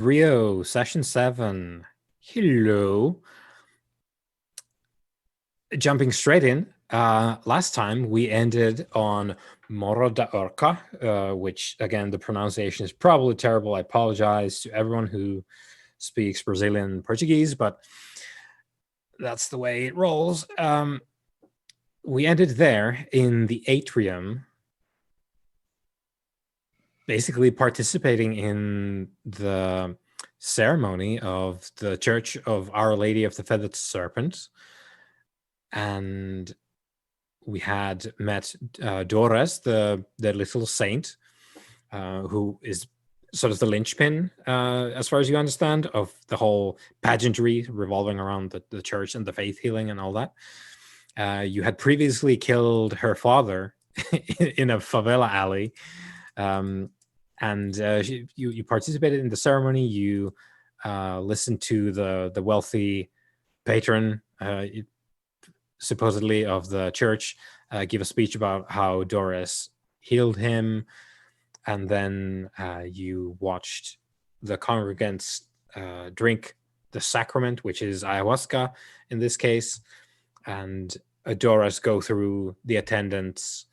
Rio, session 7. Hello. Jumping straight in. Last time we ended on Moro da Orca, which, again, the pronunciation is probably terrible. I apologize to everyone who speaks Brazilian Portuguese, but that's the way it rolls. We ended there in the atrium, basically participating in the ceremony of the Church of Our Lady of the Feathered Serpent. And we had met Dores, the little saint, who is sort of the linchpin, as far as you understand, of the whole pageantry revolving around the church and the faith healing and all that. You had previously killed her father in a favela alley, and you participated in the ceremony. You listened to the wealthy patron, supposedly of the church, give a speech about how Doris healed him, and then you watched the congregants drink the sacrament, which is ayahuasca in this case, and Doris go through the attendants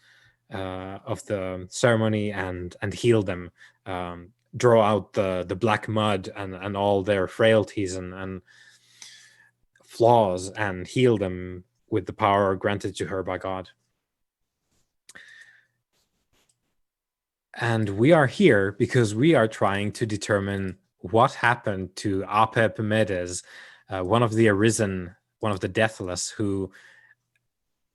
of the ceremony and heal them, draw out the black mud and all their frailties and flaws, and heal them with the power granted to her by God. And we are here because we are trying to determine what happened to Apep Medes, one of the Arisen, one of the Deathless, who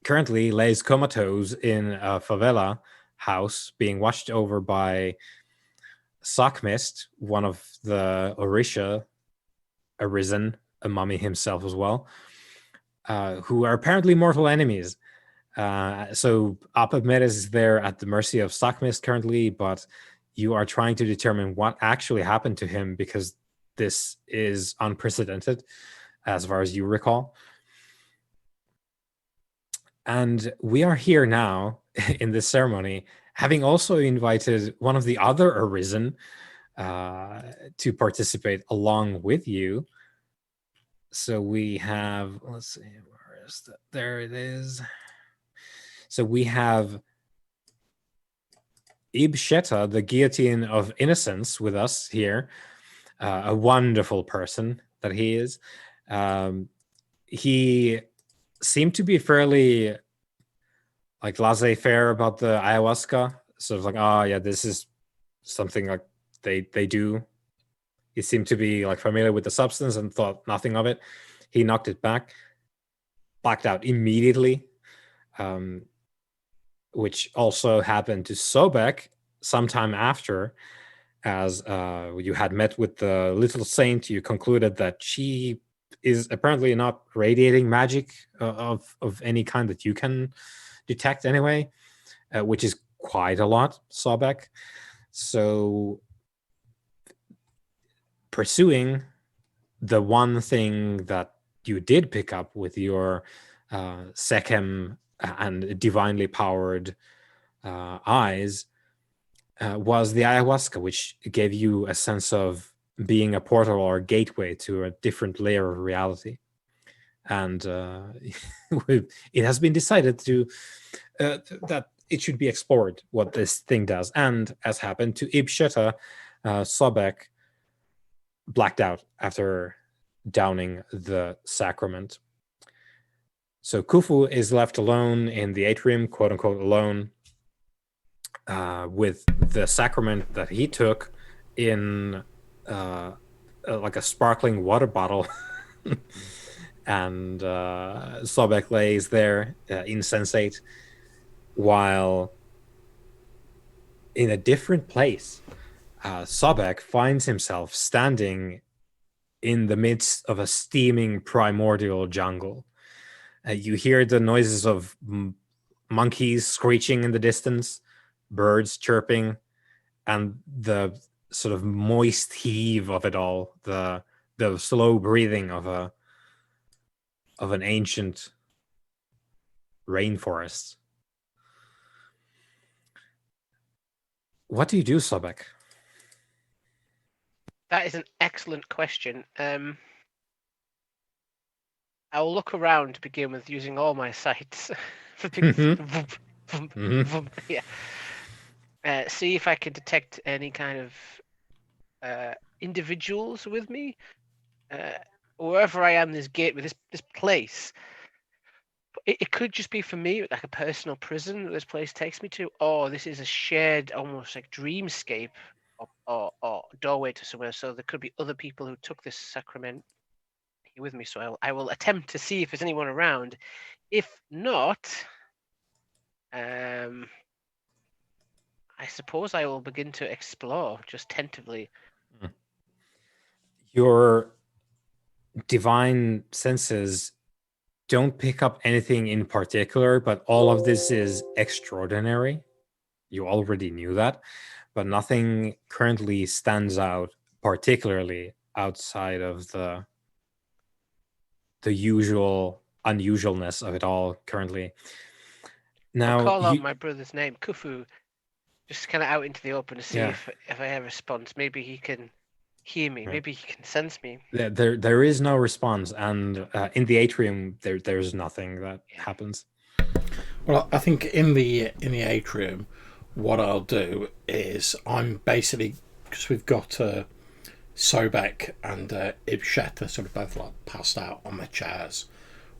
currently lays comatose in a favela house, being watched over by Sockmist, one of the Orisha Arisen, a mummy himself as well, who are apparently mortal enemies. So Apep Medes is there at the mercy of Sockmist currently, but you are trying to determine what actually happened to him, because this is unprecedented as far as you recall. And we are here now in this ceremony, having also invited one of the other Arisen to participate along with you. So we have, let's see, where is that? There it is. So we have Ib Sheta, the guillotine of innocence, with us here. A wonderful person that he is. He seemed to be fairly like laissez-faire about the ayahuasca. Sort of like, oh yeah, this is something like they do. He seemed to be like familiar with the substance and thought nothing of it. He knocked it back, blacked out immediately, which also happened to Sobek sometime after. As you had met with the little saint, you concluded that she is apparently not radiating magic of any kind that you can detect anyway, which is quite a lot, Sobek. So pursuing the one thing that you did pick up with your Sekhem and divinely powered eyes was the ayahuasca, which gave you a sense of being a portal or a gateway to a different layer of reality. And it has been decided to that it should be explored what this thing does. And as happened to Ibsheta, Sobek blacked out after downing the sacrament. So Khufu is left alone in the atrium, quote unquote alone, with the sacrament that he took in like a sparkling water bottle. And Sobek lays there insensate, while in a different place, Sobek finds himself standing in the midst of a steaming primordial jungle. You hear the noises of monkeys screeching in the distance, birds chirping, and the sort of moist heave of it all, the slow breathing of an ancient rainforest. What do you do, Sobek? That is an excellent question. I'll look around to begin with using all my sights. Yeah. See if I can detect any kind of individuals with me. Wherever I am, this gate with this place. It could just be for me like a personal prison that this place takes me to, or this is a shared, almost like dreamscape, or doorway to somewhere. So there could be other people who took this sacrament here with me. So I will attempt to see if there's anyone around. If not, I suppose I will begin to explore just tentatively. Your divine senses don't pick up anything in particular, but all of this is extraordinary. You already knew that, but nothing currently stands out particularly outside of the usual unusualness of it all currently. I'll Now, call out my brother's name, Kufu, just kind of out into the open to see yeah, if I have a response. Maybe he can hear me. right. Maybe he can sense me. There is no response, and in the atrium there's nothing that Yeah. happens. Well, I think in the atrium, what I'll do is I'm basically, because we've got Sobek and Ibsheta sort of both like passed out on their chairs.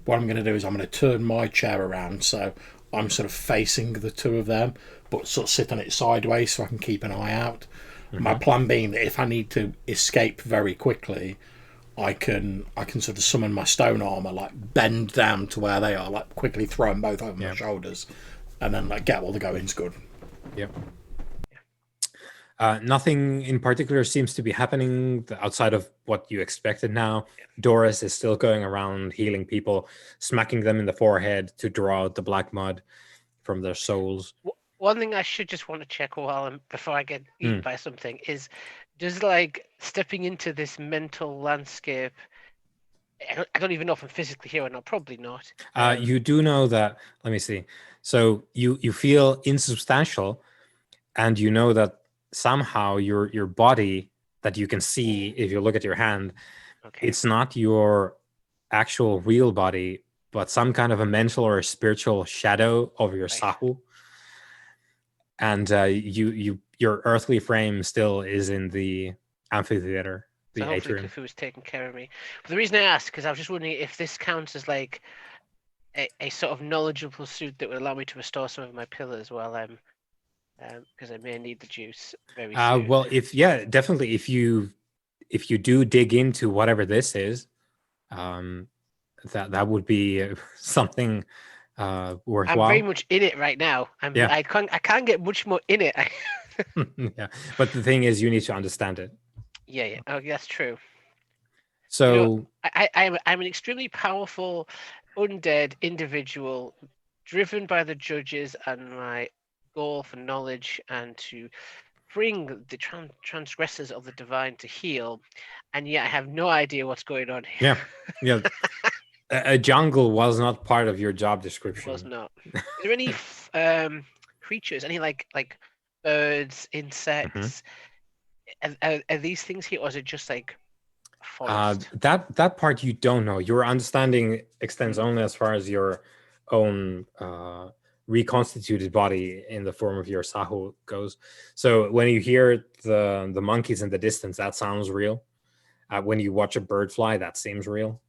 What I'm going to do is I'm going to turn my chair around so I'm sort of facing the two of them, but sort of sit on it sideways so I can keep an eye out. My plan being that if I need to escape very quickly, I can sort of summon my stone armor, like bend down to where they are, like quickly throw them both over my shoulders, and then like get while the going's good. Yep. Nothing in particular seems to be happening outside of what you expected now. Doris is still going around healing people, smacking them in the forehead to draw out the black mud from their souls. One thing I should just want to check before I get eaten by something is, does like stepping into this mental landscape. I don't even know if I'm physically here or not. Probably not. You do know that. Let me see. So you feel insubstantial, and you know that somehow your body that you can see if you look at your hand, Okay. it's not your actual real body, but some kind of a mental or a spiritual shadow of your Sahu. And your earthly frame still is in the amphitheater, the So hopefully atrium. Kufu is taking care of me. But the reason I asked, because I was just wondering if this counts as like a sort of knowledgeable suit that would allow me to restore some of my pillars while I'm, because I may need the juice very soon. Well, definitely. If you do dig into whatever this is, that would be something worthwhile. I'm very much in it right now. I can't get much more in it. Yeah, but the thing is, you need to understand it. Yeah. Oh, that's true. So I'm an extremely powerful undead individual, driven by the judges and my goal for knowledge and to bring the transgressors of the divine to heal, and yet I have no idea what's going on here. Yeah. A jungle was not part of your job description. Was not. Is there any creatures, any like birds, insects? Are these things here, or is it just like a forest? That part you don't know. Your understanding extends only as far as your own reconstituted body in the form of your Sahu goes. So when you hear the monkeys in the distance, that sounds real. When you watch a bird fly, that seems real.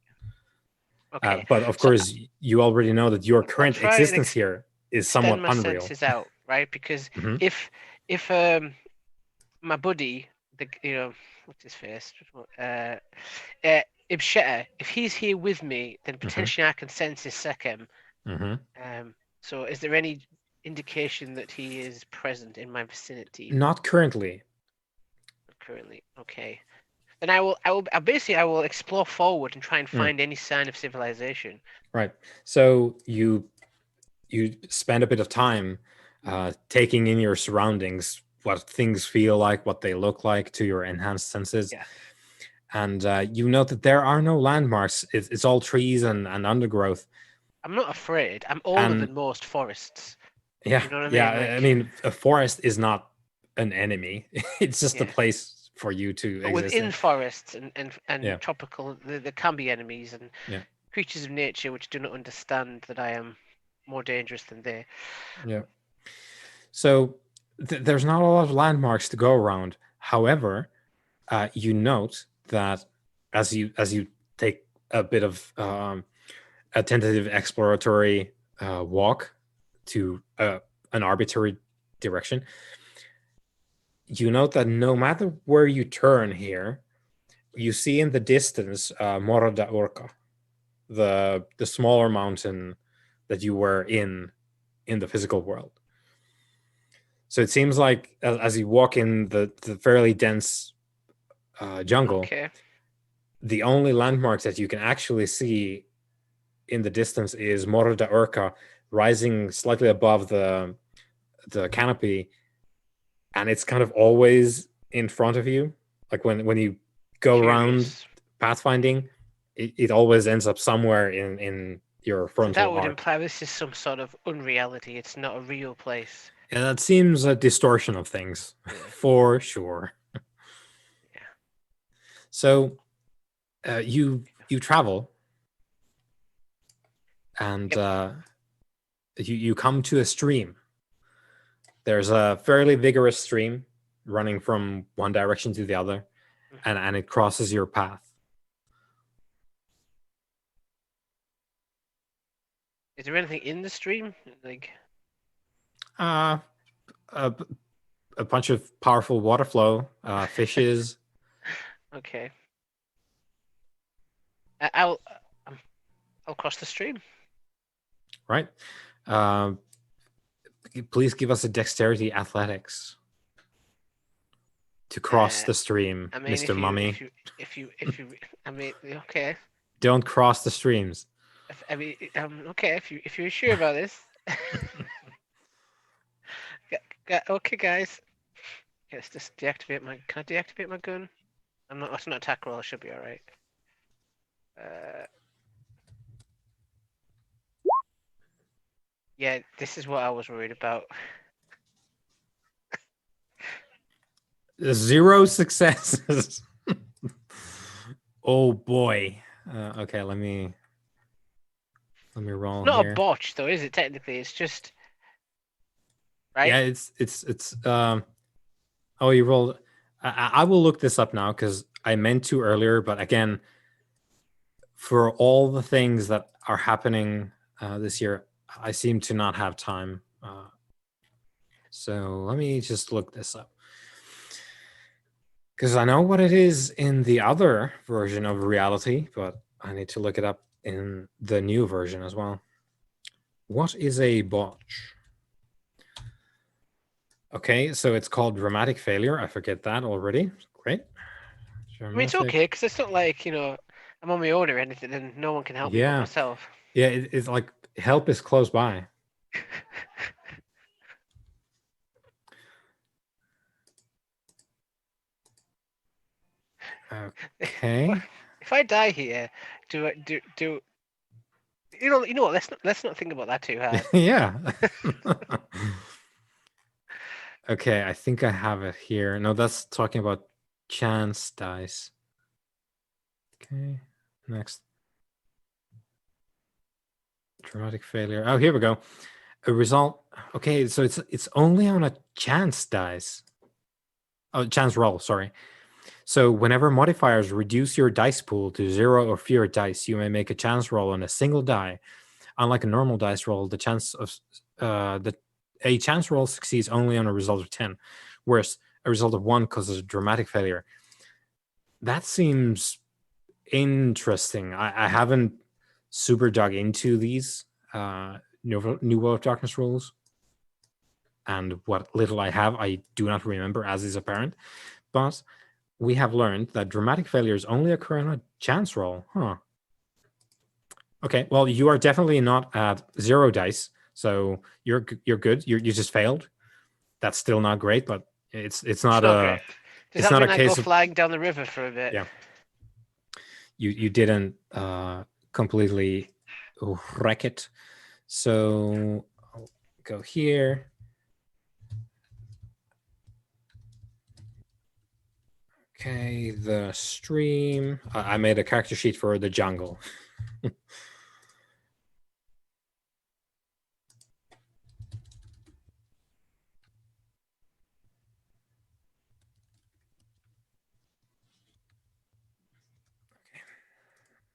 Okay. But of course, you already know that your current existence here is somewhat my unreal. senses out, right? Because if my buddy, what's his face, Ibsheta, if he's here with me, then potentially I can sense his Sekhem. So is there any indication that he is present in my vicinity? Not currently. Currently, okay. Then I will explore forward and try and find any sign of civilization. Right. So you spend a bit of time taking in your surroundings, what things feel like, what they look like to your enhanced senses. Yeah. And you note that there are no landmarks. It's all trees and undergrowth. I'm not afraid. I'm older than most forests. Yeah. You know what I mean? I mean, a forest is not an enemy. It's just a place for you to But exist within in. forests and Yeah. tropical, there can be enemies and Yeah. creatures of nature which do not understand that I am more dangerous than they. Yeah. So there's not a lot of landmarks to go around. However, you note that as you take a bit of a tentative exploratory walk to an arbitrary direction, you note that no matter where you turn here, you see in the distance Morro da Urca, the smaller mountain that you were in the physical world. So it seems like as you walk in the fairly dense jungle, Okay. the only landmarks that you can actually see in the distance is Morro da Urca rising slightly above the canopy, and it's kind of always in front of you. Like when you go around Curious. pathfinding, it always ends up somewhere in your So frontal that would arc. imply this is some sort of unreality. It's not a real place. And that seems a distortion of things, Yeah. for sure. Yeah. So you travel, and you come to a stream. There's a fairly vigorous stream running from one direction to the other, and it crosses your path. Is there anything in the stream? Like, A bunch of powerful water flow, fishes. okay. I'll cross the stream. Right. Please give us a dexterity athletics to cross the stream, I mean, Mr. Mummy. if you, I mean, okay. Don't cross the streams. Okay. If you're sure about this. Okay, guys. Okay, let's just deactivate my. Can I deactivate my gun? I'm not. That's not attack roll. I should be all right. Yeah, this is what I was worried about. 0 successes. Oh boy. Okay, let me roll Not here. a botch though, is it? Technically, it's just right. Yeah, it's. Oh, you rolled. I will look this up now because I meant to earlier, but again, for all the things that are happening this year, I seem to not have time. So let me just look this up. Because I know what it is in the other version of reality, but I need to look it up in the new version as well. What is a botch? Okay, so it's called dramatic failure. I forget that already. Great. I mean, it's okay because it's not like I'm on my own or anything, and no one can help me but myself. Yeah, it's like help is close by. Okay. If I die here, do you know what? Let's not think about that too hard. Yeah. Okay, I think I have it here. No, that's talking about chance dice. Okay, next. Dramatic failure. Oh, here we go. A result. Okay, so it's only on a chance dice. Oh, chance roll, sorry. So whenever modifiers reduce your dice pool to 0 or fewer dice, you may make a chance roll on a single die. Unlike a normal dice roll, the chance of a chance roll succeeds only on a result of 10, whereas a result of 1 causes a dramatic failure. That seems interesting. I haven't super dug into these New World of Darkness rules, and what little I have, I do not remember, as is apparent. But we have learned that dramatic failures only occur on a chance roll. Huh. Okay, well, you are definitely not at 0 dice, so you're good. You just failed. That's still not great, but it's not great. Does it's that not mean a I case go of flying down the river for a bit? Yeah. You didn't completely wreck it. So I'll go here. Okay, the stream. I made a character sheet for the jungle.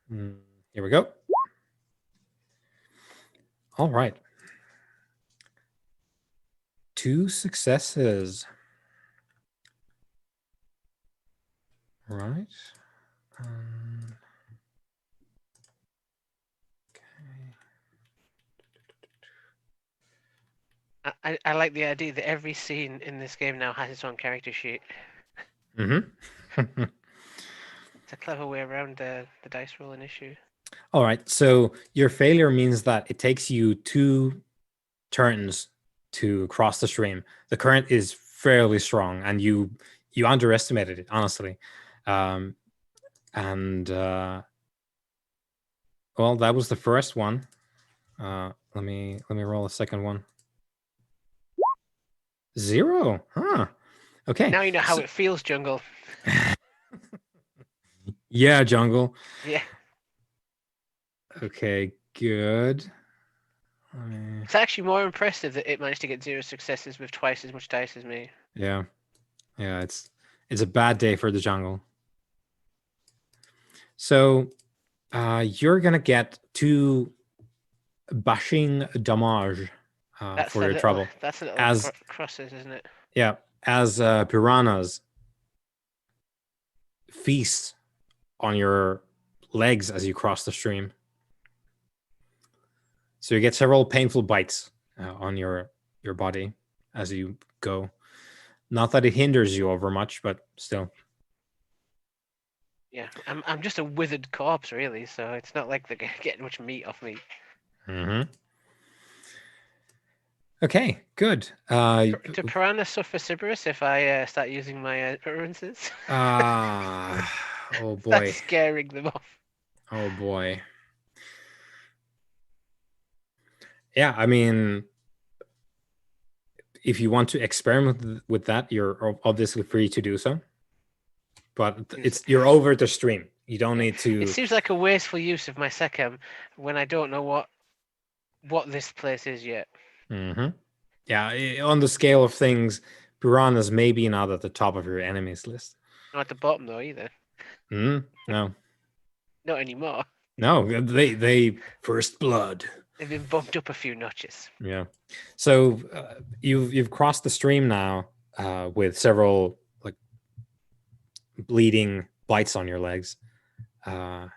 Here we go. All right. 2 successes. Right. I like the idea that every scene in this game now has its own character sheet. Mm-hmm. It's a clever way around the dice rolling issue. All right. So your failure means that it takes you 2 turns to cross the stream. The current is fairly strong, and you underestimated it, honestly. And well, that was the first one. Let me roll a second one. 0. Huh. Okay. Now you know how it feels, Jungle. Yeah, jungle. Yeah. Okay, good. It's actually more impressive that it managed to get 0 successes with twice as much dice as me. Yeah. Yeah, it's a bad day for the jungle. So you're gonna get 2 bashing damage for your trouble. That's a little as crosses, isn't it? Yeah, as piranhas feast on your legs as you cross the stream. So you get several painful bites on your body as you go. Not that it hinders you over much, but still. Yeah, I'm just a withered corpse, really. So it's not like they're getting much meat off me. Mm-hmm. Okay, good. Do piranhas suffer Cerberus if I start using my utterances? Oh boy. That's scaring them off. Oh boy. Yeah, I mean, if you want to experiment with that, you're obviously free to do so. But you're over the stream. You don't need to. It seems like a wasteful use of my sechem when I don't know what this place is yet. Mm-hmm. Yeah, on the scale of things, piranhas may be not at the top of your enemies list. Not at the bottom though either. No. Not anymore. No, they first blood. They've been bumped up a few notches. Yeah. So you've crossed the stream now with several like bleeding bites on your legs. What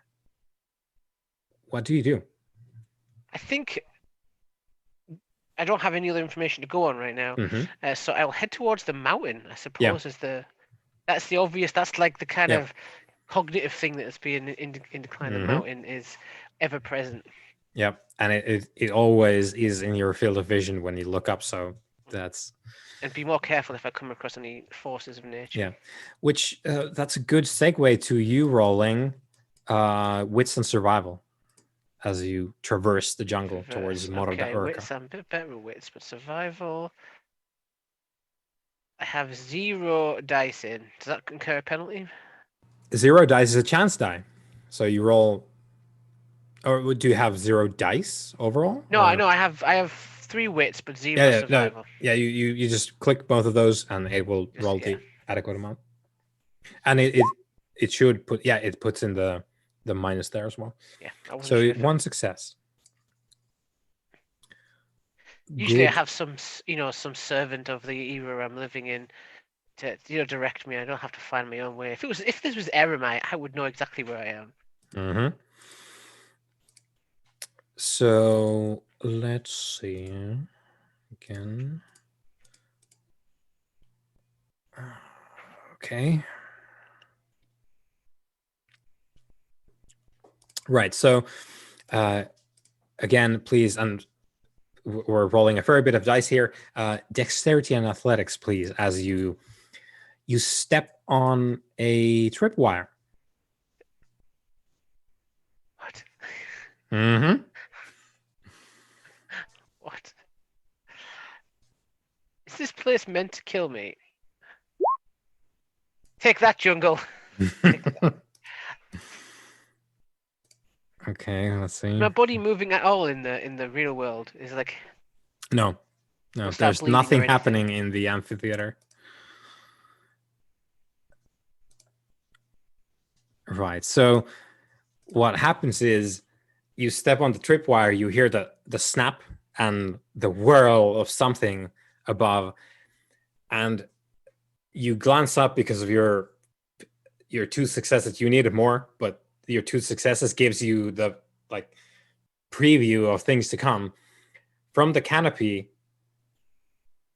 do you do? I think I don't have any other information to go on right now, so I'll head towards the mountain. I suppose that's the obvious. That's like the kind of cognitive thing that's being in decline. The mountain is ever present. Yep, and it always is in your field of vision when you look up. So that's. And be more careful if I come across any forces of nature. Yeah, which that's a good segue to you rolling wits and survival as you traverse the jungle towards Morga Urka. Wits, I'm a bit better with wits, but survival. I have 0 dice in. Does that incur a penalty? 0 dice is a chance die, so you roll. Or do you have 0 dice overall? No, I know I have 3 wits, but 0 survival. Yeah, you just click both of those, and it will roll the adequate amount. And it should put it puts in the minus there as well. Yeah. So sure 1 success. Usually, I have some servant of the era I'm living in to direct me. I don't have to find my own way. If this was Eremite, I would know exactly where I am. Mm-hmm. So let's see again. Okay. Right. So again, please, and we're rolling a fair bit of dice here. Dexterity and athletics, please, as you step on a tripwire. What? Mm-hmm. What? Is this place meant to kill me? Take that, jungle. Take that. Okay, let's see. My body moving at all in the real world is like No, We'll start there's bleeding or nothing anything. happening in the amphitheater. Right. So what happens is you step on the tripwire, you hear the snap and the whirl of something above, and you glance up because of your 2 successes. You needed more, but your 2 successes gives you the like preview of things to come. From the canopy,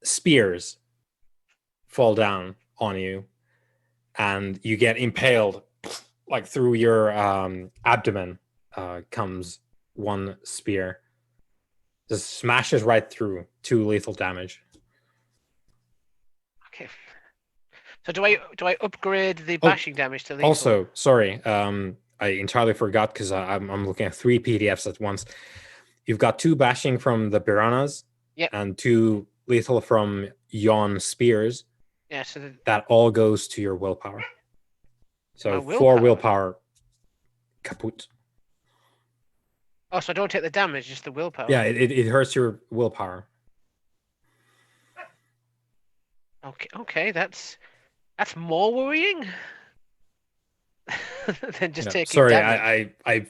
spears fall down on you, and you get impaled. Like through your abdomen comes one spear. Just smashes right through. 2 lethal damage. okay. So do I upgrade the bashing damage to lethal? Also, sorry, I entirely forgot because I'm looking at 3 PDFs at once. You've got 2 bashing from the piranhas, Yep. and 2 lethal from yawn spears. Yeah. So that all goes to your willpower. So My 4 willpower, kaput. Oh, so I don't take the damage, just the willpower. Yeah, it hurts your willpower. Okay, that's more worrying than just taking Sorry, damage. I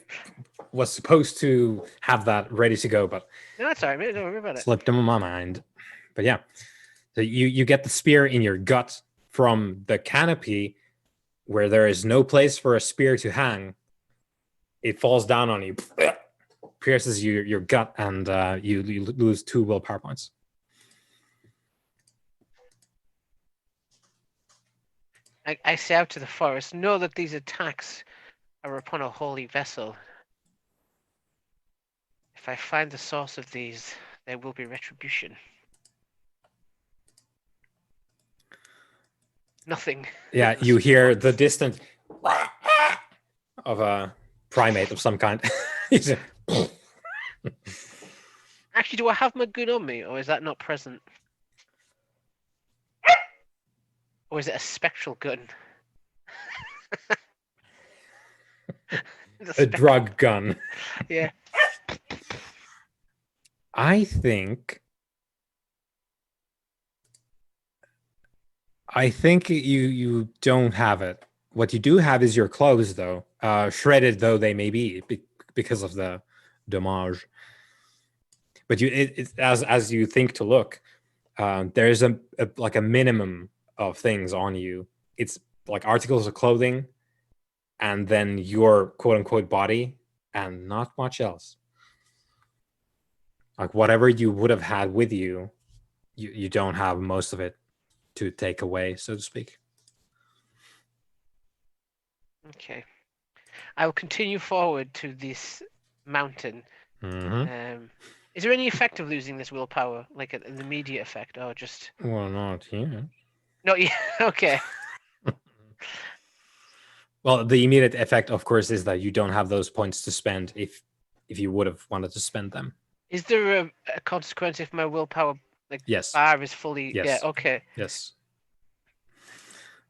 was supposed to have that ready to go, but No, that's all right. Don't worry about it. slipped in my mind. But yeah, so you get the spear in your gut from the canopy where there is no place for a spear to hang. It falls down on you, pierces your gut, and you lose 2 willpower points. I say out to the forest, know that these attacks are upon a holy vessel. If I find the source of these, there will be retribution. Nothing. Yeah, you hear the distant of a primate of some kind. Actually, do I have my gun on me, or is that not present? Or is it a spectral gun? A drug gun. Yeah. I think you don't have it. What you do have is your clothes, though, shredded though they may be because of the damage. But as you think to look, there's a minimum of things on you. It's like articles of clothing, and then your quote unquote body, and not much else. Like whatever you would have had with you, you don't have most of it to take away, so to speak. Okay. I will continue forward to this mountain. Mm-hmm. Is there any effect of losing this willpower, like an immediate effect, or just? Well, not here. No, yeah, okay. Well, the immediate effect, of course, is that you don't have those points to spend if you would have wanted to spend them. Is there a consequence if my willpower yes bar is fully? Yes. Yeah. Okay. Yes.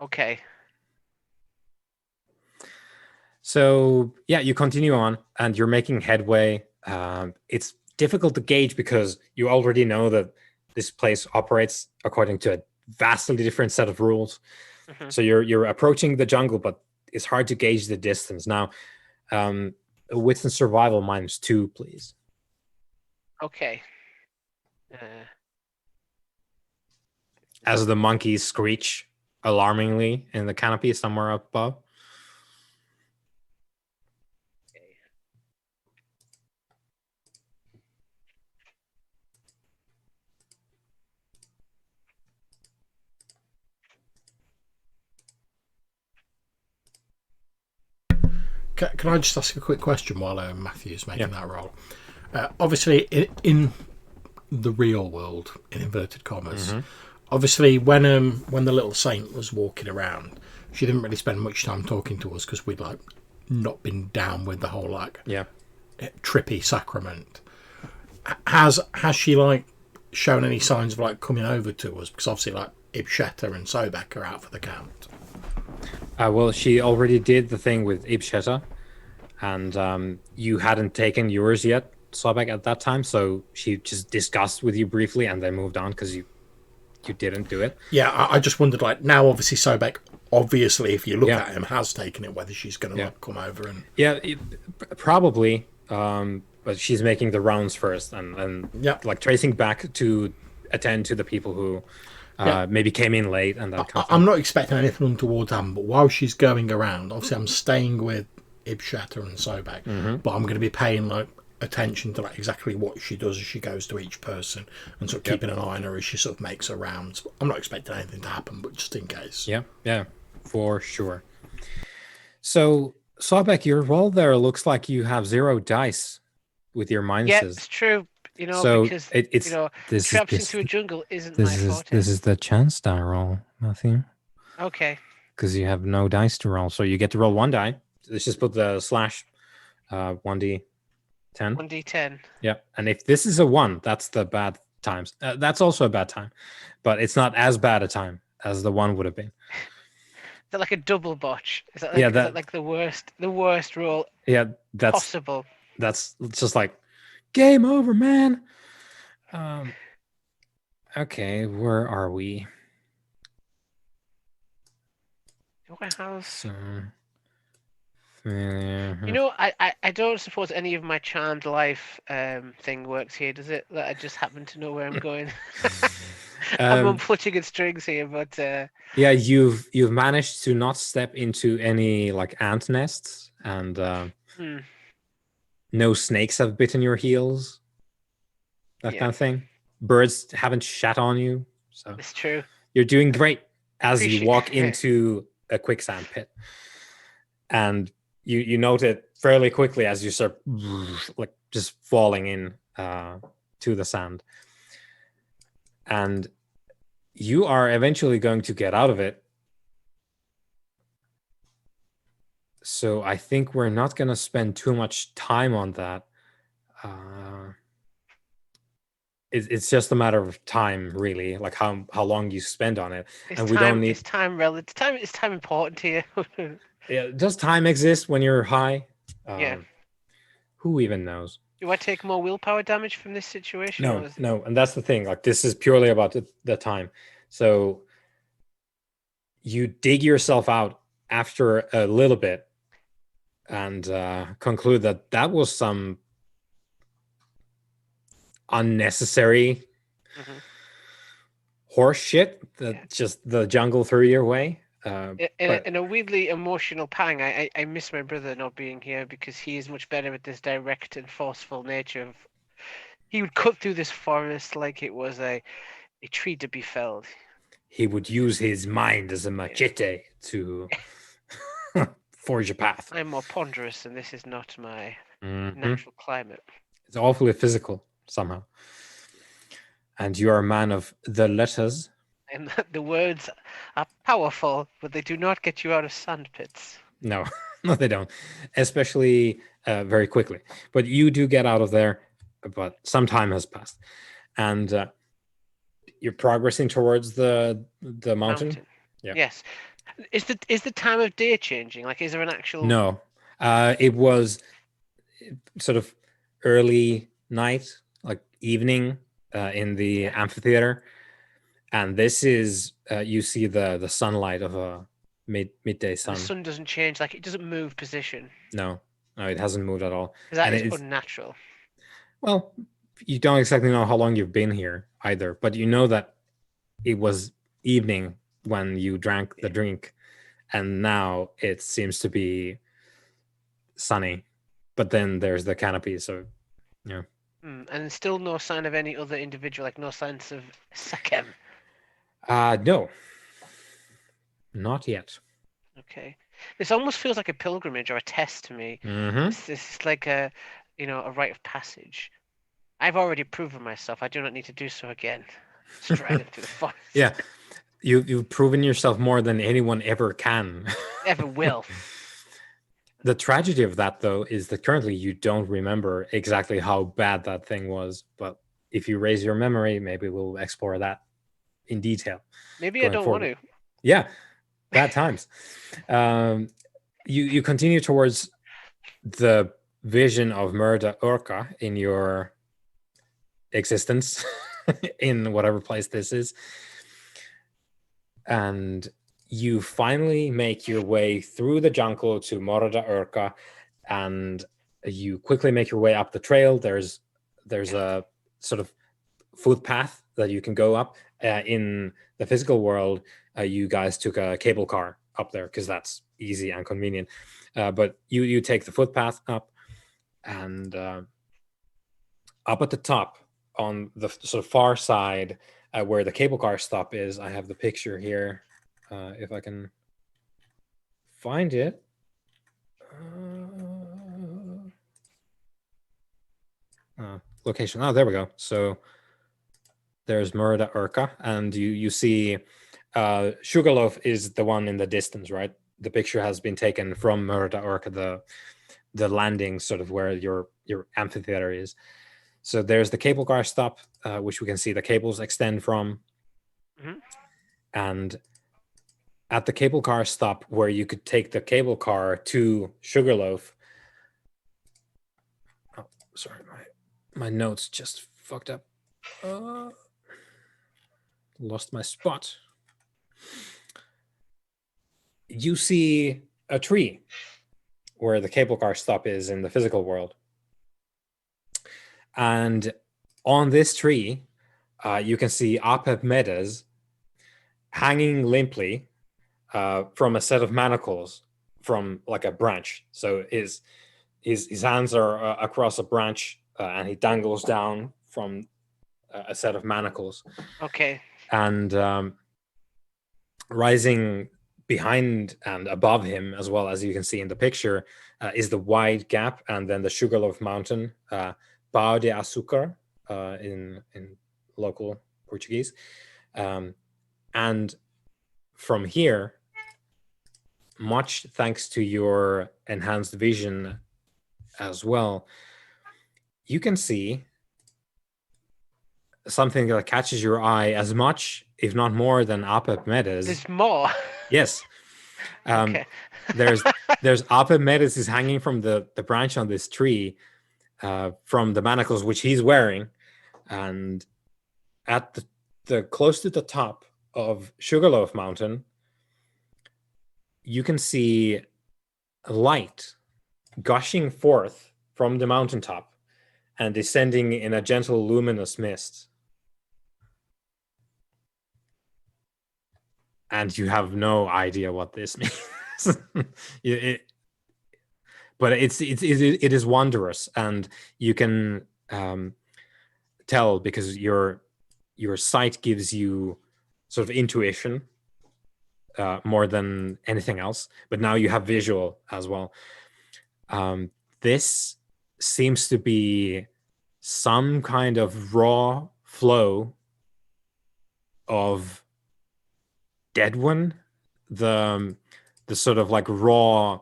Okay. So yeah, you continue on, and you're making headway. It's difficult to gauge because you already know that this place operates according to a vastly different set of rules. Mm-hmm. So you're approaching the jungle, but it's hard to gauge the distance. Now, wits and survival -2, please. Okay. As the monkeys screech alarmingly in the canopy somewhere up above. Can I just ask a quick question while Matthew's making that roll? Obviously, in the real world, in inverted commas, obviously when the little saint was walking around, she didn't really spend much time talking to us because we'd not been down with the whole trippy sacrament. Has she shown any signs of coming over to us? Because obviously Ibsheta and Sobek are out for the count. Well, she already did the thing with Ibsheta, and you hadn't taken yours yet, Swabek, at that time. So she just discussed with you briefly and then moved on because you didn't do it. Yeah, I just wondered, like, now obviously Sobek, obviously, if you look Yeah. at him, has taken it, whether she's going to Yeah. like come over and... Yeah, probably. But she's making the rounds first and Yeah. like tracing back to attend to the people who Yeah. maybe came in late and that kind of thing. I'm not expecting anything untoward to happen, but while she's going around, obviously I'm staying with Ibsheta and Sobek, but I'm going to be paying like attention to like exactly what she does as she goes to each person and sort of keeping an eye on her as she sort of makes her rounds. I'm not expecting anything to happen, but just in case. Yeah, for sure. So, Sobek, your roll there looks like you have 0 dice with your minuses. Yeah, it's true. You know, So because it's you know, this traps is into a jungle isn't my forte. this is the chance die roll, Matthew, Okay. because you have no dice to roll, so you get to roll 1 die. Let's just put the slash 1d10. 1d10. Yeah, and if this is a 1, that's the bad times. That's also a bad time, but it's not as bad a time as the 1 would have been. Is that like a double botch? Is that like, is that like the worst roll possible? That's just like game over, man. Okay, where are we? Warehouse. You know, I don't suppose any of my charmed life thing works here, does it? That I just happen to know where I'm going. I'm unplugging at strings here, but yeah, you've managed to not step into any like ant nests, and no snakes have bitten your heels. That kind of thing. Birds haven't shat on you, so it's true. You're doing great as you walk into a quicksand pit, and you note it fairly quickly as you start like just falling in to the sand, and you are eventually going to get out of it. So I think we're not going to spend too much time on that. It's just a matter of time, really, like how long you spend on it. We don't need time relative. Is time important here? Yeah, does time exist when you're high? Yeah. Who even knows? Do I take more willpower damage from this situation? No, and that's the thing. Like, this is purely about the time. So you dig yourself out after a little bit and conclude that was some unnecessary horse shit that just the jungle threw your way. In a weirdly emotional pang, I miss my brother not being here, because he is much better at this direct and forceful nature. He would cut through this forest like it was a tree to be felled. He would use his mind as a machete to forge a path. I'm more ponderous, and this is not my natural climate. It's awfully physical somehow. And you are a man of the letters. And the words are powerful, but they do not get you out of sand pits. No, no, they don't. Especially very quickly. But you do get out of there, but some time has passed. And you're progressing towards the mountain? Yeah. Yes. Is the time of day changing? Like, is there an actual... No. It was sort of early night, like evening in the amphitheater. And this is, you see the sunlight of a midday sun. The sun doesn't change, like it doesn't move position. No, it hasn't moved at all. That is unnatural. Well, you don't exactly know how long you've been here either, but you know that it was evening when you drank the drink, and now it seems to be sunny. But then there's the canopy, so yeah. And still no sign of any other individual, like no signs of Sekem. No, not yet. Okay, this almost feels like a pilgrimage or a test to me. This is like a rite of passage. I've already proven myself. I do not need to do so again. Striding through the forest. Yeah, you've proven yourself more than anyone ever can. Ever will. The tragedy of that, though, is that currently you don't remember exactly how bad that thing was. But if you raise your memory, maybe we'll explore that in detail. Maybe I don't want to. Yeah, bad times. You continue towards the vision of Murda Urka in your existence in whatever place this is, and you finally make your way through the jungle to Murda Urka, and you quickly make your way up the trail. There's a sort of footpath that you can go up. In the physical world, you guys took a cable car up there because that's easy and convenient. But you take the footpath up, and up at the top on the sort of far side where the cable car stop is, I have the picture here. If I can find it. Location. Oh, there we go. So there's Murda Urka, and you see Sugarloaf is the one in the distance, right? The picture has been taken from Murda Urka, the landing, sort of where your amphitheater is. So there's the cable car stop, which we can see the cables extend from. Mm-hmm. And at the cable car stop where you could take the cable car to Sugarloaf. Oh, sorry, my notes just fucked up. Lost my spot. You see a tree where the cable car stop is in the physical world. And on this tree, you can see Apep Medes hanging limply from a set of manacles from like a branch. So his hands are across a branch, and he dangles down from a set of manacles. Okay. And rising behind and above him, as well as you can see in the picture, is the wide gap, and then the Sugarloaf Mountain, Pau de Açúcar in local Portuguese. And from here, much thanks to your enhanced vision as well, you can see something that catches your eye as much, if not more, than Apep Medes. There's more. Yes. Okay. there's Apep Medes is hanging from the branch on this tree, from the manacles which he's wearing, and at the close to the top of Sugarloaf Mountain, you can see light gushing forth from the mountaintop and descending in a gentle luminous mist. And you have no idea what this means. But it is wondrous, and you can tell because your sight gives you sort of intuition more than anything else. But now you have visual as well. This seems to be some kind of raw flow of dead one, the sort of like raw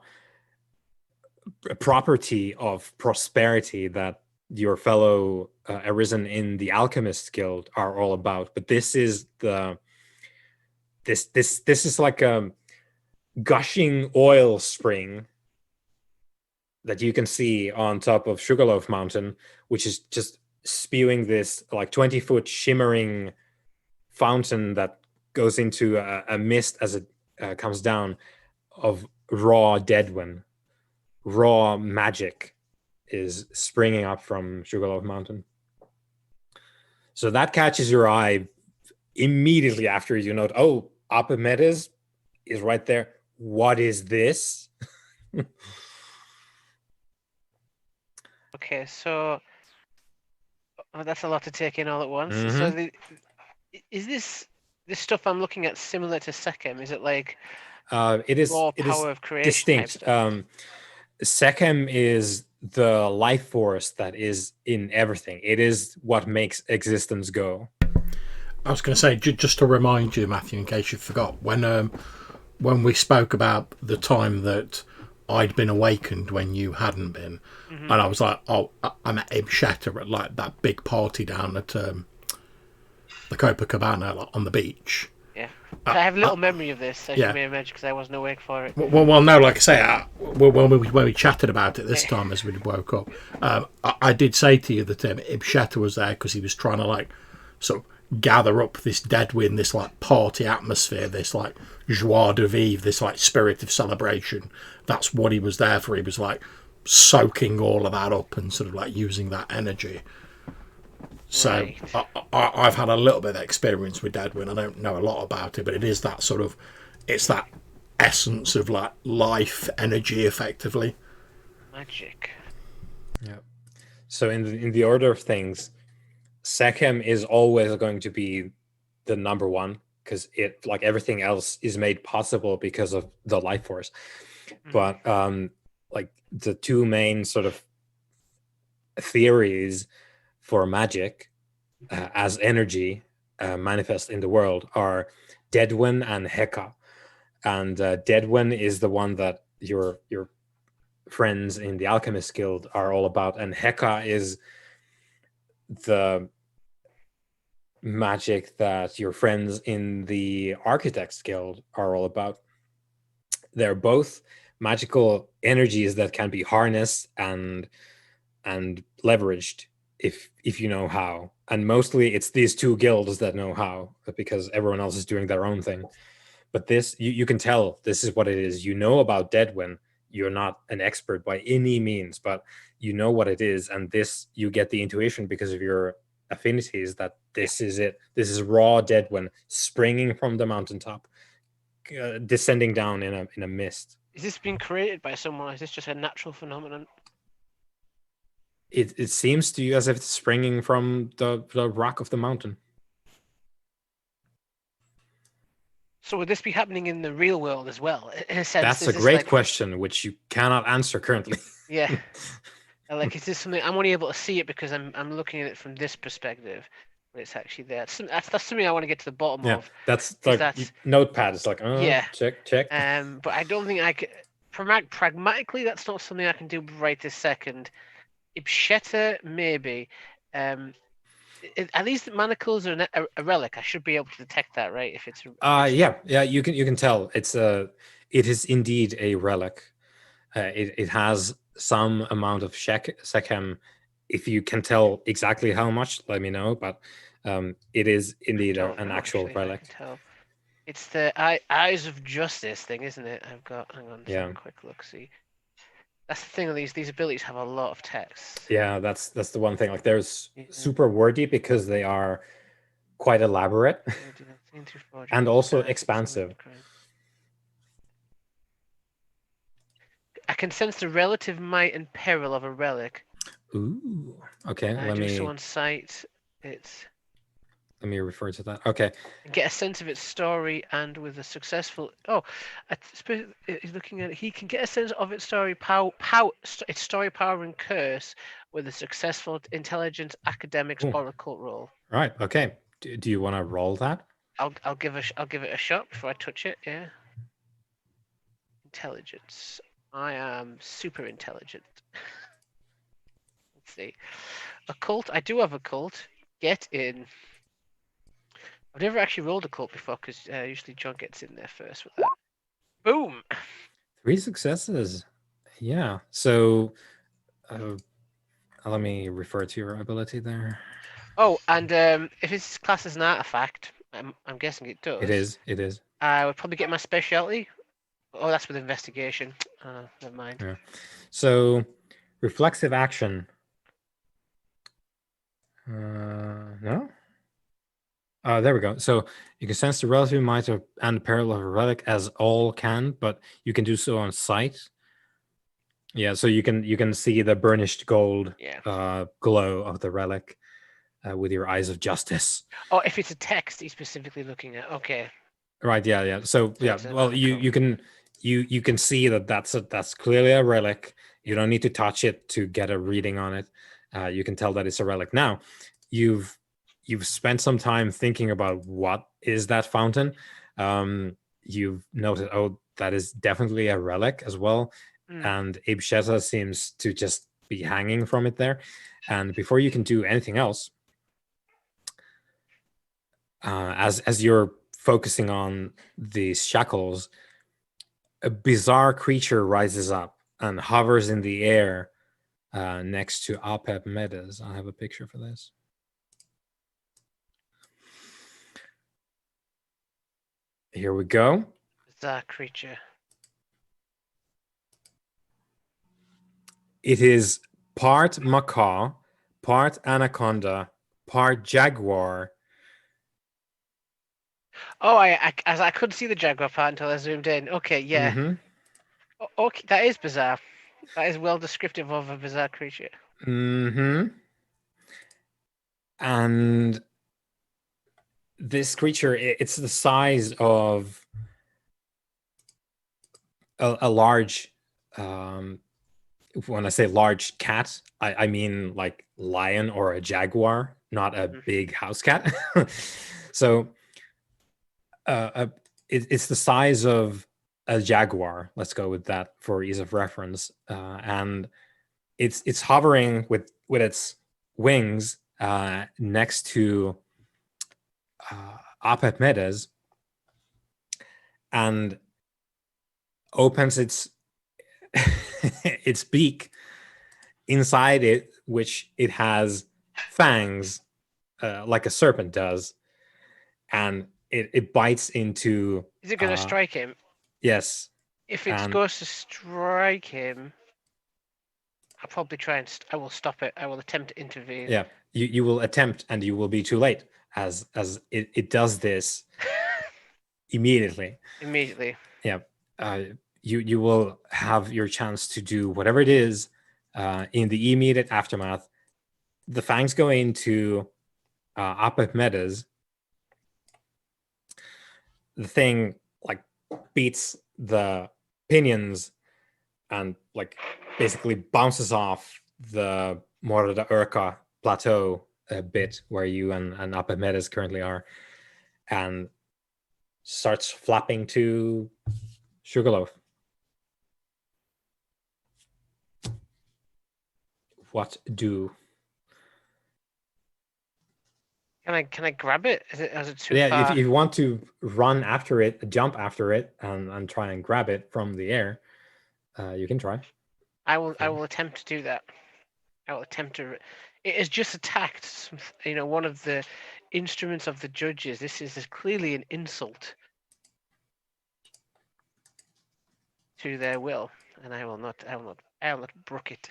property of prosperity that your fellow arisen in the Alchemist Guild are all about. But this is this is like a gushing oil spring that you can see on top of Sugarloaf Mountain, which is just spewing this like 20-foot shimmering fountain that goes into a mist as it comes down of raw deadwin. Raw magic is springing up from Sugarloaf Mountain. So that catches your eye immediately after you note, oh, Apep Medes is right there. What is this? Okay, so that's a lot to take in all at once. Mhm. So is this stuff I'm looking at similar to Sekhem? Is it like It is raw power of creation type distinct. stuff? Sekhem is the life force that is in everything. It is what makes existence go. I was going to say, just to remind you, Matthew, in case you forgot, when we spoke about the time that I'd been awakened when you hadn't been, and I was like, oh, I met him shatter at like that big party down at the Copacabana, like, on the beach. Yeah. I have little memory of this, as yeah. you may imagine, because I wasn't awake for it. Well, no, like I say, when we chatted about it this time as we woke up, I did say to you that Ibsheta was there because he was trying to like sort of gather up this Deadwind, this like party atmosphere, this like joie de vivre, this like spirit of celebration. That's what he was there for. He was like soaking all of that up and sort of like using that energy. So Right. I've had a little bit of experience with Deadwind. I don't know a lot about it, but it is that sort of, it's that essence of like life energy, effectively. Magic. Yeah. So in the order of things, Sekhem is always going to be the number one because it, like everything else, is made possible because of the life force. But like the two main sort of theories for magic as energy manifest in the world are Deadwin and Heka. And Deadwin is the one that your friends in the Alchemist Guild are all about, and Heka is the magic that your friends in the Architects Guild are all about. They're both magical energies that can be harnessed and leveraged if you know how. And mostly it's these two guilds that know how, because everyone else is doing their own thing. But this, you can tell this is what it is. You know about Deadwin. You're not an expert by any means, but you know what it is. And this, you get the intuition because of your affinities that this is it. This is raw Deadwin springing from the mountaintop, descending down in a mist. Is this being created by someone? Or is this just a natural phenomenon? It seems to you as if it's springing from the rock of the mountain. So would this be happening in the real world as well? In a sense, That's a great question, which you cannot answer currently. Yeah. Like, is this something I'm only able to see it because I'm looking at it from this perspective, but it's actually there. That's something I want to get to the bottom of. That's like notepad. It's like, yeah, check. But I don't think I can. Pragmatically, that's not something I can do right this second. Ibsheta, maybe. Are these manacles or a relic? I should be able to detect that, right? If it's yeah, you can tell it is indeed a relic. It has some amount of Sekhem. If you can tell exactly how much, let me know. But it is indeed an actual relic. I can tell. It's the Eyes of Justice thing, isn't it? I've got. Hang on. Have a quick look. See. That's the thing. These abilities have a lot of text. Yeah, that's the one thing. Like, there's super wordy because they are quite elaborate and also expansive. I can sense the relative might and peril of a relic. Ooh, okay. Let me. So on sight, it's. Let me refer to that. Okay. Get a sense of its story, and with a successful. Oh, I suppose he's looking at it. He can get a sense of its story its story, power, and curse with a successful intelligence academics oracle roll. Right. Okay. Do you want to roll that? I'll give it a shot before I touch it. Yeah. Intelligence. I am super intelligent. Let's see. Occult. I do have occult. Get in. I've never actually rolled a cult before because usually John gets in there first with that. Boom! 3 successes. Yeah. So let me refer to your ability there. Oh, and if it's classed as an artifact, I'm guessing it does. It is. I would probably get my specialty. Oh, that's with investigation. Never mind. Yeah. So reflexive action. No? There we go. So you can sense the relative might and peril of a relic as all can, but you can do so on sight. Yeah, so you can see the burnished gold glow of the relic with your eyes of justice. Oh, if it's a text he's specifically looking at, okay. Right. Yeah. So well, you can see that's clearly a relic. You don't need to touch it to get a reading on it. You can tell that it's a relic. Now, you've spent some time thinking about what is that fountain. You've noted, that is definitely a relic as well. And Ibsheta seems to just be hanging from it there. And before you can do anything else, as you're focusing on these shackles, a bizarre creature rises up and hovers in the air next to Apep Meadows. I have a picture for this. Here we go. Bizarre creature. It is part macaw, part anaconda, part jaguar. Oh, I couldn't see the jaguar part until I zoomed in. Okay, yeah. Mhm. Okay, that is bizarre. That is well descriptive of a bizarre creature. Mm-hmm. And this creature, it's the size of a large, when I say large cat, I mean like lion or a jaguar, not a big house cat. So it's the size of a jaguar. Let's go with that for ease of reference. And it's hovering with its wings next to Apep Medes, and opens its its beak. Inside it, which it has fangs, like a serpent does, and it bites into. Is it going to strike him? Yes. If it goes to strike him, I'll probably try and I will stop it. I will attempt to intervene. Yeah, you will attempt, and you will be too late, as it does this immediately. Immediately. Yeah. You will have your chance to do whatever it is in the immediate aftermath. The fangs go into Apep Meadows. The thing like beats the pinions and like basically bounces off the Morada de Urca plateau a bit where you and Apep Meadows currently are, and starts flapping to Sugarloaf. What do? Can I grab it? Is it too Yeah, if far? you want to run after it, jump after it, and try and grab it from the air, you can try. I will attempt to do that. I will attempt to. It has just attacked, one of the instruments of the judges. This is clearly an insult to their will, and I will not brook it.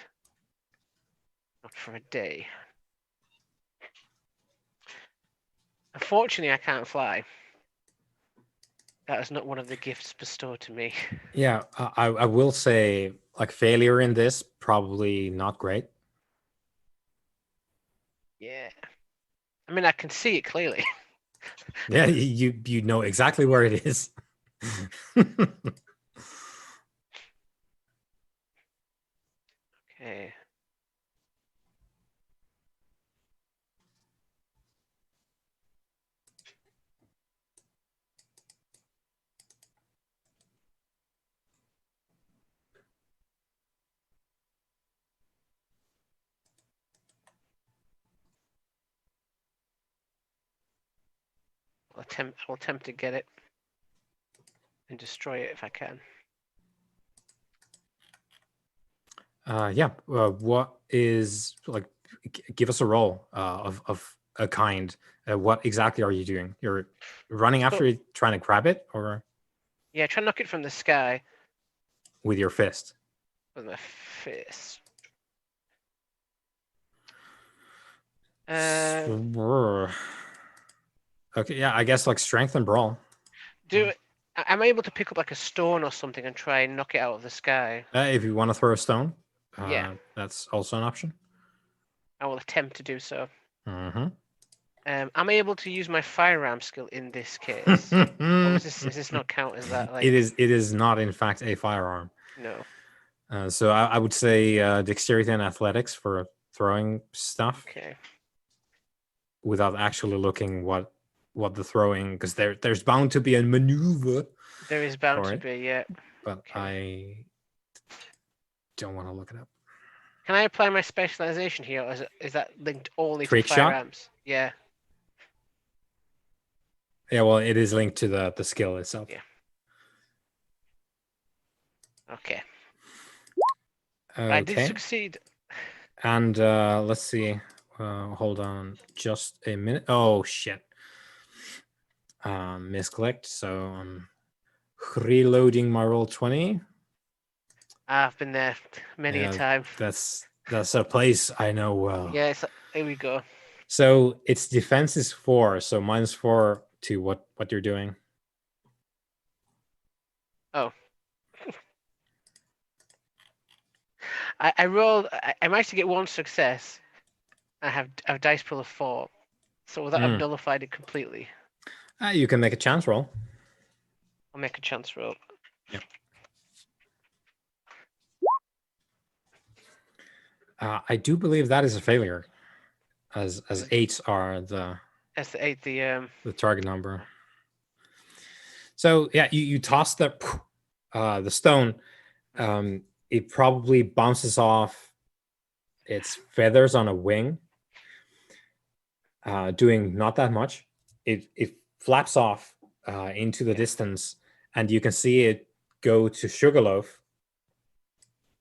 Not for a day. Unfortunately, I can't fly. That is not one of the gifts bestowed to me. Yeah, I will say, like, failure in this, probably not great. Yeah. I mean, I can see it clearly. Yeah, you know exactly where it is. Okay. I'll attempt to get it and destroy it if I can. Yeah. What is, like? Give us a roll of a kind. What exactly are you doing? You're running after it, trying to grab it, or Yeah, try and knock it from the sky with your fist? with my fist. Okay, yeah, I guess like strength and brawl. Am I able to pick up like a stone or something and try and knock it out of the sky? If you want to throw a stone, Yeah, that's also an option. I will attempt to do so. Mm-hmm. Am I able to use my firearm skill in this case? Or is this not count as that? Like, It is not, in fact, a firearm. No. So I would say dexterity and athletics for throwing stuff. Okay. Without actually looking what the throwing, because there's bound to be a maneuver. There is bound to be, yeah. But okay. I don't want to look it up. Can I apply my specialization here, or is that linked only Trick to firearms? shot? Yeah. Yeah, well, it is linked to the skill itself. Yeah. Okay. Okay. I did succeed. And let's see. Hold on just a minute. Oh, shit. Misclicked. So I'm reloading my roll 20. I've been there many a time. That's a place I know well. Yeah, here we go. So its defense is 4, so -4 to what you're doing. Oh. I rolled. I managed to get 1 success. I have a dice pool of 4, so that I've nullified it completely. You can make a chance roll. I'll make a chance roll. Yeah. I do believe that is a failure, as 8s are the. That's the 8. The target number. So yeah, you toss the stone. It probably bounces off its feathers on a wing, doing not that much. It flaps off into the distance, and you can see it go to Sugarloaf.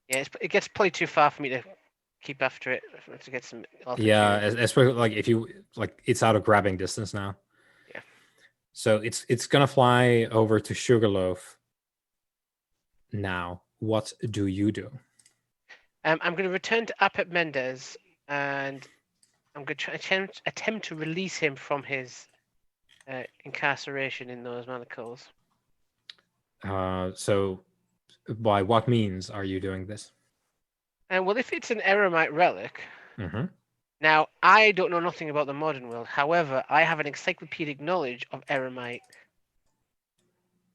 Yeah, it gets probably too far for me to keep after it to get some altitude. Yeah, especially like if you it's out of grabbing distance now. Yeah. So it's gonna fly over to Sugarloaf. Now, what do you do? I'm going to return to Apep Mendez, and I'm going to attempt to release him from his incarceration in those manacles. So, by what means are you doing this? Well, if it's an Eremite relic, Mm-hmm. now I don't know nothing about the modern world. However, I have an encyclopedic knowledge of Eremite,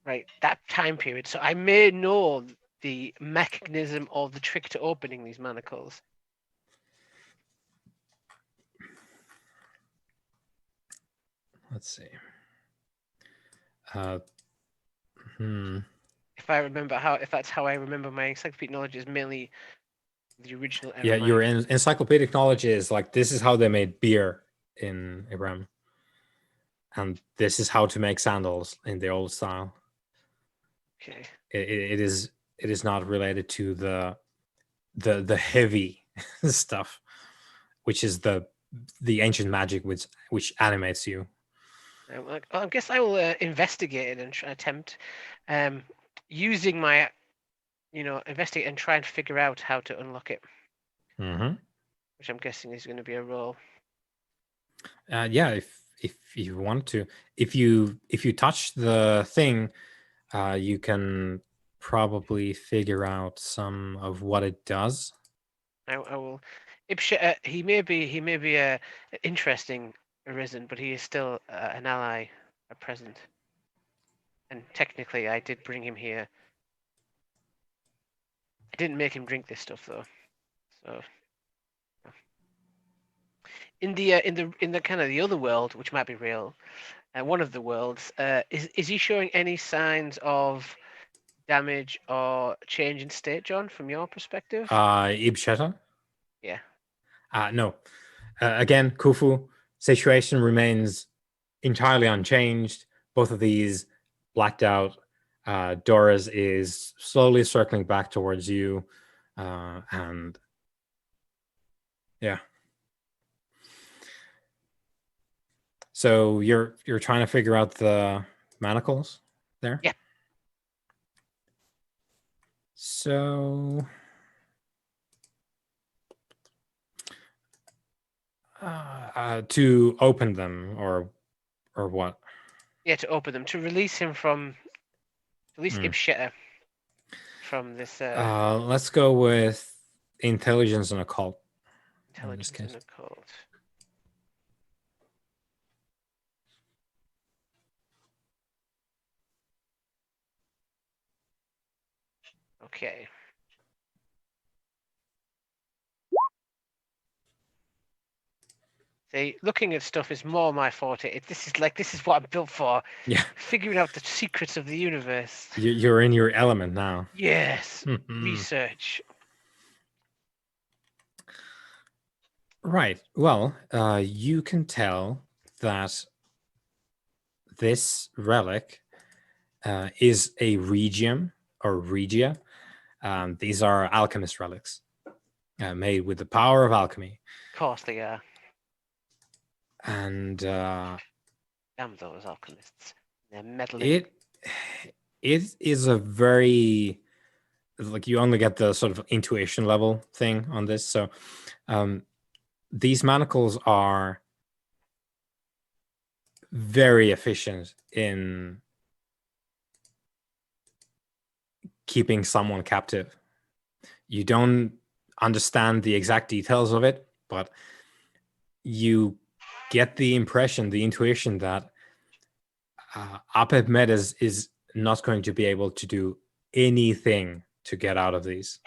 right? That time period, so I may know the mechanism of the trick to opening these manacles. Let's see. If that's how I remember, my encyclopedic knowledge is mainly the original Eremite. Yeah, your encyclopedic knowledge is like, this is how they made beer in Iran, and this is how to make sandals in the old style. Okay. It is not related to the heavy stuff, which is the ancient magic which animates you. Well, I guess I will investigate it and attempt using my, investigate and try and figure out how to unlock it. Mm-hmm. Which I'm guessing is going to be a roll. Yeah, if you want to, if you touch the thing, you can probably figure out some of what it does. I will. He may be interesting arisen, but he is still an ally at present. And technically, I did bring him here. I didn't make him drink this stuff though. So in the kind of the other world, which might be real, one of the worlds, is he showing any signs of damage or change in state, John, from your perspective? Ibsheta? Yeah. No. Again, Khufu, situation remains entirely unchanged. Both of these blacked out. Doris is slowly circling back towards you, and yeah. So you're trying to figure out the manacles there? Yeah. So to open them or what? Yeah, to open them, to release him from, at least Ibsheta from this. Let's go with intelligence and occult. Intelligence and occult. Okay. See, looking at stuff is more my forte. This is what I'm built for. Yeah. Figuring out the secrets of the universe. You're in your element now. Yes. Research. Right. Well, you can tell that this relic is a regium or regia. These are alchemist relics made with the power of alchemy. Of course they are. And Damn those alchemists. They're meddling. it is a very, like, you only get the sort of intuition level thing on this. So these manacles are very efficient in keeping someone captive. You don't understand the exact details of it, but you get the impression, the intuition that Apep Medes is not going to be able to do anything to get out of these.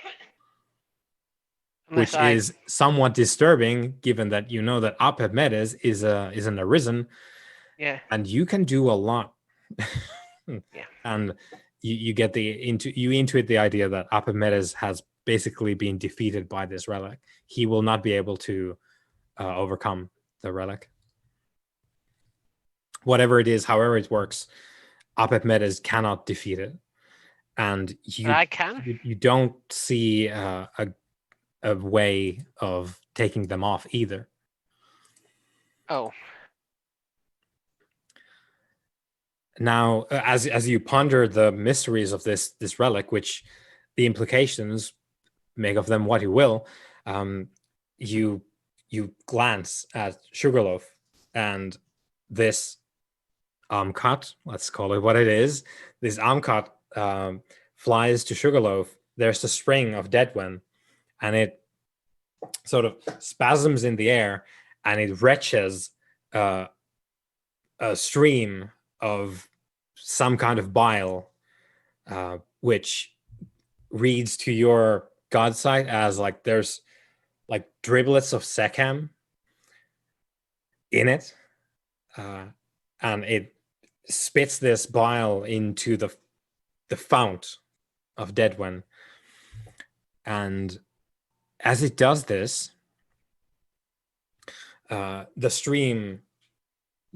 Unless Which is somewhat disturbing, given that you know that Apep Medes is an arisen, and you can do a lot. And you get you intuit the idea that Apep Medes has basically been defeated by this relic. He will not be able to overcome the relic. Whatever it is, however it works, Apep Medes cannot defeat it, and I can. You don't see a way of taking them off either. Oh. Now, as you ponder the mysteries of this relic, which the implications make of them what you will, you glance at Sugarloaf, and this Amkat, let's call it what it is, this Amkat flies to Sugarloaf. There's a string of Deadwen, and it sort of spasms in the air, and it retches a stream of some kind of bile, which reads to your god sight as like there's like driblets of Sekhem in it, and it spits this bile into the fount of Deadwen. And as it does this, the stream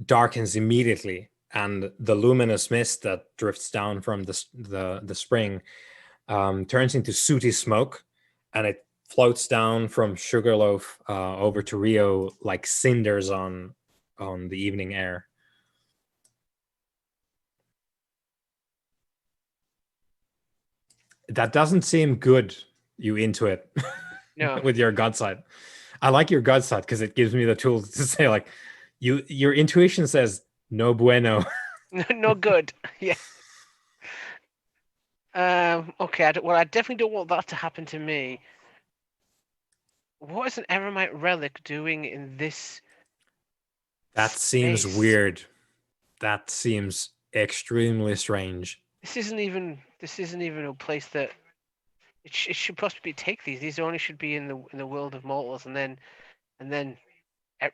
darkens immediately, and the luminous mist that drifts down from the spring turns into sooty smoke, and it floats down from Sugarloaf over to Rio like cinders on the evening air. That doesn't seem good, you intuit. No. With your gut side. I like your gut side because it gives me the tools to say, like, your intuition says no bueno. No good. Yeah. Okay. I definitely don't want that to happen to me. What is an Eremite relic doing in this? That seems weird. That seems extremely strange. This isn't even a place that it should possibly take these. These only should be in the world of mortals, and then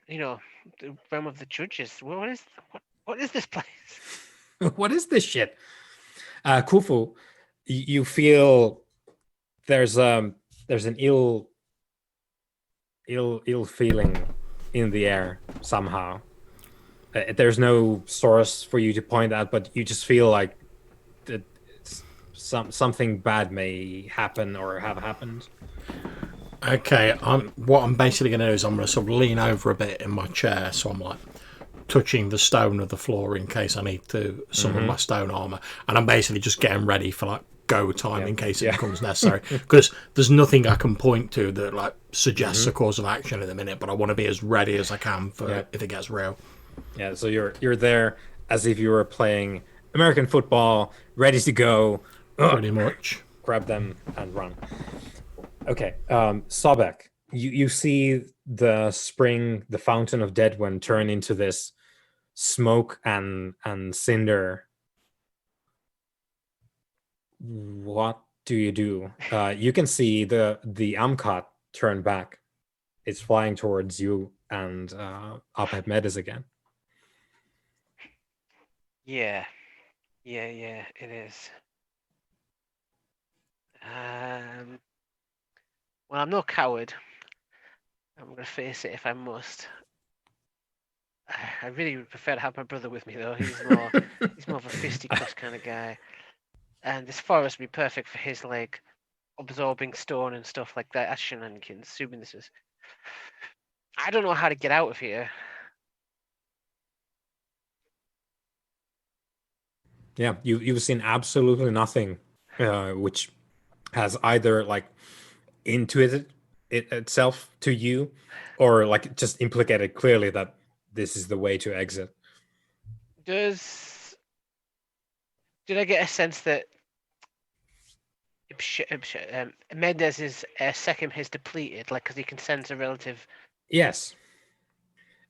you know, the realm of the judges. What is this place? What is this shit? Khufu, you feel there's an ill feeling in the air somehow. There's no source for you to point at, but you just feel like that something bad may happen or have happened. Okay, what I'm basically going to do is I'm going to sort of lean over a bit in my chair, so I'm like touching the stone of the floor in case I need to summon my stone armor, and I'm basically just getting ready for like go time in case it becomes necessary, because there's nothing I can point to that like suggests a course of action at the minute, but I want to be as ready as I can for if it gets real. Yeah, so you're there as if you were playing American football, ready to go. Pretty much. Grab them and run. Okay, Sobek, you see the spring, the fountain of Deadwen turn into this smoke and cinder. What do? You can see the Amkat turn back. It's flying towards you and Apep Medes again. Yeah, it is. Well, I'm no coward. I'm going to face it if I must. I really would prefer to have my brother with me though. He's more of a fisticuffs kind of guy, and this forest would be perfect for his like absorbing stone and stuff like that. That's shenanigans. Assuming this is, I don't know how to get out of here. Yeah, you've seen absolutely nothing, which has either like intuited it itself to you, or like just implicated clearly that this is the way to exit. Did I get a sense that Mendez's second is depleted, like because he can sense a relative? Yes,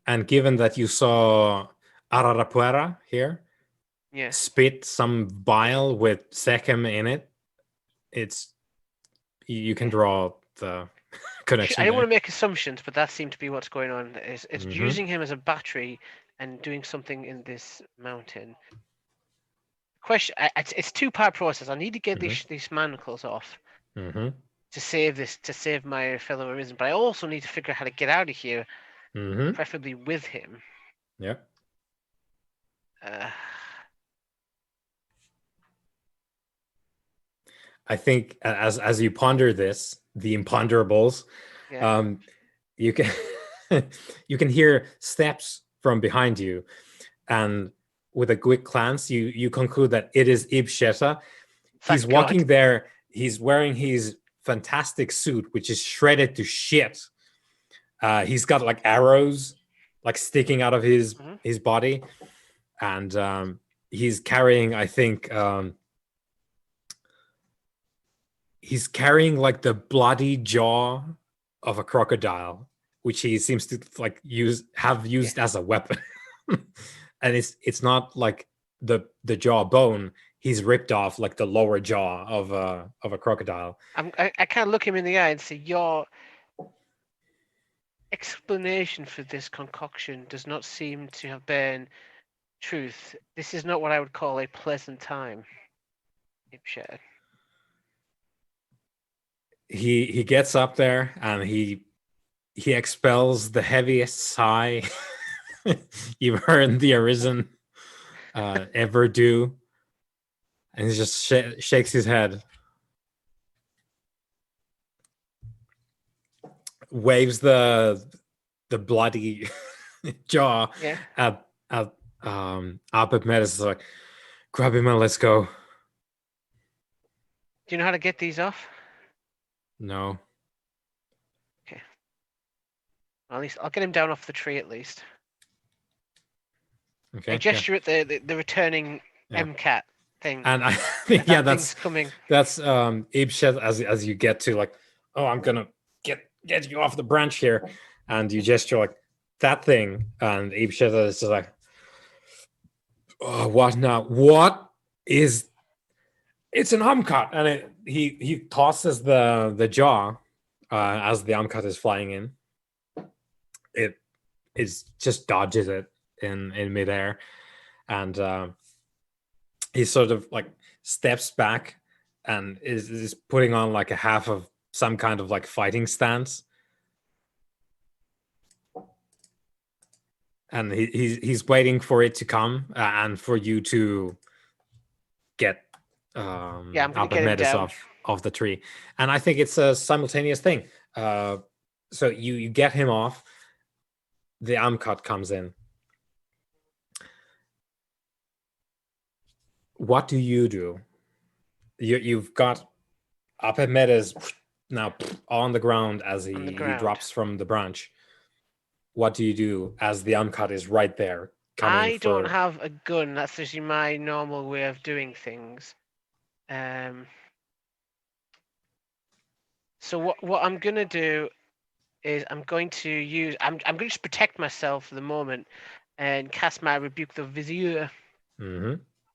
and given that you saw Ararapuera here Yeah. spit some bile with Sechem in it, it's you can draw the connection I don't want there. to make assumptions, but that seemed to be what's going on. It's Mhm. using him as a battery and doing something in this mountain. Question: it's two-part process. I need to get these manacles off Mm-hmm. to save my fellow Arisen, but I also need to figure out how to get out of here, Mm-hmm. preferably with him. Yeah. I think as you ponder this, the imponderables, Yeah. You can you can hear steps from behind you, and with a quick glance, you conclude that it is Ibsheta. He's Thank walking God. there. He's wearing his fantastic suit, which is shredded to shit. He's got like arrows, like sticking out of his body, and he's carrying, I think, he's carrying like the bloody jaw of a crocodile, which he seems to like used as a weapon. And it's not like the jaw bone. He's ripped off like the lower jaw of a crocodile. I can't look him in the eye and say your explanation for this concoction does not seem to have been truth. This is not what I would call a pleasant time. Ipshed. He gets up there and he expels the heaviest sigh you've heard the Arisen ever do, and he just shakes his head, waves the bloody jaw at Epimedis, like, grab him and let's go. Do you know how to get these off? No. Okay. Well, at least I'll get him down off the tree at least. Okay. I gesture at the returning MCAT thing. And I think that's coming. That's Ibshed as you get to like, oh, I'm gonna get you off the branch here, and you gesture like that thing, and Ibshed is just like, oh, what now? What is? It's an Amkat, and he tosses the jaw as the Amkat is flying in. It just dodges it in midair, and he sort of like steps back and is putting on like a half of some kind of like fighting stance, and he's waiting for it to come and for you to get I'm gonna get him down off the tree. And I think it's a simultaneous thing. So you get him off, the Amkat comes in. What do? You've got Epimedis now on the ground as he drops from the branch. What do you do as the Amkat is right there? I don't have a gun. That's usually my normal way of doing things. So what I'm gonna do is I'm going to just protect myself for the moment and cast my Rebuke the Vizier. Mm-hmm.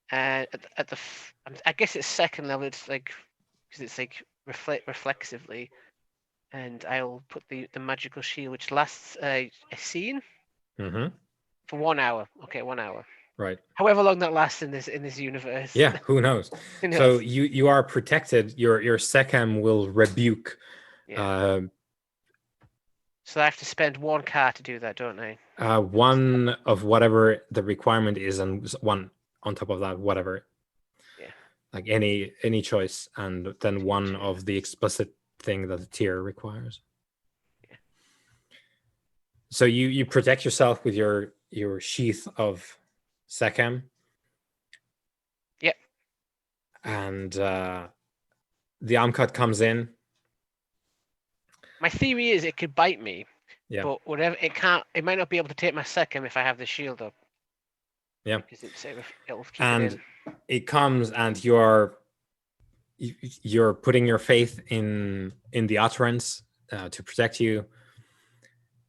And I guess it's second level. It's like because it's like reflexively, and I'll put the magical shield, which lasts a scene for 1 hour. Okay, 1 hour. Right. However long that lasts in this universe. Yeah, who knows? Who knows? So you are protected. Your Sechem will rebuke. Yeah. So I have to spend 1 card to do that, don't I? One of whatever the requirement is, and one on top of that, whatever. Yeah. Like any choice, and then one of the explicit thing that the tier requires. Yeah. So you protect yourself with your sheath of Sekhem. Yep. And the Amcut comes in. My theory is it could bite me. Yeah. But whatever, it can't. It might not be able to take my second if I have the shield up. Yeah. Because it'll keep And it in. it comes, and you're putting your faith in the utterance to protect you.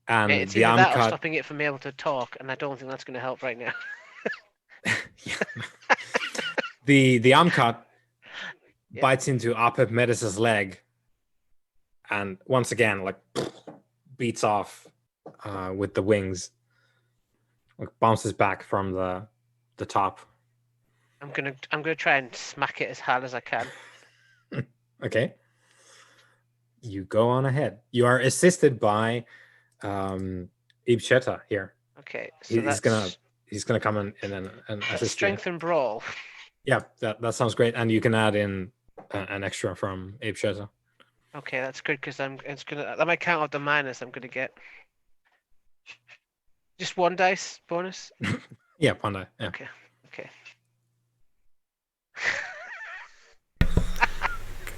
And It's the either that or Amcut, stopping it from being able to talk, and I don't think that's going to help right now. the Amcut Yeah. bites into Apep Metis's leg, and once again, like, beats off with the wings, like bounces back from the top. I'm gonna try and smack it as hard as I can. Okay. You go on ahead. You are assisted by Ibsheta here. Okay, so he's gonna come in and assist strength you. and brawl. Yeah, that sounds great, and you can add in an extra from Ibsheta. Okay, that's good because that might count out the minus I'm gonna get. Just 1 dice bonus. Yeah, Panda. Yeah. Okay.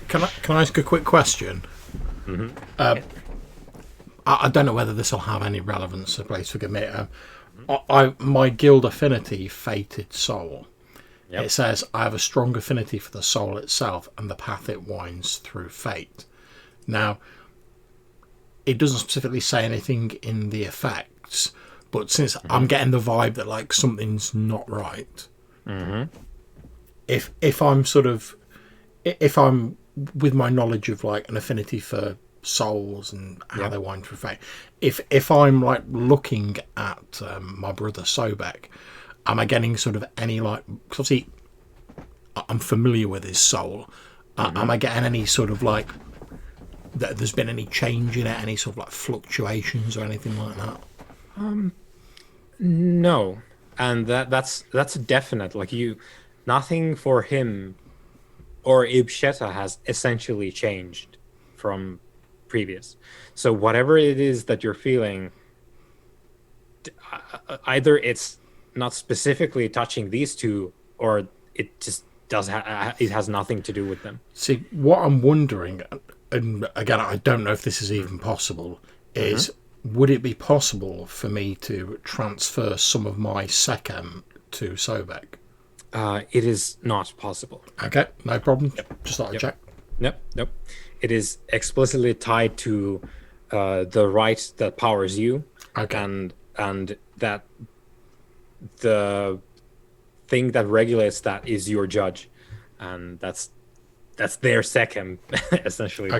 Can I ask a quick question? Mm-hmm. I don't know whether this will have any relevance. So please forgive me. My guild affinity, Fated Soul. Yep. It says I have a strong affinity for the soul itself and the path it winds through fate. Now, it doesn't specifically say anything in the effects, but since I'm getting the vibe that like something's not right, if I'm with my knowledge of like an affinity for souls and how they wind through fate, if I'm like looking at my brother Sobek, am I getting sort of any like, cause obviously I'm familiar with his soul, am I getting any sort of like that there's been any change in it, any sort of like fluctuations or anything like that? No, and that's a definite. Like, nothing for him or Ibsheta has essentially changed from previous. So whatever it is that you're feeling, either it's not specifically touching these two, or it just it has nothing to do with them. See, what I'm wondering, and again, I don't know if this is even possible, is would it be possible for me to transfer some of my Sekhem to Sobek? It is not possible. Okay, no problem. Just thought I'd check. Nope. It is explicitly tied to the right that powers you, and that the thing that regulates that is your judge, and that's their Sekhem, essentially.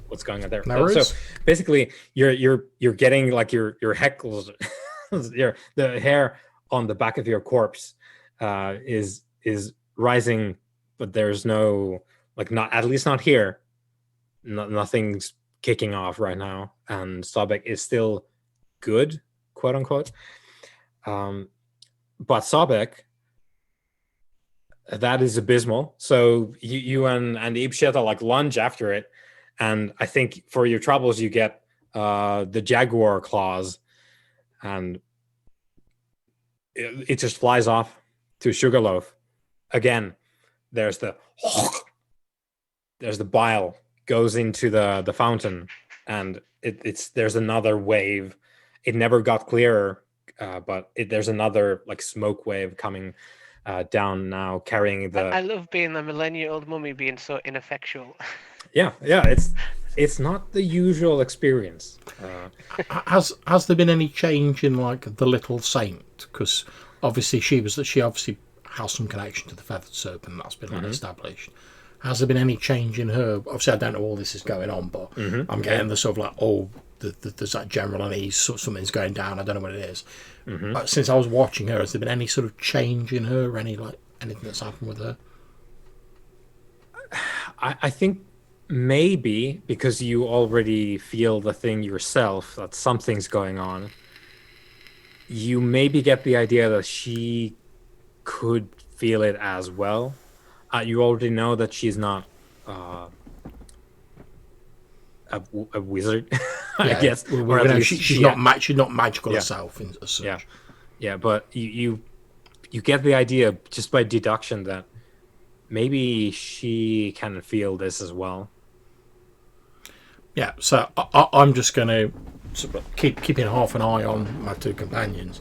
What's going on there? No worries. So basically, you're getting like your heckles, the hair on the back of your corpse is rising, but there's no, like, not, at least not here. Nothing's kicking off right now, and Sobek is still good, quote unquote. But Sobek, that is abysmal. So you and Ibsheta like lunge after it, and I think for your troubles you get the jaguar claws, and it just flies off to Sugarloaf. Again, there's the bile goes into the fountain, and there's another wave. It never got clearer, but there's another like smoke wave coming down now, carrying the. I love being the millennia-old mummy being so ineffectual. Yeah, it's not the usual experience. Has there been any change in like the little saint? Because obviously she obviously has some connection to the feathered serpent, that's been like established. Has there been any change in her? Obviously, I don't know all this is going on, but I'm getting the sort of like, there's that general unease, something's going down. I don't know what it is. But since I was watching her, has there been any sort of change in her? Anything that's happened with her? I think maybe because you already feel the thing yourself, that something's going on, you maybe get the idea that she could feel it as well. You already know that she's not a wizard, I guess. Or at least she's not magical Yeah. herself as such. Yeah, yeah, but you get the idea just by deduction that maybe she can feel this as well. Yeah, so I'm just going to keeping half an eye on my two companions.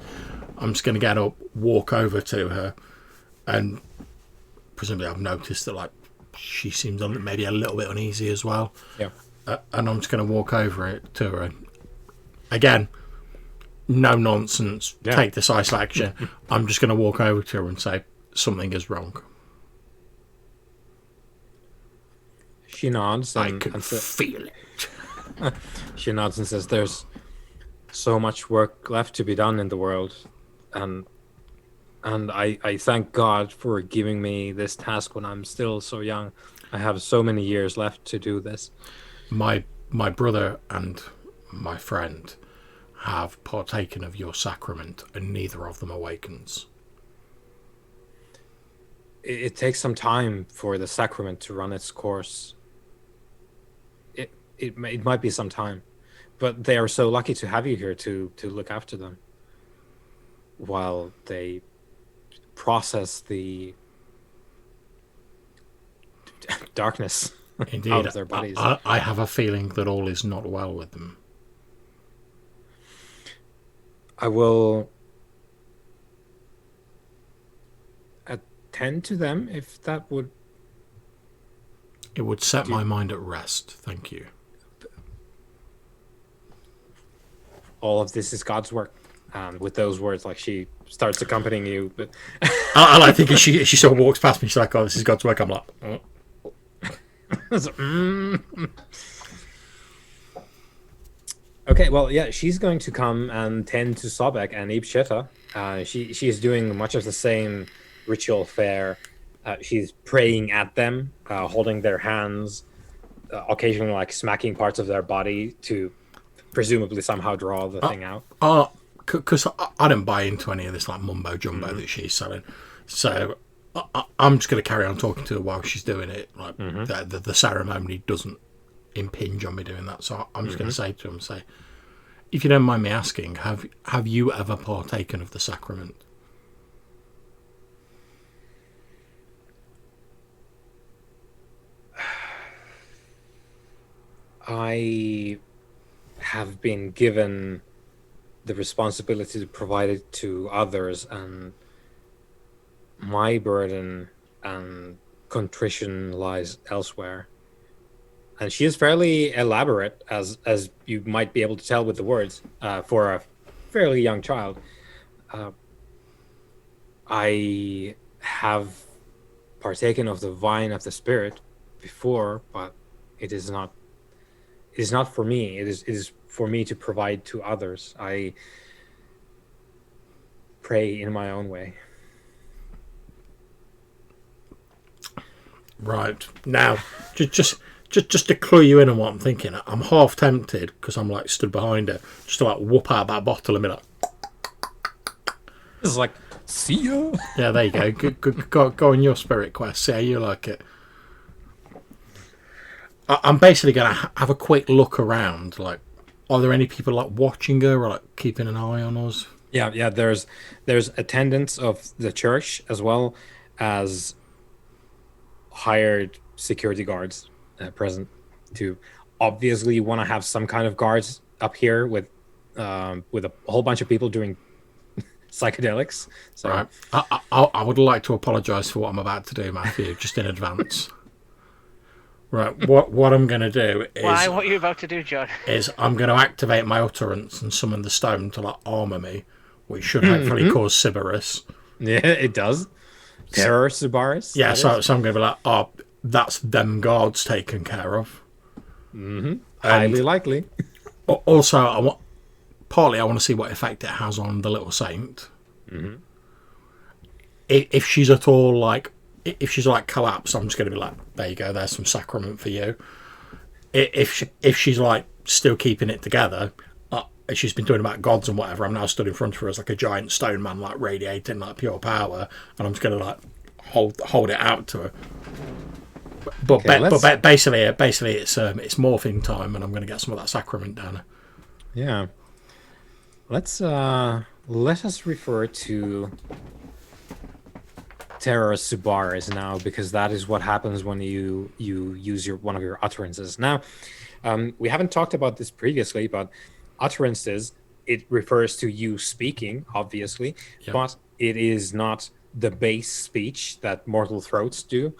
I'm just going to get up, walk over to her, and presumably I've noticed that like she seems maybe a little bit uneasy as well. Yeah. And I'm just going to walk over it to her. Again, no nonsense. Yeah. Take decisive action. I'm just going to walk over to her and say something is wrong. She nods I and, can and feel it. she nods and says, "There's so much work left to be done in the world, and I thank God for giving me this task when I'm still so young. I have so many years left to do this." My brother and my friend have partaken of your sacrament, and neither of them awakens. It takes some time for the sacrament to run its course. It might be some time, but they are so lucky to have you here to look after them while they process the darkness Indeed, out of their bodies. I have a feeling that all is not well with them. I will attend to them if that would. It would set my mind at rest. Thank you. All of this is God's work. And with those words, like she starts accompanying you, but I think as she sort of walks past me, she's like, "Oh, this is God's work." I'm like, "Oh." Okay, well, yeah, she's going to come and tend to Sobek and Ibsheta. She is doing much of the same ritual fare. She's praying at them, holding their hands, occasionally like smacking parts of their body to presumably somehow draw the thing out. Because I don't buy into any of this like mumbo jumbo that she's selling, so I'm just going to carry on talking to her while she's doing it. Like the ceremony doesn't impinge on me doing that, so I'm just going to say to him, if you don't mind me asking, have you ever partaken of the sacrament? I have been given the responsibility to provide it to others, and my burden and contrition lies elsewhere. And she is fairly elaborate, as you might be able to tell with the words, for a fairly young child. I have partaken of the vine of the Spirit before, but it is not for me. It is for me to provide to others. I pray in my own way. Right. Now, just to clue you in on what I'm thinking, I'm half tempted, because I'm like stood behind her, just to like whoop out that bottle and be like, This is like, see ya. yeah, there you go. Go on your spirit quest. See how you like it. I'm basically going to have a quick look around. Like, are there any people like watching her or like keeping an eye on us? Yeah. There's attendants of the church as well as hired security guards present. To obviously want to have some kind of guards up here with a whole bunch of people doing psychedelics. So right. I would like to apologise for what I'm about to do, Matthew, just in advance. Right, what I'm going to do is... Why? What are you about to do, John? Is I'm going to activate my utterance and summon the stone to like armour me, which should hopefully cause Sybaris. yeah, it does. Terror Sybaris. Yeah, so I'm going to be like, oh, that's them guards taken care of. Highly likely. Also, I want to see what effect it has on the little saint. If she's at all like... If she's like collapsed, I'm just going to be like, there you go, there's some sacrament for you. if she's like still keeping it together, she's been doing about gods and whatever. I'm now stood in front of her as like a giant stone man, like radiating like pure power, and I'm just gonna like hold it out to her. But basically it's morphing time, and I'm gonna get some of that sacrament down her. Yeah. Let us refer to Terra Subaris now, because that is what happens when you use one of your utterances. Now, we haven't talked about this previously, but utterances, it refers to you speaking, obviously, but it is not the base speech that mortal throats do.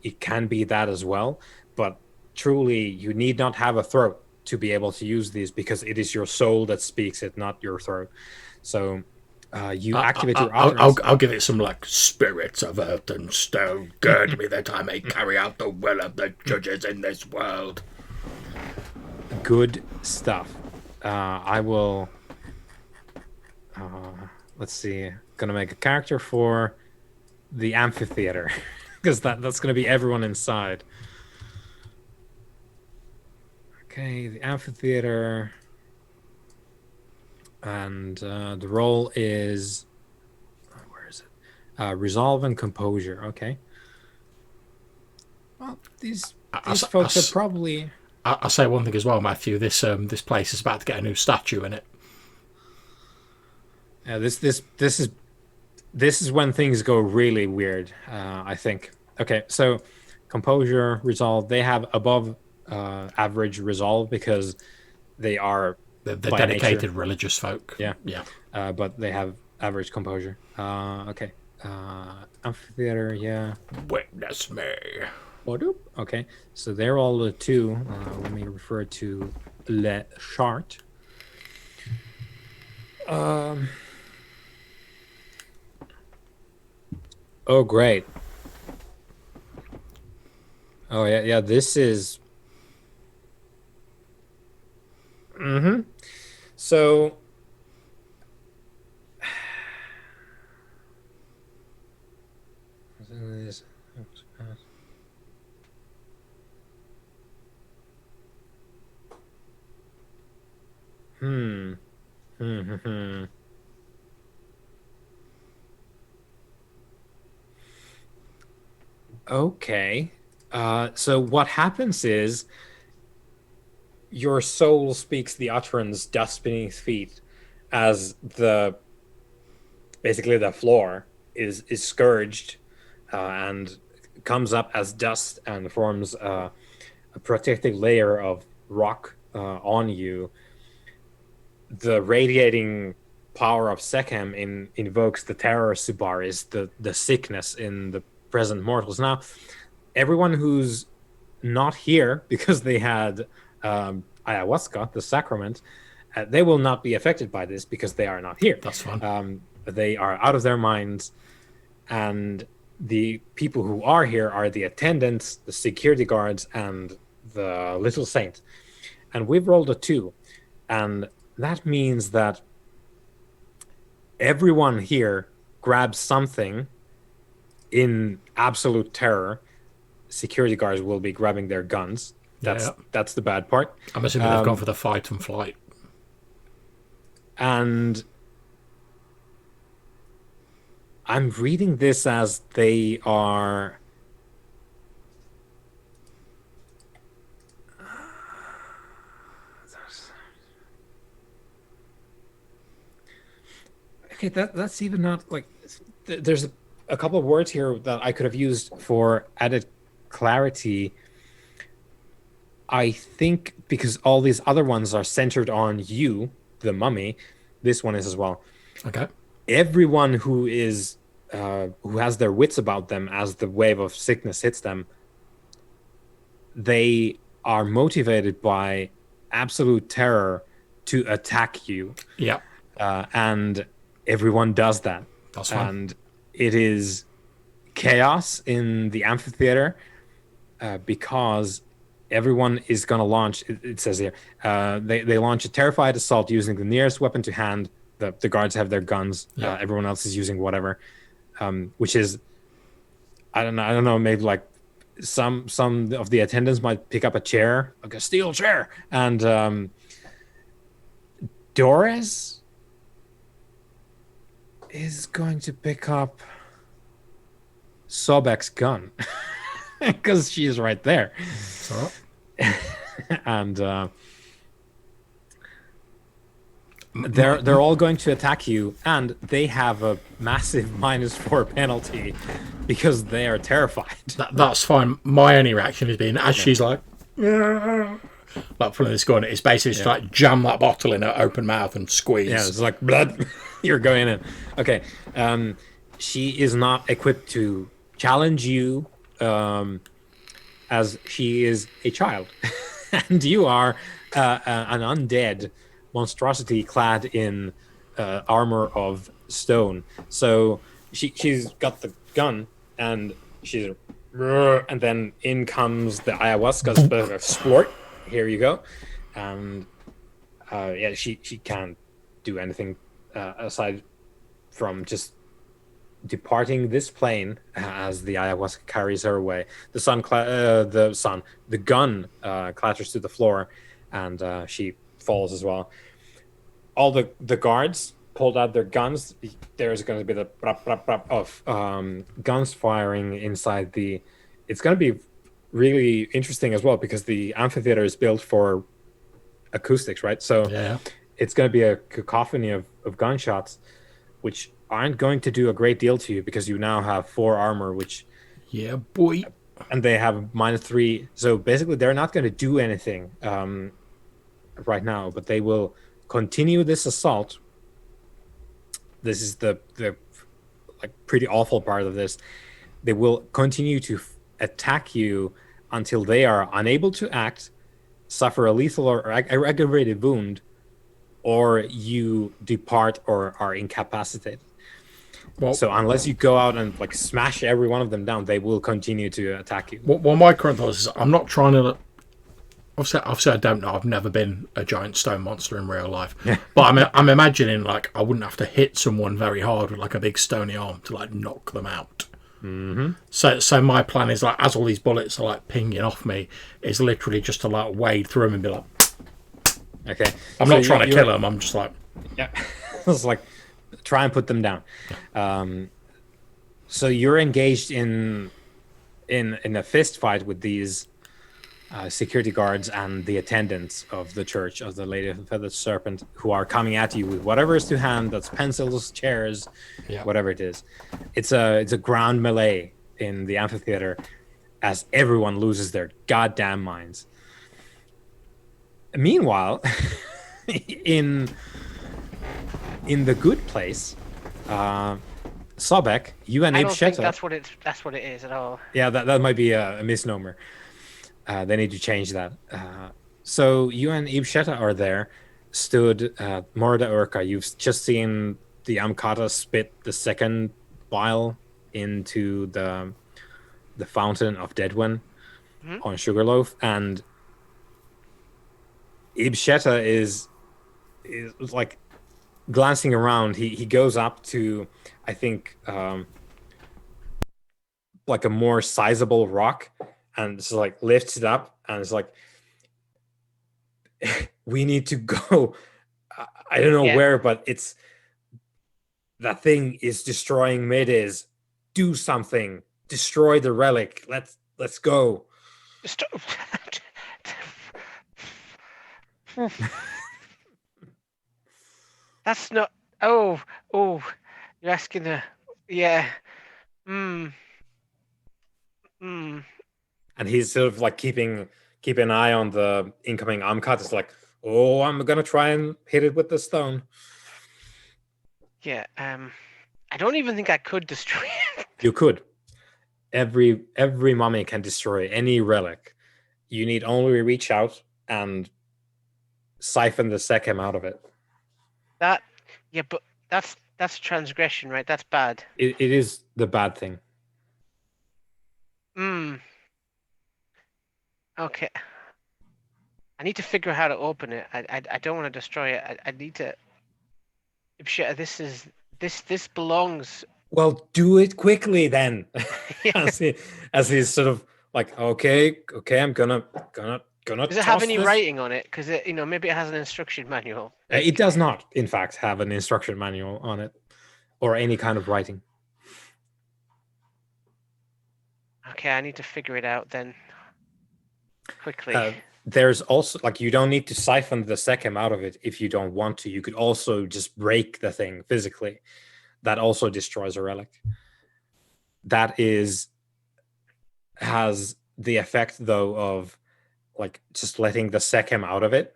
It can be that as well, but truly, you need not have a throat to be able to use these, because it is your soul that speaks it, not your throat. So you activate your utterance. I'll give it some like spirits of earth and stone, gird me that I may carry out the will of the judges in this world. Good stuff. I will. Let's see. Gonna make a character for the amphitheater, because that's gonna be everyone inside. Okay, the amphitheater, and the role is, where is it? Resolve and composure. Okay. Well, these folks are probably. I'll say one thing as well, Matthew. This place is about to get a new statue in it. Yeah, this is when things go really weird. I think. Okay, so composure, resolve. They have above average resolve because they're dedicated nature religious folk. Yeah. But they have average composure. Okay. Amphitheater. Yeah. Witness me. Okay, so they're all the 2. Let me refer to Le Chart. Oh, great. Oh, yeah, this is... So... Okay. So what happens is your soul speaks the utterance "dust beneath feet" as basically the floor is scourged and comes up as dust and forms a protective layer of rock on you. The radiating power of Sekhem invokes the terror Subaris, the sickness in the present mortals. Now, everyone who's not here because they had ayahuasca, the sacrament, they will not be affected by this because they are not here. That's fine. They are out of their minds, and the people who are here are the attendants, the security guards, and the little saint. And we've rolled a 2, and that means that everyone here grabs something in absolute terror. Security guards will be grabbing their guns. That's the bad part. I'm assuming they've gone for the fight and flight. And I'm reading this as they are... Okay, that's even not like... There's a couple of words here that I could have used for added clarity. I think because all these other ones are centered on you, the mummy, this one is as well. Okay. Everyone who is who has their wits about them as the wave of sickness hits them, they are motivated by absolute terror to attack you. Yeah. And everyone does that. That's fine. And it is chaos in the amphitheater because everyone is going to launch, it says here, they launch a terrified assault using the nearest weapon to hand. The guards have their guns. Yeah. Everyone else is using whatever, which is, I don't know, maybe like some of the attendants might pick up a chair, like a steel chair, and Doris is going to pick up Sobek's gun because she's right there. So, And they're all going to attack you, and they have a massive -4 penalty because they are terrified. that's fine. My only reaction has been as she's like pulling this gun, it's basically just like jam that bottle in her open mouth and squeeze. Yeah, it's like blood. You're going in. Okay. She is not equipped to challenge you, as she is a child, and you are an undead monstrosity clad in armor of stone. So she's got the gun, and she's, and then in comes the ayahuasca splort. Here you go, and yeah, she can't do anything aside from just departing this plane as the ayahuasca carries her away. The gun clatters to the floor, and she falls as well. All the guards pulled out their guns. There's going to be the brap, brap, brap of guns firing inside the. It's going to be really interesting as well because the amphitheater is built for acoustics, right? So Yeah. it's going to be a cacophony of gunshots, which aren't going to do a great deal to you because you now have 4 armor, which Yeah, boy. and they have -3. So basically, they're not going to do anything right now, but they will continue this assault. This is the like pretty awful part of this. They will continue to attack you until they are unable to act, suffer a lethal or aggravated wound, or you depart or are incapacitated. Well, So unless you go out and like smash every one of them down, they will continue to attack you. well, my current thoughts is I'm not trying to. Obviously, I don't know. I've never been a giant stone monster in real life, but I'm imagining like I wouldn't have to hit someone very hard with like a big stony arm to like knock them out. Mm-hmm. So my plan is like as all these bullets are like pinging off me, is literally just to like wade through them and be like, Okay. I'm not trying to kill them. I'm just like, yeah, it's like try and put them down. So you're engaged in a fist fight with these security guards and the attendants of the Church of the Lady of the Feathered Serpent, who are coming at you with whatever is to hand. That's pencils, chairs, whatever it is. It's a ground melee in the amphitheater as everyone loses their goddamn minds. Meanwhile, in the good place, Sobek, you and I Abe don't think Shetta. that's what it is at all. Yeah, that might be a misnomer. They need to change that. So you and Ib Shetta are there, stood Morda Urka. You've just seen the Amkata spit the second vial into the fountain of Deadwin on Sugarloaf, and Ib Shetta is like glancing around. He goes up to, I think, like a more sizable rock, and just like lifts it up, and it's like, we need to go. I don't know where, but it's that thing is destroying Medes. Do something. Destroy the relic. Let's go. That's not. Oh, you're asking the. Yeah. And he's sort of like keep an eye on the incoming Amkat. It's like, oh, I'm gonna try and hit it with the stone. Yeah. I don't even think I could destroy it. You could. Every mummy can destroy any relic. You need only reach out and siphon the Sekhem out of it. But that's transgression, right? That's bad. It is the bad thing. Okay. I need to figure out how to open it. I don't want to destroy it. I need to. This belongs. Well, do it quickly then. Yeah. as he's sort of Like, okay, I'm gonna Does it have toss any this. writing on it? Because maybe it has an instruction manual. It does not, in fact, have an instruction manual on it or any kind of writing. Okay, I need to figure it out then. Quickly. There's also, like, you don't need to siphon the sechem out of it if you don't want to. You could also just break the thing physically. That also destroys a relic. That has the effect, though, of like just letting the sechem out of it,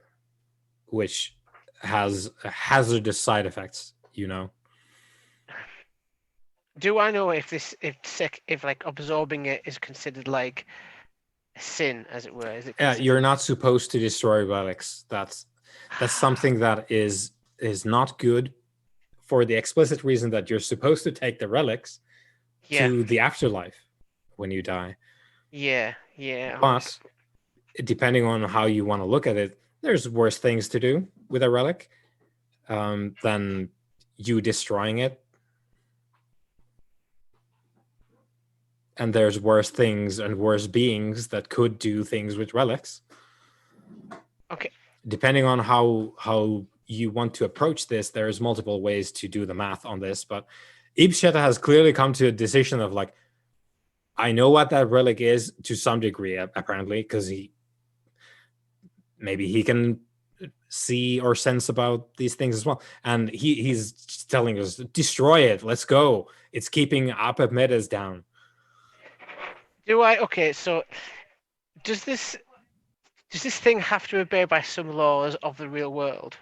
which has hazardous side effects, Do I know if like absorbing it is considered like a sin, as it were? Is it considered... You're not supposed to destroy relics. That's something that is not good, for the explicit reason that you're supposed to take the relics to the afterlife when you die. Yeah. But depending on how you want to look at it, there's worse things to do with a relic than you destroying it. And there's worse things and worse beings that could do things with relics. Okay. Depending on how you want to approach this, there's multiple ways to do the math on this. But Ibsheta has clearly come to a decision of like, I know what that relic is to some degree, apparently, because maybe he can see or sense about these things as well. And he's telling us, destroy it. Let's go. It's keeping APEP metas down. Okay, so does this thing have to obey by some laws of the real world?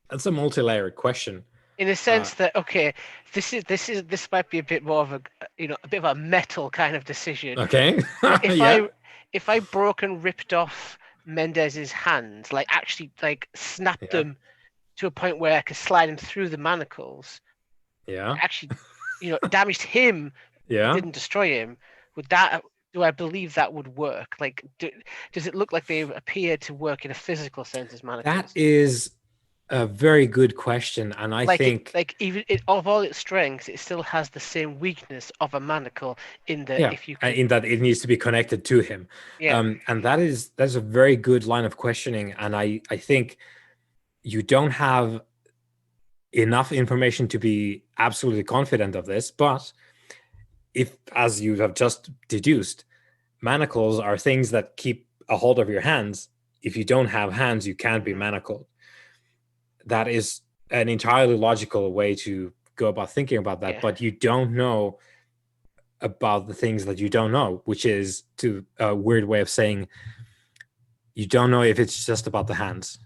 That's a multi-layered question. In the sense that, okay, this might be a bit more of a bit of a metal kind of decision. Okay. If I broke and ripped off Mendez's hands, like actually like snapped them to a point where I could slide him through the manacles. Yeah. Actually, damaged him. Yeah. Didn't destroy him. Do I believe that would work? Like, does it look like they appear to work in a physical sense as manacles? That is a very good question, and I think even of all its strengths, it still has the same weakness of a manacle in that in that it needs to be connected to him. Yeah. And that's a very good line of questioning, and I think you don't have enough information to be absolutely confident of this, but if, as you have just deduced, manacles are things that keep a hold of your hands. If you don't have hands, you can't be manacled. That is an entirely logical way to go about thinking about that, but you don't know about the things that you don't know, which is, to a weird way of saying, you don't know if it's just about the hands.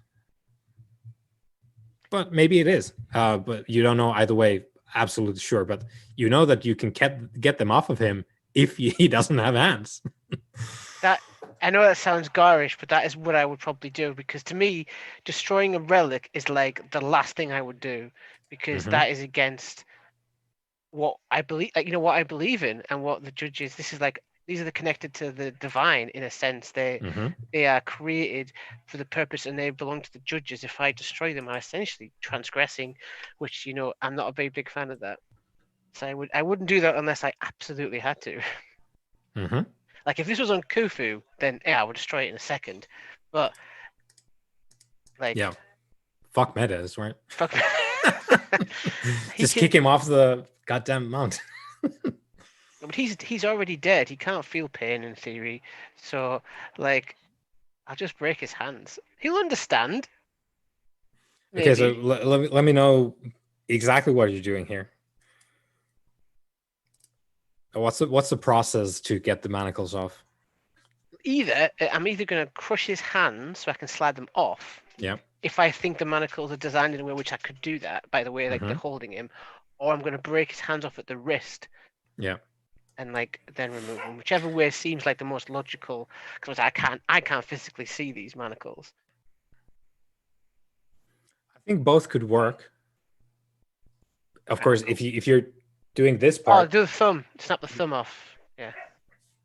But maybe it is. But you don't know either way, absolutely sure. But you know that you can get them off of him if he doesn't have hands. That, I know that sounds garish, but that is what I would probably do, because to me, destroying a relic is like the last thing I would do, because that is against what I believe, what I believe in and what the judges. These are connected to the divine in a sense. They are created for the purpose, and they belong to the judges. If I destroy them, I'm essentially transgressing, which I'm not a very big fan of that. So I wouldn't do that unless I absolutely had to. Like, if this was on Khufu, then I would destroy it in a second. But fuck metas, right? Fuck. Just kick him off the goddamn mountain. But he's already dead. He can't feel pain in theory. So I'll just break his hands. He'll understand. Maybe. Okay, so let me know exactly what you're doing here. What's the process to get the manacles off? I'm either going to crush his hands so I can slide them off. Yeah. If I think the manacles are designed in a way which I could do that, by the way, they're holding him, or I'm going to break his hands off at the wrist. Yeah. And then remove them, whichever way seems like the most logical, because I can't physically see these manacles. I think both could work. Of course, if you're doing this part. Oh, do the thumb. Snap the thumb off. Yeah.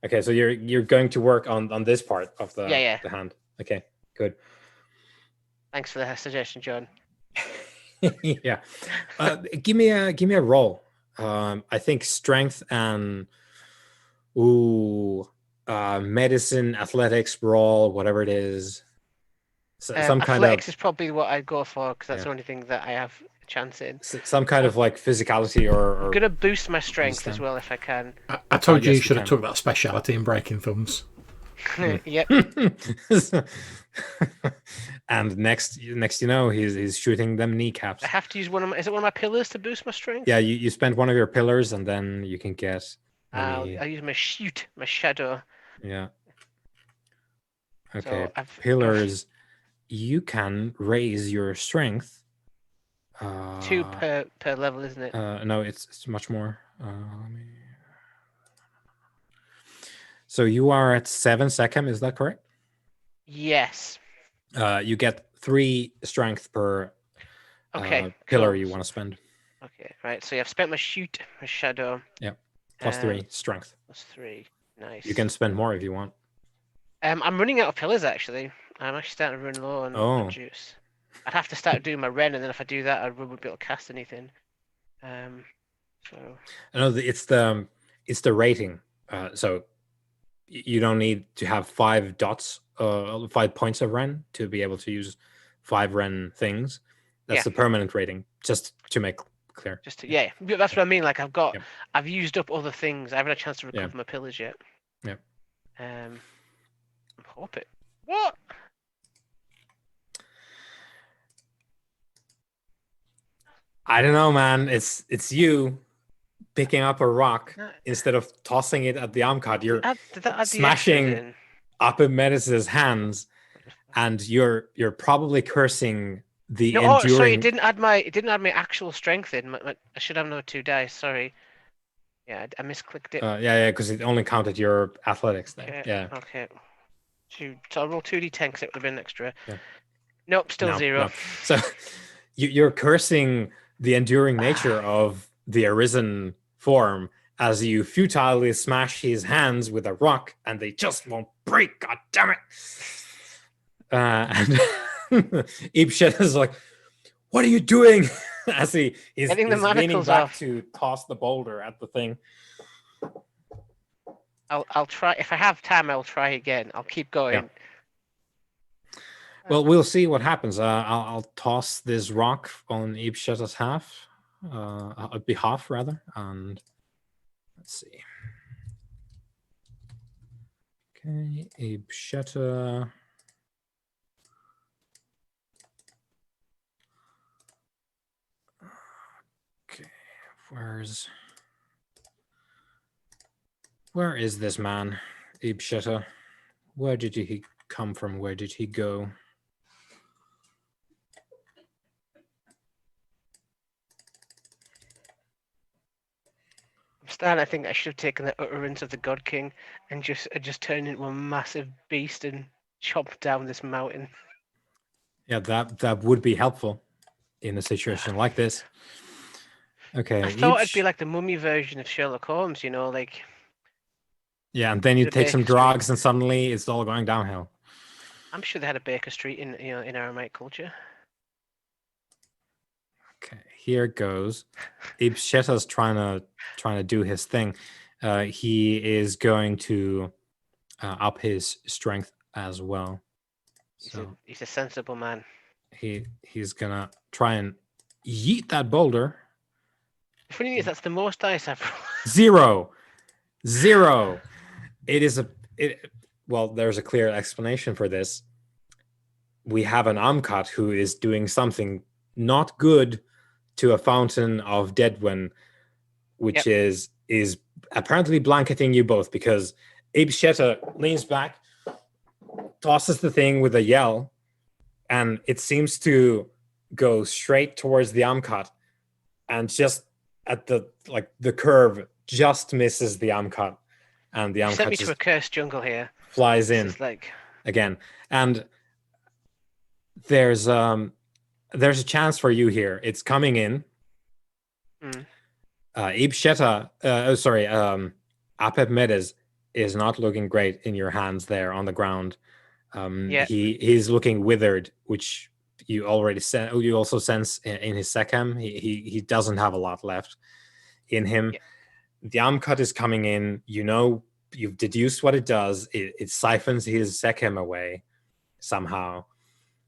Okay, so you're going to work on this part of the hand. Okay, good. Thanks for the suggestion, John. Yeah. Give me a roll. I think strength and Ooh, medicine, athletics, brawl, whatever it is. Some kind of Athletics is probably what I'd go for because that's Yeah. the only thing that I have a chance in. some kind of like physicality I'm or gonna boost my strength as understand. well if I can. I told you yes, you you should have can. talked about speciality in breaking thumbs. Yep. And next you know, he's shooting them kneecaps. I have to use one of my. Is it one of my pillars to boost my strength? Yeah, you spend one of your pillars, and then you can get. I'll use my shadow. Yeah. Okay. So I've Pillars. You can raise your strength. 2 per level, isn't it? No, it's much more. So you are at 7 second, is that correct? Yes. You get 3 strength per Okay. pillar cool. you want to spend. Okay. Right. So I've spent my shadow. Yeah. Plus 3 strength. Plus 3. Nice. You can spend more if you want. I'm running out of pillars actually. I'm actually starting to run low on juice. I'd have to start doing my Ren, and then if I do that, I wouldn't be able to cast anything. So. No, it's the rating. So you don't need to have 5 dots, 5 points of Ren to be able to use 5 Ren things. That's the permanent rating. Just to make clear. That's what I mean. Like I've used up other things. I haven't had a chance to recover my pillars yet. Yeah. I'm hoping. What? I don't know, man. It's you picking up a rock instead of tossing it at the Amkat. You're smashing Apimedis' hands, and you're probably cursing the enduring. Sorry, it didn't add my actual strength in. I should have another 2 dice. Sorry. Yeah, I misclicked it. Yeah, because it only counted your athletics there. Okay, yeah. Okay. So I'll roll 2d10 because it would have been extra. Yeah. Nope, still 0. No. So you're cursing the enduring nature of the arisen form as you futilely smash his hands with a rock, and they just won't break. God damn it! And Ibshet is like, "What are you doing?" As he's leaning back to toss the boulder at the thing. I'll try. If I have time, I'll try again. I'll keep going. Yeah. Well, we'll see what happens. I'll toss this rock on Ibshet's behalf, rather, and let's see. Okay, Ibshet. Okay, where is this man, Ibshet? Where did he come from? Where did he go? I think I should have taken the utterance of the God King and just turned into a massive beast and chopped down this mountain. Yeah, that would be helpful in a situation like this. Okay. I thought it'd be like the Mummy version of Sherlock Holmes, like. Yeah, and then you take some drugs and suddenly it's all going downhill. I'm sure they had a Baker Street in Aramaic culture. Okay, here goes. Ibsheta's trying to do his thing. He is going to up his strength as well. He's a sensible man. He's gonna try and yeet that boulder. The funny thing is, that's the most dice I've rolled. 0. Well, there's a clear explanation for this. We have an Amkat who is doing something not good to a fountain of Deadwin, which is apparently blanketing you both, because Ibsheta leans back, tosses the thing with a yell, and it seems to go straight towards the Amkat, and just at the curve just misses the Amkat, and the Amkat sent me to a cursed jungle here. Flies in again, and there's a chance for you here. It's coming in. Ibsheta, Apepmedes is not looking great in your hands there on the ground. He's looking withered, which you already said. You also sense in his Sekhem. He doesn't have a lot left in him. The Amkat is coming in. you've deduced what it does. It siphons his Sekhem away somehow.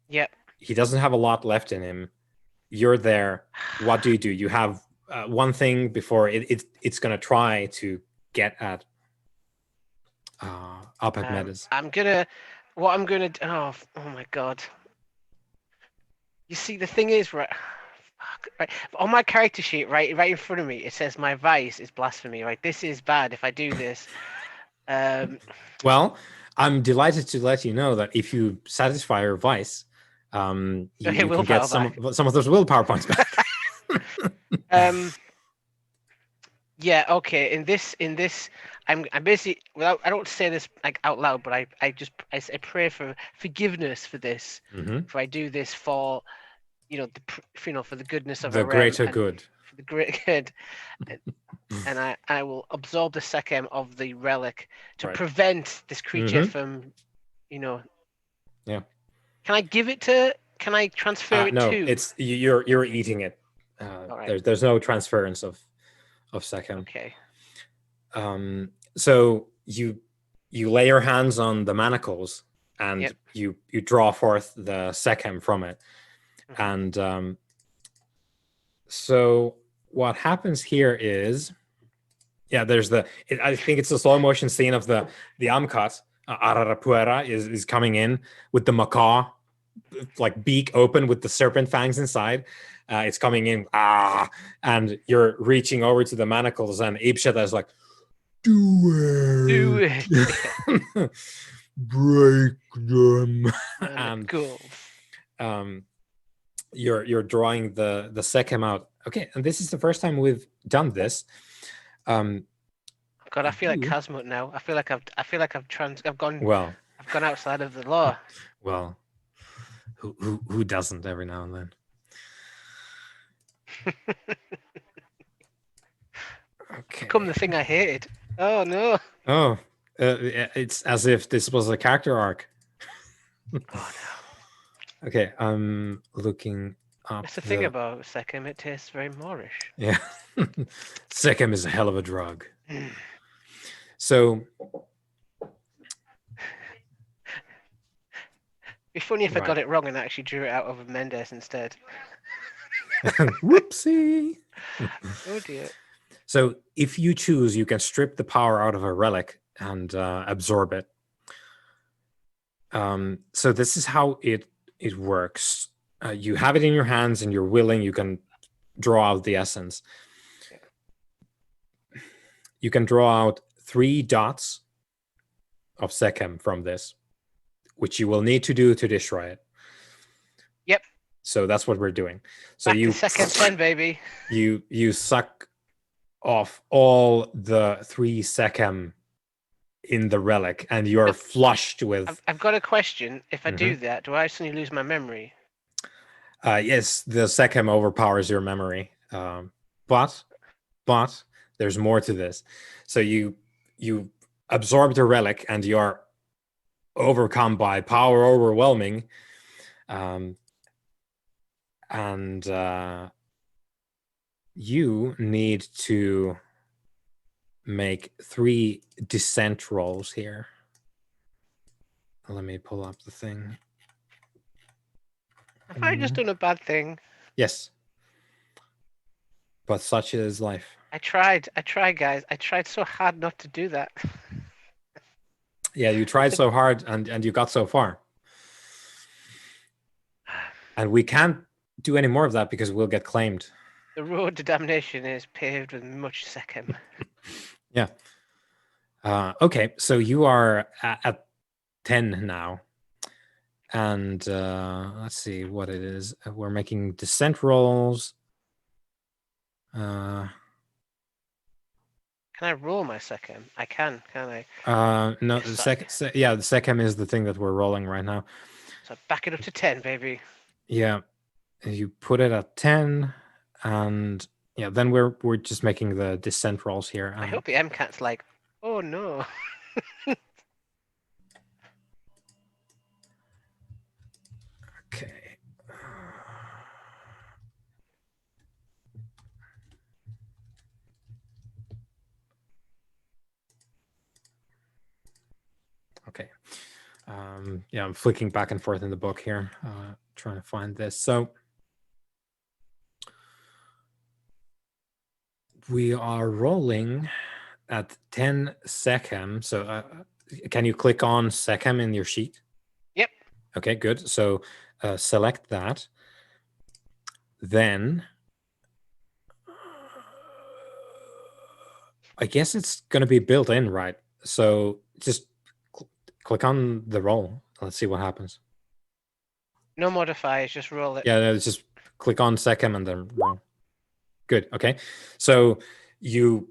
Yep. He doesn't have a lot left in him. You're there. What do? You have one thing before it's going to try to get at up at Metas. What I'm gonna do. Oh my god. You see, the thing is, right, right on my character sheet, right in front of me, it says my vice is blasphemy. Right, this is bad if I do this. Well, I'm delighted to let you know that if you satisfy your vice, you can get some of those willpower points back. Yeah. Okay. In this, I'm basically, without, I don't say this like out loud, but I pray for forgiveness for this. If I do this for, for the goodness of the greater good, for the great good, and I will absorb the Sekhem of the relic to prevent this creature from, Yeah. Can I give it to? Can I transfer it no, to? it's you're eating it. Right. There's no transference of Sekhem. Okay. So you lay your hands on the manacles and you draw forth the Sekhem from it. And so what happens here is, there's I think it's a slow motion scene of the Amkat, Ararapuera is coming in with the macaw, like beak open with the serpent fangs inside. It's coming in, and you're reaching over to the manacles, and Ibsheta is like, do it. Break them. And cool. You're drawing the Sekhem out. Okay, and this is the first time we've done this. God, I feel like Kazmut now. I feel like I've gone outside of the law. Well, who doesn't every now and then? Okay. Become the thing I hated. Oh no. Oh, it's as if this was a character arc. Oh no. Okay, I'm looking up. That's the thing about Sekhem. It tastes very Moorish. Yeah. Sekhem is a hell of a drug. So It'd be funny if I got it wrong and actually drew it out of Mendes instead. Whoopsie. Oh dear. So if you choose, you can strip the power out of a relic and absorb it. So this is how it works. You have it in your hands and you're willing, you can draw out the essence. You can draw out 3 dots of Sekhem from this, which you will need to do to destroy it. Yep. So that's what we're doing. So back to Sekhem 10, baby. You suck off all the 3 Sekhem in the relic, and you're flushed with. I've got a question. If I do that, do I suddenly lose my memory? Yes, the Sekhem overpowers your memory, but there's more to this. So you absorb the relic, and you're overcome by power overwhelming, and you need to make 3 descent rolls here. Let me pull up the thing. Have I just done a bad thing? Yes. But such is life. I tried, guys. I tried so hard not to do that. Yeah, you tried so hard and you got so far. And we can't do any more of that because we'll get claimed. The road to damnation is paved with much Sekhem. Yeah. Okay, so you are at 10 now. And let's see what it is. We're making descent rolls. Can I roll my Sekhem? I can I? No, the Sekhem is the thing that we're rolling right now. So back it up to 10, baby. Yeah. You put it at 10, and then we're just making the descent rolls here. I hope the MCAT's like, oh no. Okay. Okay. Yeah, I'm flicking back and forth in the book here, trying to find this. So we are rolling at 10 sechem. So can you click on sechem in your sheet? Yep. Okay, good. So select that. Then I guess it's going to be built in, right? So just click on the roll. Let's see what happens. No modifiers, just roll it. Yeah, no, just click on sechem and then roll. Good. Okay. So you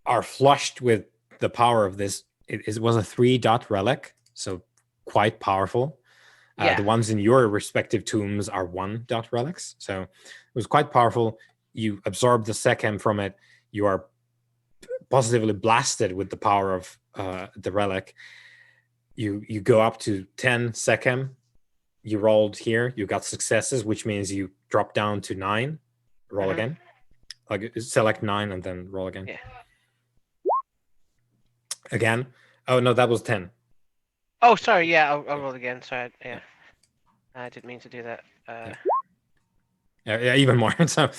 are flushed with the power of this. It was a 3-dot relic, so quite powerful. Yeah. The ones in your respective tombs are 1-dot relics, so it was quite powerful. You absorb the sechem from it. You are positively blasted with the power of the relic. You go up to 10 sechem. You rolled here. You got successes, which means you drop down to 9. Roll again. Like select 9 and then roll again. Yeah. Again. Oh no, that was 10. Oh, sorry. Yeah, I'll roll again. Sorry. Yeah, I didn't mean to do that. Yeah, even more. So,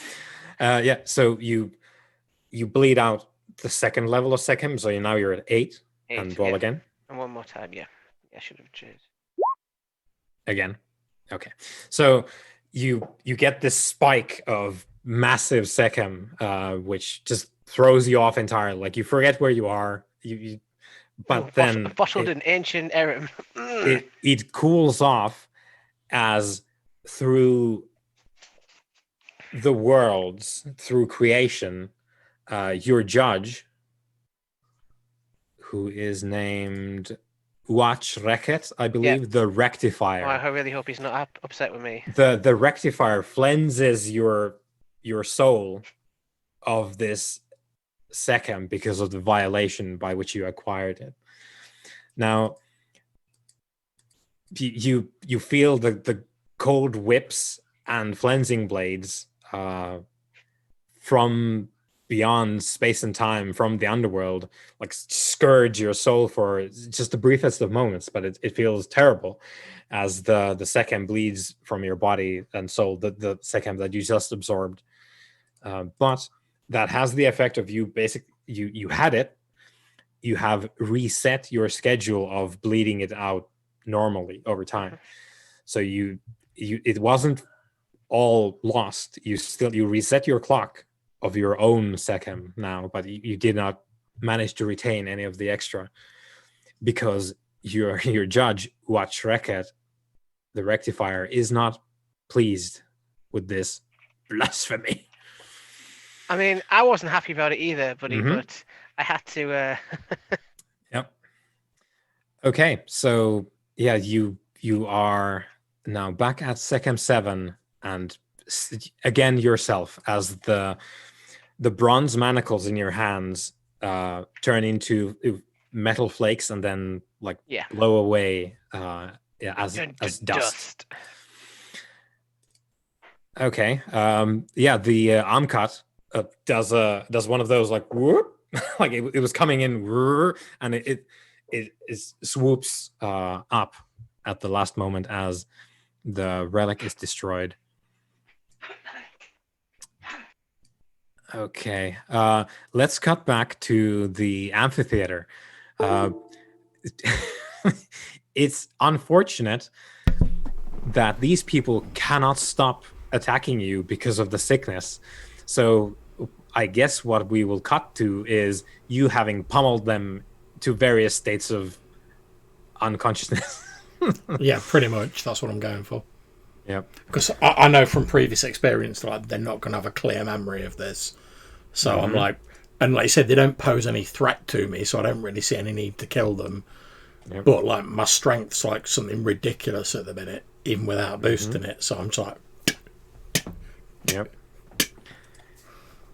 yeah. So you bleed out the second level of sechem. So now you're at 8 and roll again. And one more time. Yeah. I should have changed. Again. Okay. So you get this spike of massive sechem, which just throws you off entirely. Like you forget where you are. But then bottled in ancient Erim. it cools off as through the worlds, through creation, your judge, who is named Watch Reket, I believe, the Rectifier. Oh, I really hope he's not upset with me. The Rectifier cleanses your soul of this sechem because of the violation by which you acquired it. Now, you feel the cold whips and cleansing blades from beyond space and time, from the underworld, like scourge your soul for just the briefest of moments, but it feels terrible as the sechem bleeds from your body and soul, the sechem that you just absorbed. But that has the effect of you basically, you had it, you have reset your schedule of bleeding it out normally over time. So it wasn't all lost. You reset your clock of your own sechem now, but you did not manage to retain any of the extra because your judge, Watch Reket, the Rectifier, is not pleased with this blasphemy. I mean, I wasn't happy about it either, buddy, but I had to. Yep. Okay, so yeah, you are now back at sechem 7, and again yourself as the bronze manacles in your hands turn into metal flakes and then blow away as dust. Okay. Yeah, the Amkat does one of those like whoop, like it was coming in and it swoops up at the last moment as the relic is destroyed. Okay, let's cut back to the amphitheater. It's unfortunate that these people cannot stop attacking you because of the sickness. So I guess what we will cut to is you having pummeled them to various states of unconsciousness. Yeah, pretty much. That's what I'm going for. Yeah, because I know from previous experience, like they're not going to have a clear memory of this. So I'm like, and like you said, they don't pose any threat to me, so I don't really see any need to kill them. Yep. But like my strength's like something ridiculous at the minute, even without boosting it. So I'm just like, yep.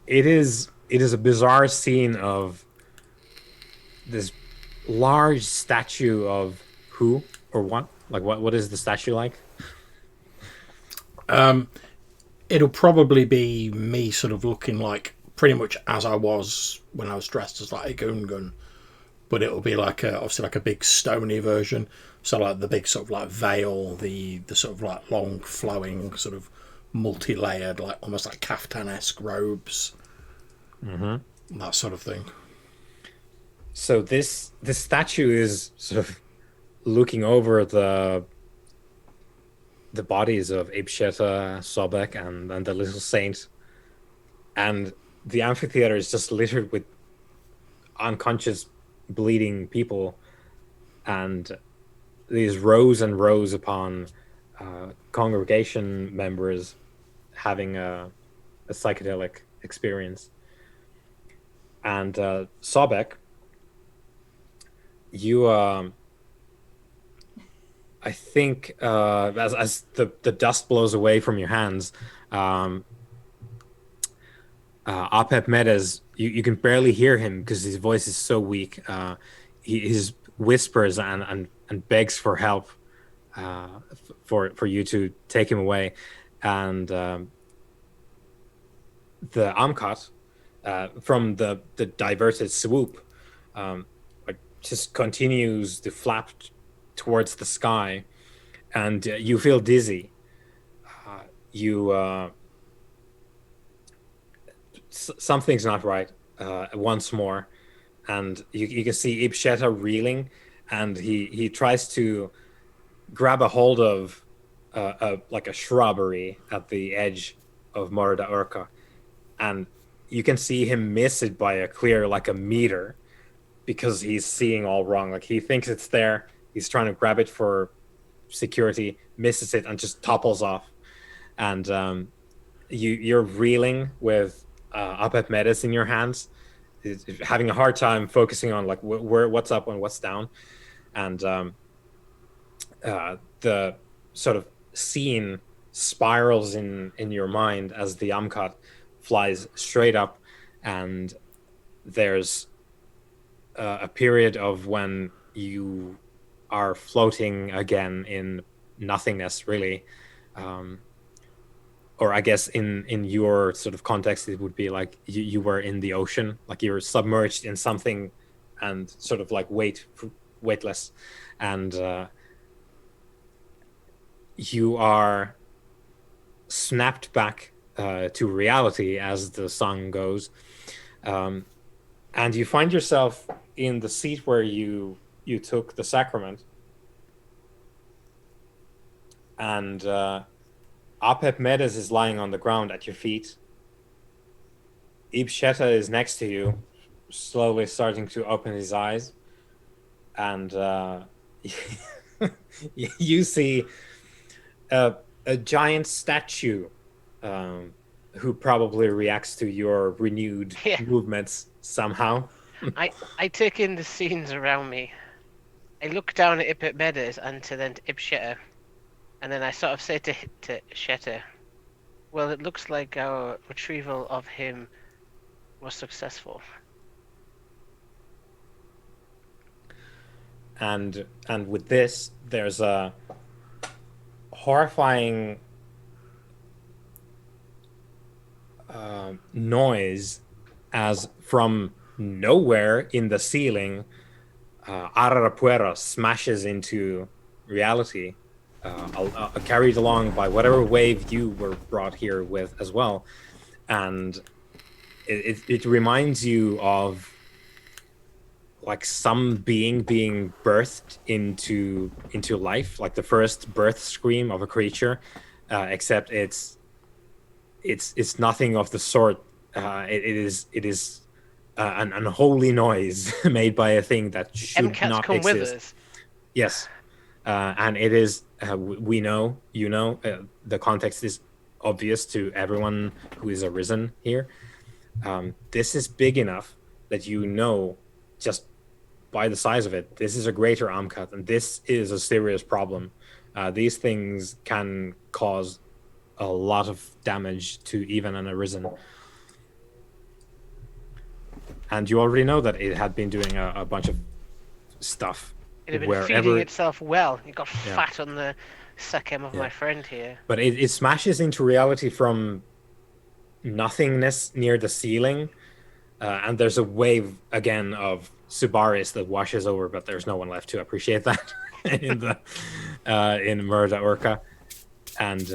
It is a bizarre scene of this large statue of who or what? Like what is the statue like? It'll probably be me sort of looking like pretty much as I was when I was dressed as like a Gungan, but it'll be like obviously like a big stony version. So like the big sort of like veil, the sort of like long flowing sort of multi-layered, like almost like kaftan-esque robes, that sort of thing. So this statue is sort of looking over the bodies of Ibsheta, Sobek, and the little saint, and the amphitheater is just littered with unconscious, bleeding people, and these rows and rows upon congregation members having a psychedelic experience. And Sobek, you, I think, as the dust blows away from your hands, Apep Medes, you can barely hear him because his voice is so weak. He whispers and begs for help, for you to take him away, and the Amkat, from the diverted swoop, like just continues to flap towards the sky, and you feel dizzy. Something's not right once more, and you can see Ibsheta reeling, and he tries to grab a hold of like a shrubbery at the edge of Morada Urka, and you can see him miss it by a clear like a meter because he's seeing all wrong. Like he thinks it's there, he's trying to grab it for security, misses it, and just topples off. And you're reeling with Apep Medes in your hands, having a hard time focusing on like what's up and what's down, and the sort of scene spirals in your mind as the Amkat flies straight up, and there's a period of when you are floating again in nothingness, really. Or I guess in your sort of context, it would be like you were in the ocean, like you're submerged in something and sort of like weightless. And you are snapped back to reality as the song goes. And you find yourself in the seat where you took the sacrament. And Apep Medes is lying on the ground at your feet. Ibsheta is next to you, slowly starting to open his eyes. And you see a giant statue who probably reacts to your renewed movements somehow. I take in the scenes around me. I look down at Ipet Medes and then to Ibsheta. And then I sort of say to Sheta, well, it looks like our retrieval of him was successful. And with this, there's a horrifying noise as from nowhere in the ceiling, Ararapuera smashes into reality. Carried along by whatever wave you were brought here with as well, and it reminds you of like some being birthed into life, like the first birth scream of a creature, except it's nothing of the sort. It is an unholy noise made by a thing that should MCATs not come exist. With us. Yes. And it is, we know, the context is obvious to everyone who is arisen here. This is big enough that just by the size of it, this is a greater Amkat, and this is a serious problem. These things can cause a lot of damage to even an arisen. And you already know that it had been doing a bunch of stuff. It had been feeding itself well. It got fat on the sechem of my friend here. But it smashes into reality from nothingness near the ceiling, and there's a wave again of Subaris that washes over, but there's no one left to appreciate that in the in Murda Orca. And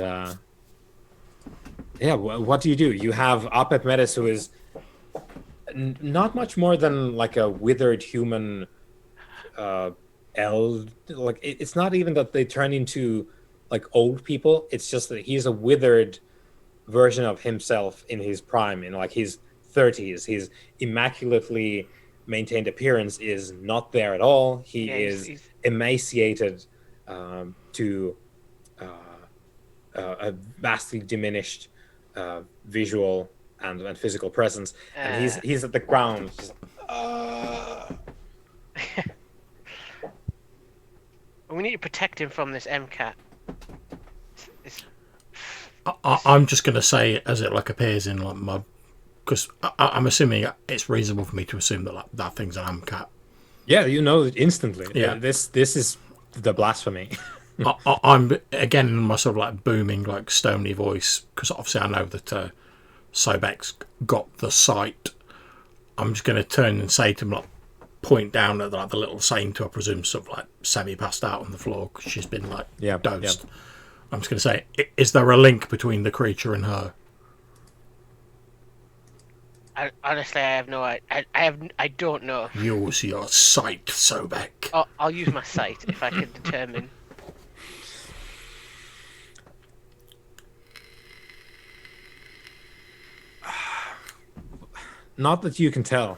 yeah, what do? You have Apep Metis, who is not much more than like a withered human like it's not even that they turn into like old people, it's just that he's a withered version of himself in his prime, in like his 30s. His immaculately maintained appearance is not there at all. He's emaciated to a vastly diminished visual and physical presence, and he's at the ground just, We need to protect him from this MCAT. I'm just going to say it as it like appears in like my, because I'm assuming it's reasonable for me to assume that like, that thing's an MCAT. Yeah, you know it instantly. Yeah, this is the blasphemy. I'm again in my sort of like booming like stony voice, because obviously I know that Sobek's got the sight. I'm just going to turn and say to him, like, point down at like the little saint, who I presume sort of like semi passed out on the floor because she's been like dosed. Yeah. I'm just going to say, is there a link between the creature and her? Honestly, I have no idea. I don't know. Use your sight, Sobek. I'll use my sight if I can determine. Not that you can tell.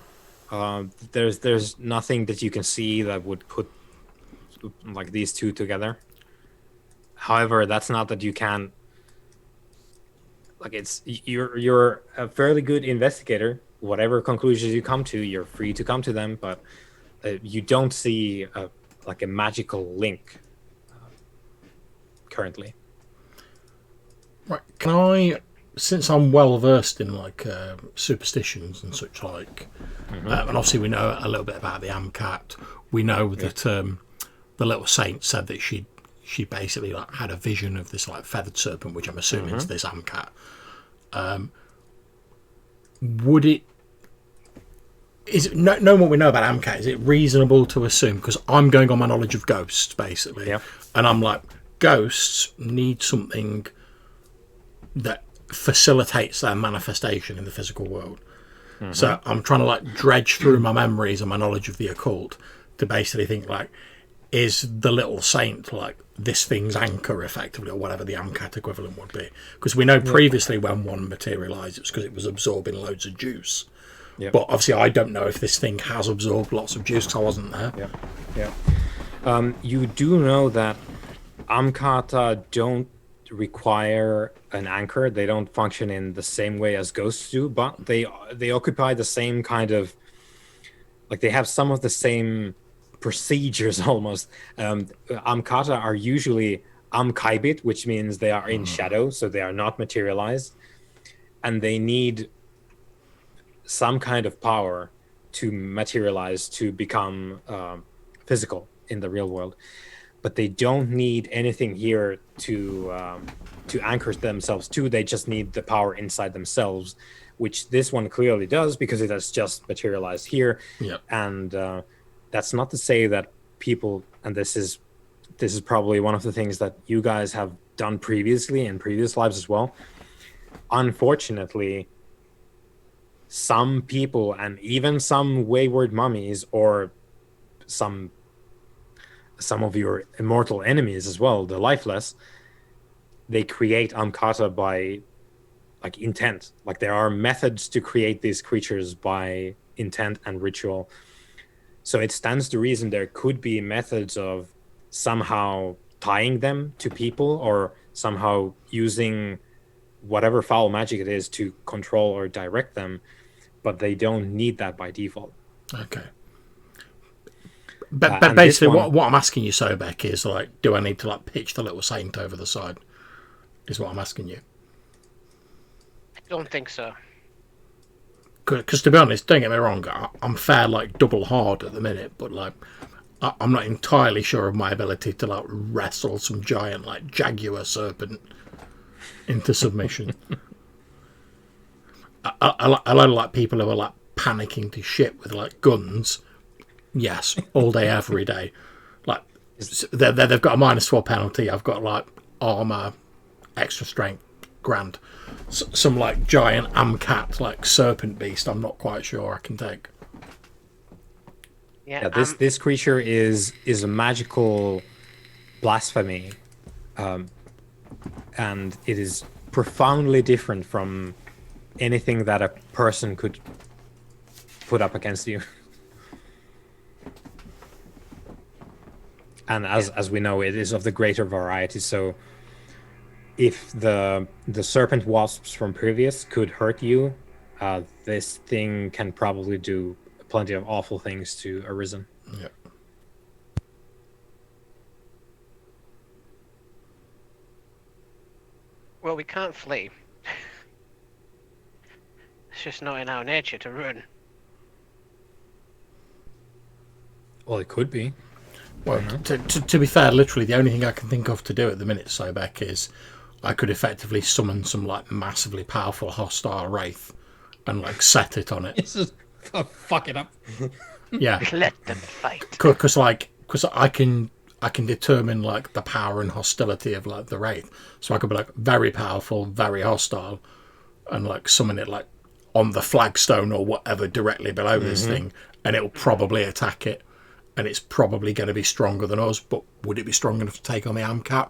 There's nothing that you can see that would put like these two together. However, that's not that you can. Like you're a fairly good investigator. Whatever conclusions you come to, you're free to come to them. But you don't see like a magical link currently. Right? Can I? Since I'm well versed in like superstitions and such like, and obviously we know a little bit about the Amcat. We know that the little saint said that she basically like had a vision of this like feathered serpent, which I'm assuming is this Amcat. Would it? Is it, knowing what we know about Amcat, is it reasonable to assume? Because I'm going on my knowledge of ghosts basically, and I'm like, ghosts need something that facilitates their manifestation in the physical world. So I'm trying to like dredge through my memories and my knowledge of the occult to basically think like, is the little saint like this thing's anchor effectively, or whatever the Amcat equivalent would be? Because we know previously when one materialised, it's because it was absorbing loads of juice. But obviously I don't know if this thing has absorbed lots of juice because I wasn't there. You do know that Amcata don't require an anchor. They don't function in the same way as ghosts do, but they occupy the same kind of, like, they have some of the same procedures almost. Amcata are usually amkaibit, which means they are in shadow, so they are not materialized, and they need some kind of power to materialize, to become physical in the real world. But they don't need anything here to anchor themselves to. They just need the power inside themselves, which this one clearly does, because it has just materialized here. And that's not to say that people, and this is probably one of the things that you guys have done previously in previous lives as well. Unfortunately, some people, and even some wayward mummies, or some of your immortal enemies as well, the lifeless, they create Amcata by like intent. Like, there are methods to create these creatures by intent and ritual. So it stands to reason there could be methods of somehow tying them to people, or somehow using whatever foul magic it is to control or direct them, but they don't need that by default. Okay. But basically, what I'm asking you, Sobek, is like, do I need to like pitch the little saint over the side? Is what I'm asking you. I don't think so. Because to be honest, don't get me wrong, I'm fair like double hard at the minute, but like I'm not entirely sure of my ability to like wrestle some giant like jaguar serpent into submission. I like people who are like panicking to shit with like guns. Yes, all day, every day. Like they've got a -12 penalty. I've got like armor, extra strength, grand. Some like giant amcat, like serpent beast. I'm not quite sure I can take. Yeah, Yeah, this creature is a magical blasphemy, and it is profoundly different from anything that a person could put up against you. And as we know, it is of the greater variety. So if the serpent wasps from previous could hurt you, this thing can probably do plenty of awful things to Arisen. Yeah. well, we can't flee. It's just not in our nature to run. Well, it could be. Well, to be fair, literally the only thing I can think of to do at the minute, Sobek, is I could effectively summon some like massively powerful hostile wraith and like set it on it. It's just fuck it up. Yeah, Let them fight. because I can determine like the power and hostility of like the wraith, so I could be like very powerful, very hostile, and like summon it like on the flagstone or whatever directly below this thing, and it'll probably attack it. And it's probably going to be stronger than us, but would it be strong enough to take on the Amcat?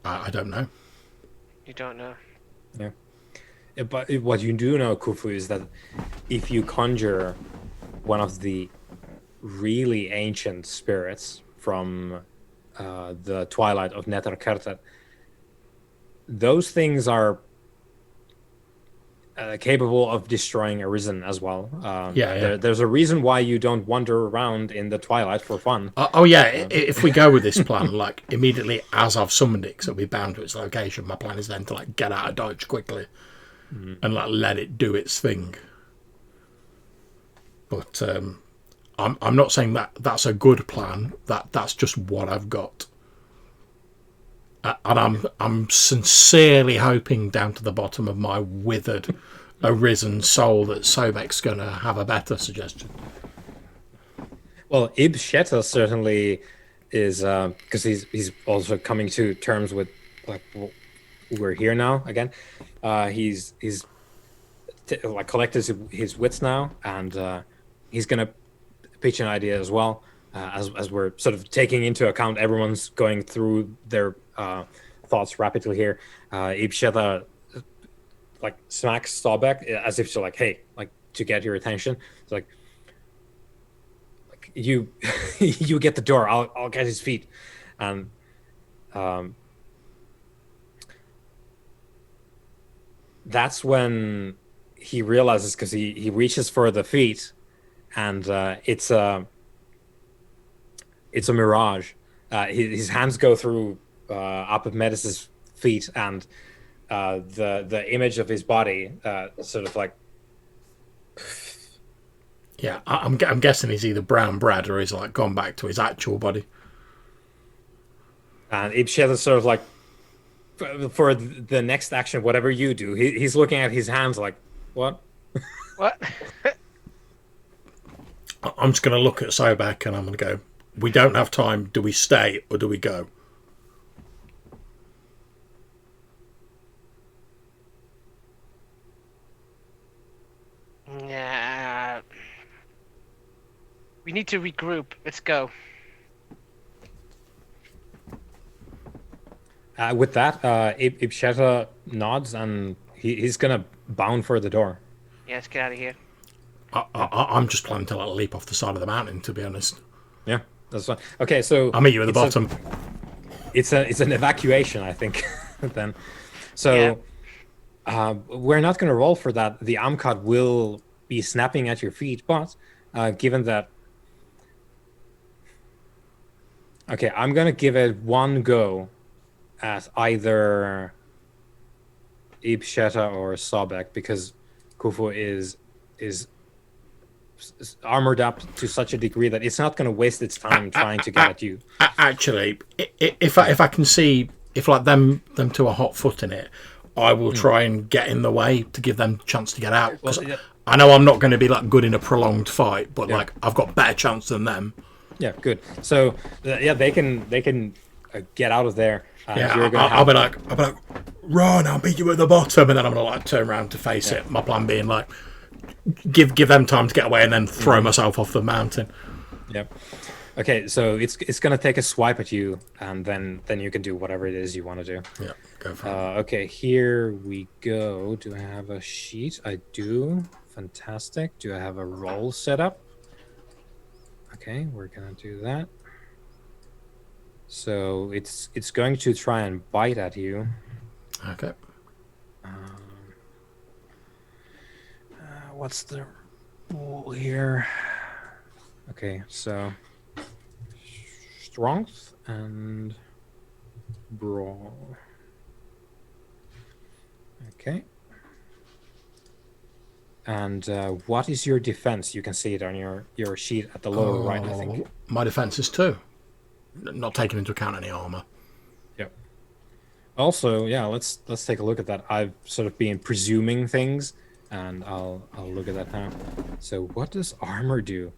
I don't know. You don't know. Yeah. But what you do know, Khufu, is that if you conjure one of the really ancient spirits from the twilight of Neterkertet, those things are capable of destroying Arisen as well. There's a reason why you don't wander around in the twilight for fun. If we go with this plan, like immediately as I've summoned it, because it'll be bound to its location, my plan is then to like get out of dodge quickly and like let it do its thing. But I'm not saying that that's a good plan. That's just what I've got. And I'm sincerely hoping down to the bottom of my withered, arisen soul that Sobek's going to have a better suggestion. Well, Ib Sheta certainly is, because he's also coming to terms with like we're here now again. He's like collected his wits now, and he's gonna pitch an idea as well. As we're sort of taking into account everyone's going through their thoughts rapidly here, Ib Sheta like smacks Sobek as if to like, hey, like to get your attention. It's like you you get the door, I'll get his feet. And that's when he realizes, because he reaches for the feet, and it's a mirage. His hands go through Apopmetis' feet, and the image of his body sort of like. Yeah, I'm guessing he's either brown bread or he's like gone back to his actual body. And Ib Sheta's sort of like, for the next action, whatever you do, he's looking at his hands like, what? What? I'm just going to look at Sobek and I'm going to go, we don't have time. Do we stay or do we go? Yeah. We need to regroup. Let's go. With that, Ib Sheta nods, and he's gonna bound for the door. Yeah, let's get out of here. I'm just planning to like leap off the side of the mountain, to be honest. Yeah, that's fine. Okay, so I'll meet you at the bottom. It's an evacuation, I think. Then, so we're not gonna roll for that. The Amcot will be snapping at your feet, but given that, okay, I'm gonna give it one go at either Ib Sheta or Sobek, because Khufu is armored up to such a degree that it's not going to waste its time trying to get at you. Actually, if I can see if like them two are hot footing it, I will try and get in the way to give them a chance to get out. 'Cause I know I'm not going to be like good in a prolonged fight, but Yeah. like I've got better chance than them. Yeah, good. So yeah, they can get out of there. And Yeah, you're gonna I'll be have like, run! I'll meet you at the bottom, and then I'm gonna like turn around to face Yeah. it. My plan being like, give them time to get away, and then throw myself off the mountain. Yep. Okay, so it's gonna take a swipe at you, and then you can do whatever it is you want to do. Yeah, go for it. Okay, here we go. Do I have a sheet? I do. Fantastic. Do I have a roll set up? Okay, we're gonna do that. So it's going to try and bite at you. Okay. What's the rule here? Okay, so strength and brawl. Okay. And what is your defense? You can see it on your sheet at the lower right, I think. My defense is 2. Not taking into account any armor. Yep. Also, yeah, let's take a look at that. I've sort of been presuming things, and I'll look at that now. So what does armor do?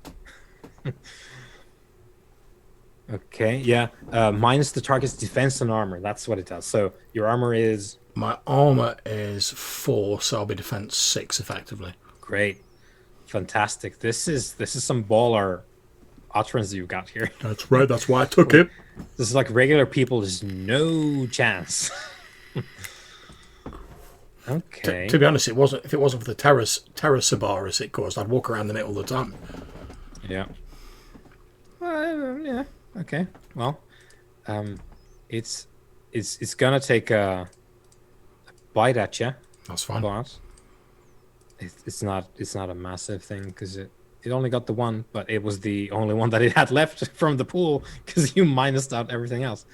Okay, yeah. Minus the target's defense and armor. That's what it does. So your armor is My armor is 4, so I'll be defense 6 effectively. great. Fantastic. This is some baller utterance you've got here. That's right. That's why I took it. This is like regular people, there's no chance. Okay. To be honest, if it wasn't for the terror Sabaris it caused, I'd walk around in it all the time. Yeah. Yeah. Okay. Well, it's gonna take a bite at you, That's fine. but it's not a massive thing because it only got the one, but it was the only one that it had left from the pool because you minused out everything else.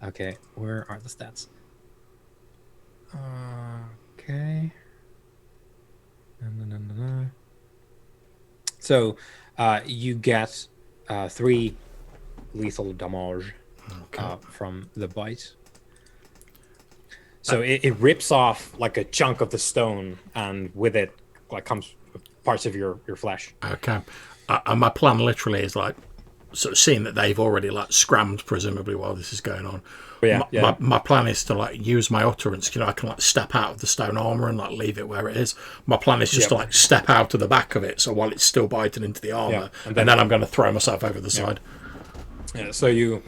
Okay, where are the stats? Okay. No. So, you get 3 lethal damage from the bite. So it rips off like a chunk of the stone, and with it, like comes parts of your flesh. Okay. And my plan literally is like, sort of seeing that they've already like scrammed presumably while this is going on. My plan is to like use my utterance. I can like step out of the stone armor and like leave it where it is. My plan is just to like step out of the back of it, so while it's still biting into the armor, and then I'm going to throw myself over the side. Yeah. So you.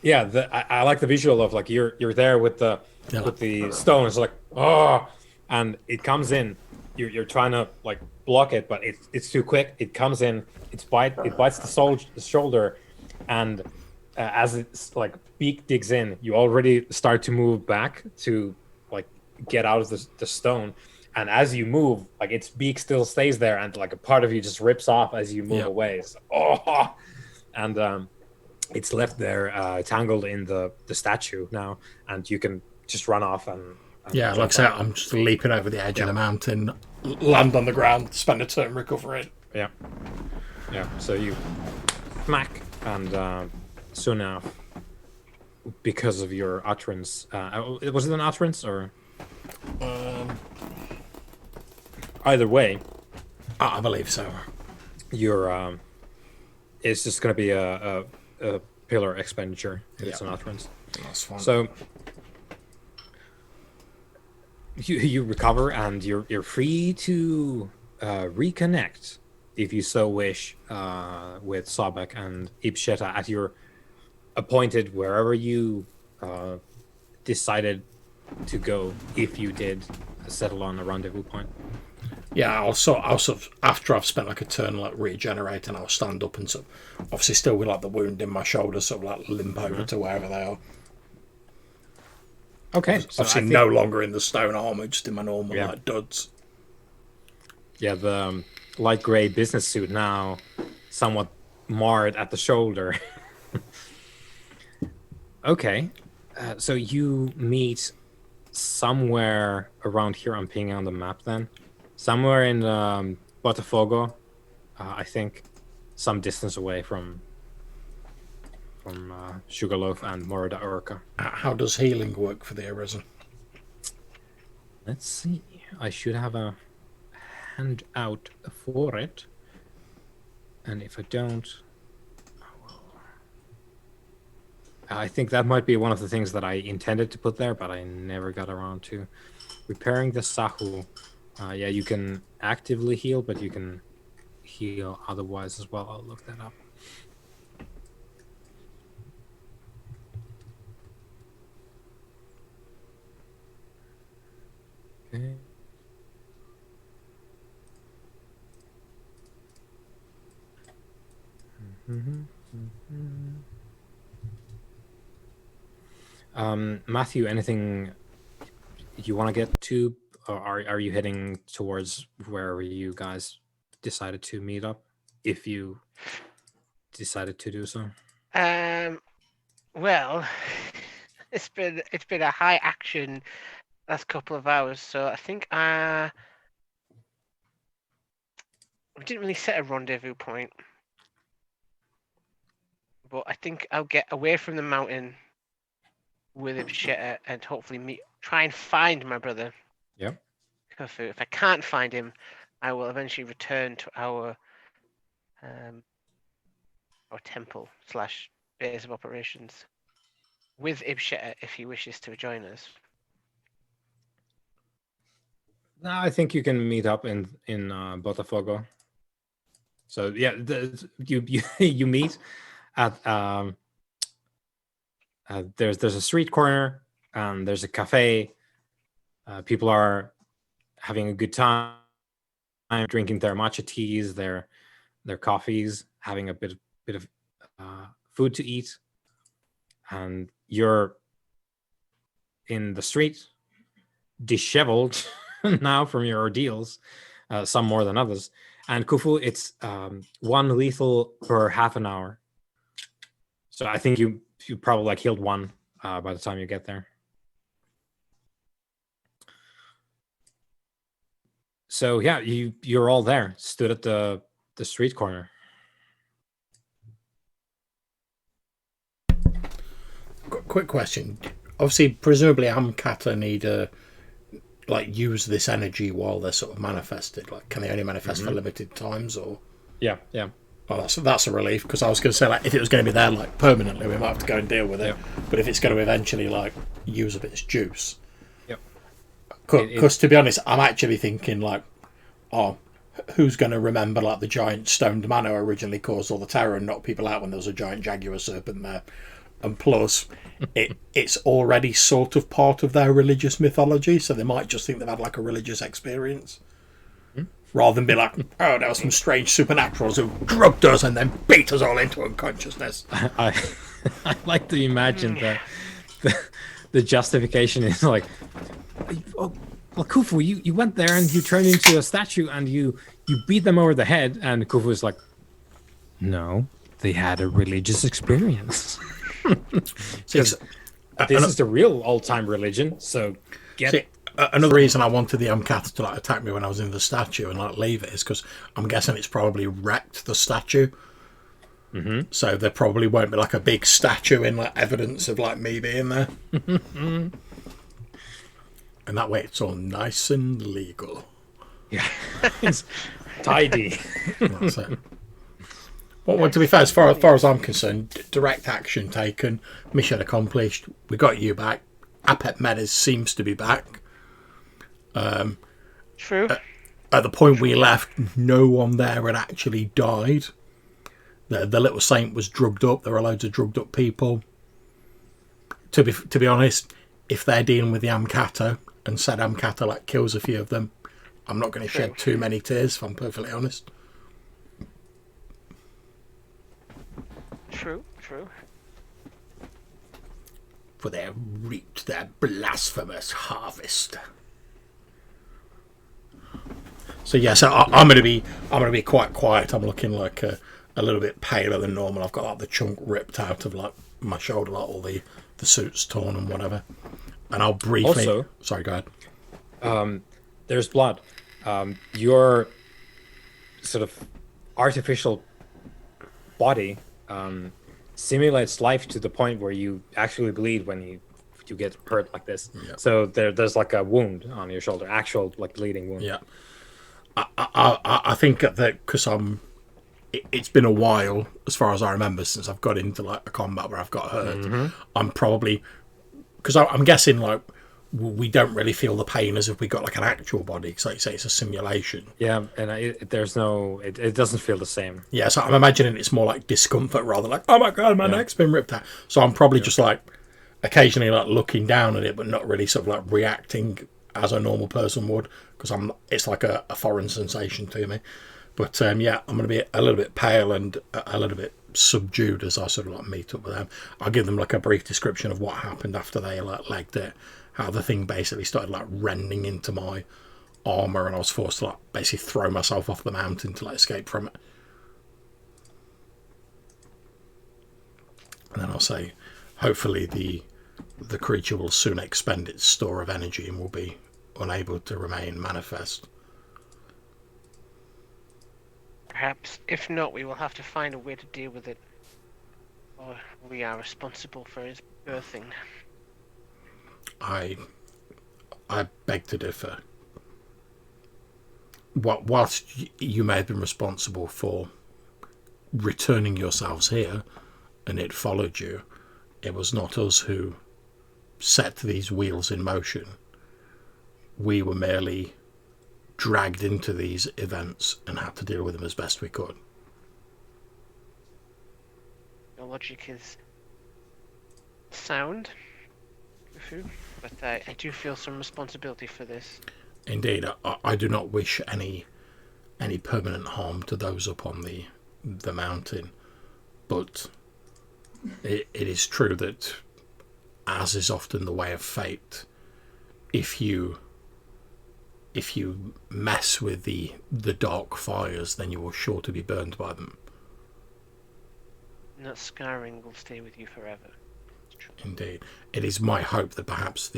Yeah, I like the visual of like you're there with the stone. It's like and it comes in. You're trying to like block it, but it's too quick. It comes in. It bites the shoulder, and as its like beak digs in, you already start to move back to like get out of the stone. And as you move, like its beak still stays there, and like a part of you just rips off as you move away. So, and it's left there tangled in the statue now, and you can just run off and like I say, I'm just leaping over the edge of the mountain, land on the ground, spend a turn recovering. Yeah. So you smack, and soon enough, because of your utterance, was it an utterance or? Either way, I believe so. You're it's just going to be a pillar expenditure if it's an utterance. That's fine. So you recover, and you're free to reconnect if you so wish with Sobek and Ibsheta at your appointed wherever you decided to go, if you did settle on a rendezvous point. Yeah, I'll sort of, after I've spent like a turn like regenerating, I'll stand up and sort of, obviously still with like the wound in my shoulder, sort of like limp over to wherever they are. Okay, so obviously no longer in the stone armor, just in my normal like duds. Yeah, the light grey business suit now somewhat marred at the shoulder. Okay, so you meet somewhere around here. I'm pinging on the map then. Somewhere in Botafogo, I think, some distance away from Sugarloaf and Morada Urca. How does healing work for the Arisen? Let's see. I should have a handout for it. And if I don't, I think that might be one of the things that I intended to put there, but I never got around to. Repairing the Sahu. Yeah, you can actively heal, but you can heal otherwise as well. I'll look that up. Okay. Matthew, anything you want to get to, or are you heading towards wherever you guys decided to meet up, if you decided to do so? Well, it's been a high action last couple of hours, so I think we didn't really set a rendezvous point, but I think I'll get away from the mountain with Ibsheta and hopefully try and find my brother. Yep. Khufu. If I can't find him, I will eventually return to our temple / base of operations with Ibsheta if he wishes to join us. No, I think you can meet up in Botafogo. So yeah, you meet at there's a street corner, and there's a cafe. People are having a good time, drinking their matcha teas, their coffees, having a bit of food to eat, and you're in the street, disheveled now from your ordeals, some more than others. And Khufu, it's 1 lethal per half an hour. So I think you probably like healed 1 by the time you get there. So yeah, you're all there, stood at the street corner. Quick question. Obviously, presumably Amkata need to use this energy while they're sort of manifested. Like, can they only manifest for limited times, or? Yeah. Well, that's a relief, because I was going to say, if it was going to be there permanently, we might have to go and deal with it. Yep. But if it's going to eventually use up its juice, Yep. Because to be honest, I'm actually thinking who's going to remember the giant stoned man who originally caused all the terror and knocked people out when there was a giant jaguar serpent there? And plus, it's already sort of part of their religious mythology, so they might just think they've had a religious experience, rather than be like, oh, there were some strange supernaturals who drugged us and then beat us all into unconsciousness. I like to imagine that the justification is like, oh, well, Khufu, you went there and you turned into a statue and you beat them over the head, and Khufu is like, no, they had a religious experience. This is the real old-time religion, so another reason I wanted the Amkata to attack me when I was in the statue and leave it is because I'm guessing it's probably wrecked the statue. So there probably won't be a big statue in evidence of me being there. And that way it's all nice and legal. Yeah, it's tidy. That's it. Well, to be fair, as far as I'm concerned, direct action taken, mission accomplished. We got you back. Apep Medes seems to be back. True. At the point we left, no one there had actually died. The little saint was drugged up. There were loads of drugged up people. To be honest, if they're dealing with the Amkata and said Amkata kills a few of them, I'm not going to shed too many tears, if I'm perfectly honest. True. For they have reaped their blasphemous harvest. So I'm going to be quite quiet. I'm looking a little bit paler than normal. I've got the chunk ripped out of my shoulder, all the suit's torn and whatever. And I'll briefly. Also, sorry, go ahead. There's blood. Your sort of artificial body simulates life to the point where you actually bleed when you you get hurt like this. Yeah. So there's like a wound on your shoulder, actual like bleeding wound. Yeah. I think that because it's been a while, as far as I remember, since I've got into like a combat where I've got hurt. I'm probably, because I'm guessing like we don't really feel the pain as if we got like an actual body. Because like you say, it's a simulation. Yeah, and it doesn't feel the same. Yeah, so I'm imagining it's more like discomfort rather like, oh my god, my neck's been ripped out. So I'm probably just like occasionally like looking down at it, but not really sort of like reacting as a normal person would, because it's like a foreign sensation to me. But yeah, I'm going to be a little bit pale and a little bit subdued as I sort of like meet up with them. I'll give them like a brief description of what happened after they like legged it, how the thing basically started like rending into my armor, and I was forced to like basically throw myself off the mountain to like escape from it. And then I'll say, hopefully the creature will soon expend its store of energy and will be unable to remain manifest. Perhaps, if not, we will have to find a way to deal with it, or we are responsible for his birthing. I beg to differ. Whilst you may have been responsible for returning yourselves here, and it followed you, it was not us who set these wheels in motion. We were merely dragged into these events and had to deal with them as best we could. Your logic is sound, but I do feel some responsibility for this. Indeed, I do not wish any permanent harm to those up on the mountain, but it is true that, as is often the way of fate, if you mess with the dark fires, then you are sure to be burned by them. And that scarring will stay with you forever. Indeed, it is my hope that perhaps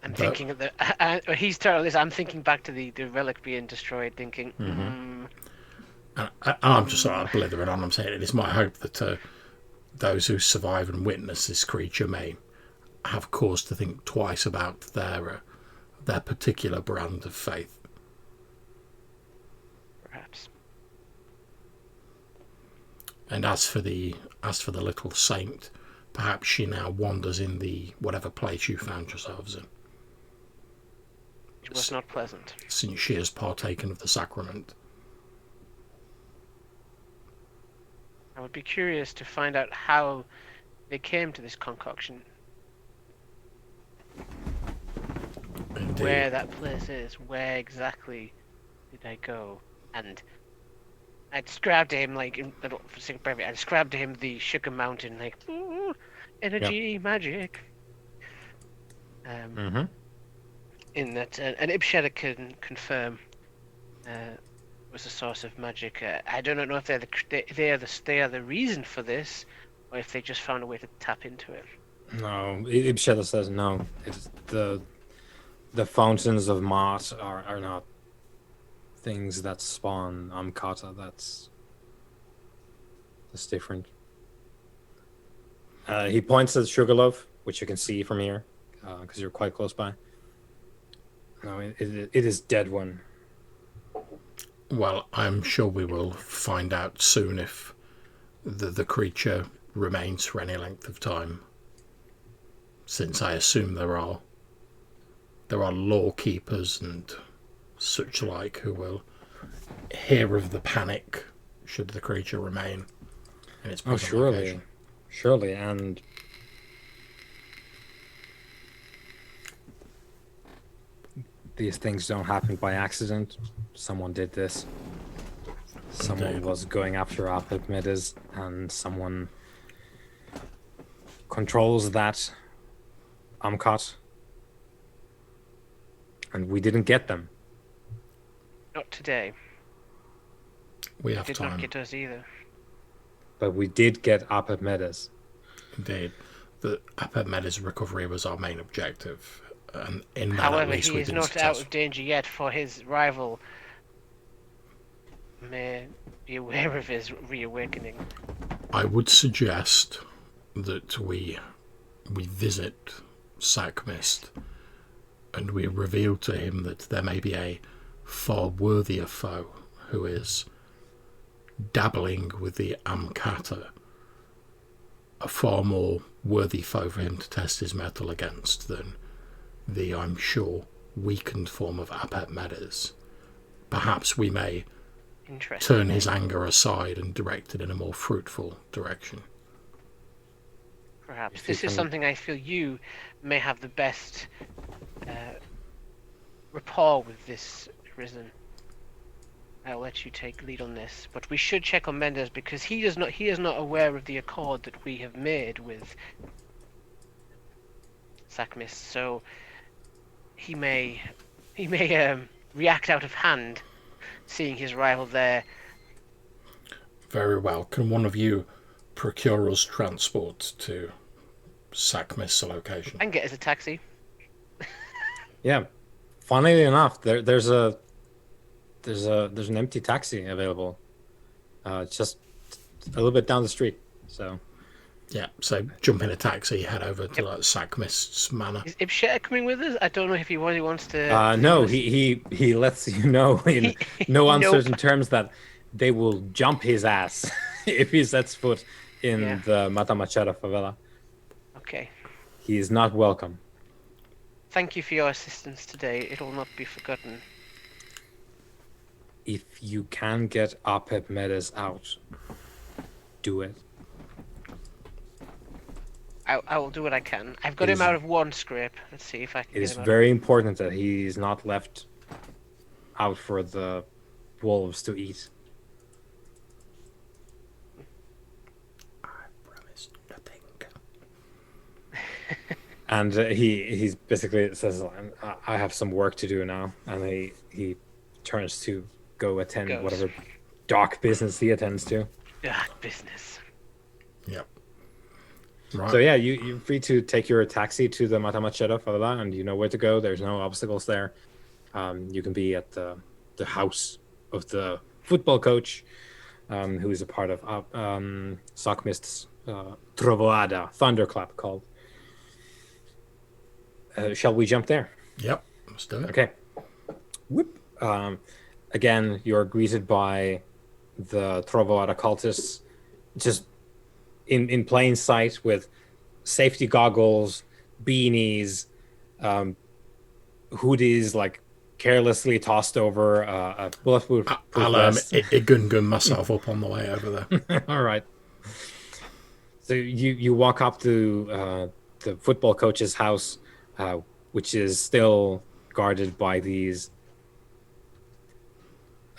I'm thinking of he's telling this. I'm thinking back to the relic being destroyed, thinking. And I'm just sort of blithering on. I'm saying it is my hope that those who survive and witness this creature may have cause to think twice about their particular brand of faith. Perhaps. And as for the little saint, perhaps she now wanders in the whatever place you found yourselves in. It was not pleasant. Since she has partaken of the sacrament. I would be curious to find out how they came to this concoction. Indeed. Where that place is. Where exactly did I go? And I described to him, like, I described to him the Sugar Mountain, like, ooh, energy, magic. In that, and Ibsheda can confirm was the source of magic. I don't know if they are the reason for this, or if they just found a way to tap into it. No, Ibsheda says no. It's the fountains of Mart are not things that spawn Amkata. That's different. He points at Sugarloaf, which you can see from here, because you're quite close by. No, it is dead one. Well, I'm sure we will find out soon if the creature remains for any length of time, since I assume there are law keepers and such like who will hear of the panic should the creature remain in its present location. Surely, and these things don't happen by accident. Someone did this. Someone was going after Archimedes, and someone controls that Amkat. And we didn't get them. Not today. We have Did time. not get us either. But we did get Archimedes. Indeed. The Archimedes' recovery was our main objective. And in that, However, at least he we've is been not successful. out of danger yet, for his rival may be aware of his reawakening. I would suggest that we we visit Sackmist and we reveal to him that there may be a far worthier foe who is dabbling with the Amkata, a far more worthy foe for him to test his mettle against than the, I'm sure, weakened form of Apet Medes. Perhaps we may turn his anger aside and direct it in a more fruitful direction. Perhaps. This is something I feel you may have the best rapport with this Risen. I'll let you take lead on this, but we should check on Mendes because he is not aware of the accord that we have made with Sackmist, so he may react out of hand seeing his rival there. Very well. Can one of you procure us transport to Sackmist's location? I can get us a taxi. Yeah. Funnily enough, there's an empty taxi available, just a little bit down the street. So. Yeah, so jump in a taxi, head over to Sackmist's manor. Is Ibsheta coming with us? I don't know if he wants to. No, he lets you know in no uncertain terms that they will jump his ass if he sets foot in the Matamachera favela. Okay. He is not welcome. Thank you for your assistance today. It will not be forgotten. If you can get Apep Medes out, do it. I will do what I can. I've got him out of one scrape. Let's see if I can. It is very important that he's not left out for the wolves to eat. I promise nothing. And he's basically says, "I have some work to do now," and he turns to go attend whatever dark business he attends to. Dark business. Yep. Right. So yeah, you're free to take your taxi to the Matamachera favela, and you know where to go. There's no obstacles there. You can be at the house of the football coach, who is a part of Sackmist's Trovoada Thunderclap called. Shall we jump there? Yep, let's do it. Okay. Whoop. Again, you're greeted by the Trovoada cultists, just in plain sight with safety goggles, beanies, hoodies like carelessly tossed over a bulletproof I'll gun myself up on the way over there. All right. So you walk up to the football coach's house, which is still guarded by these.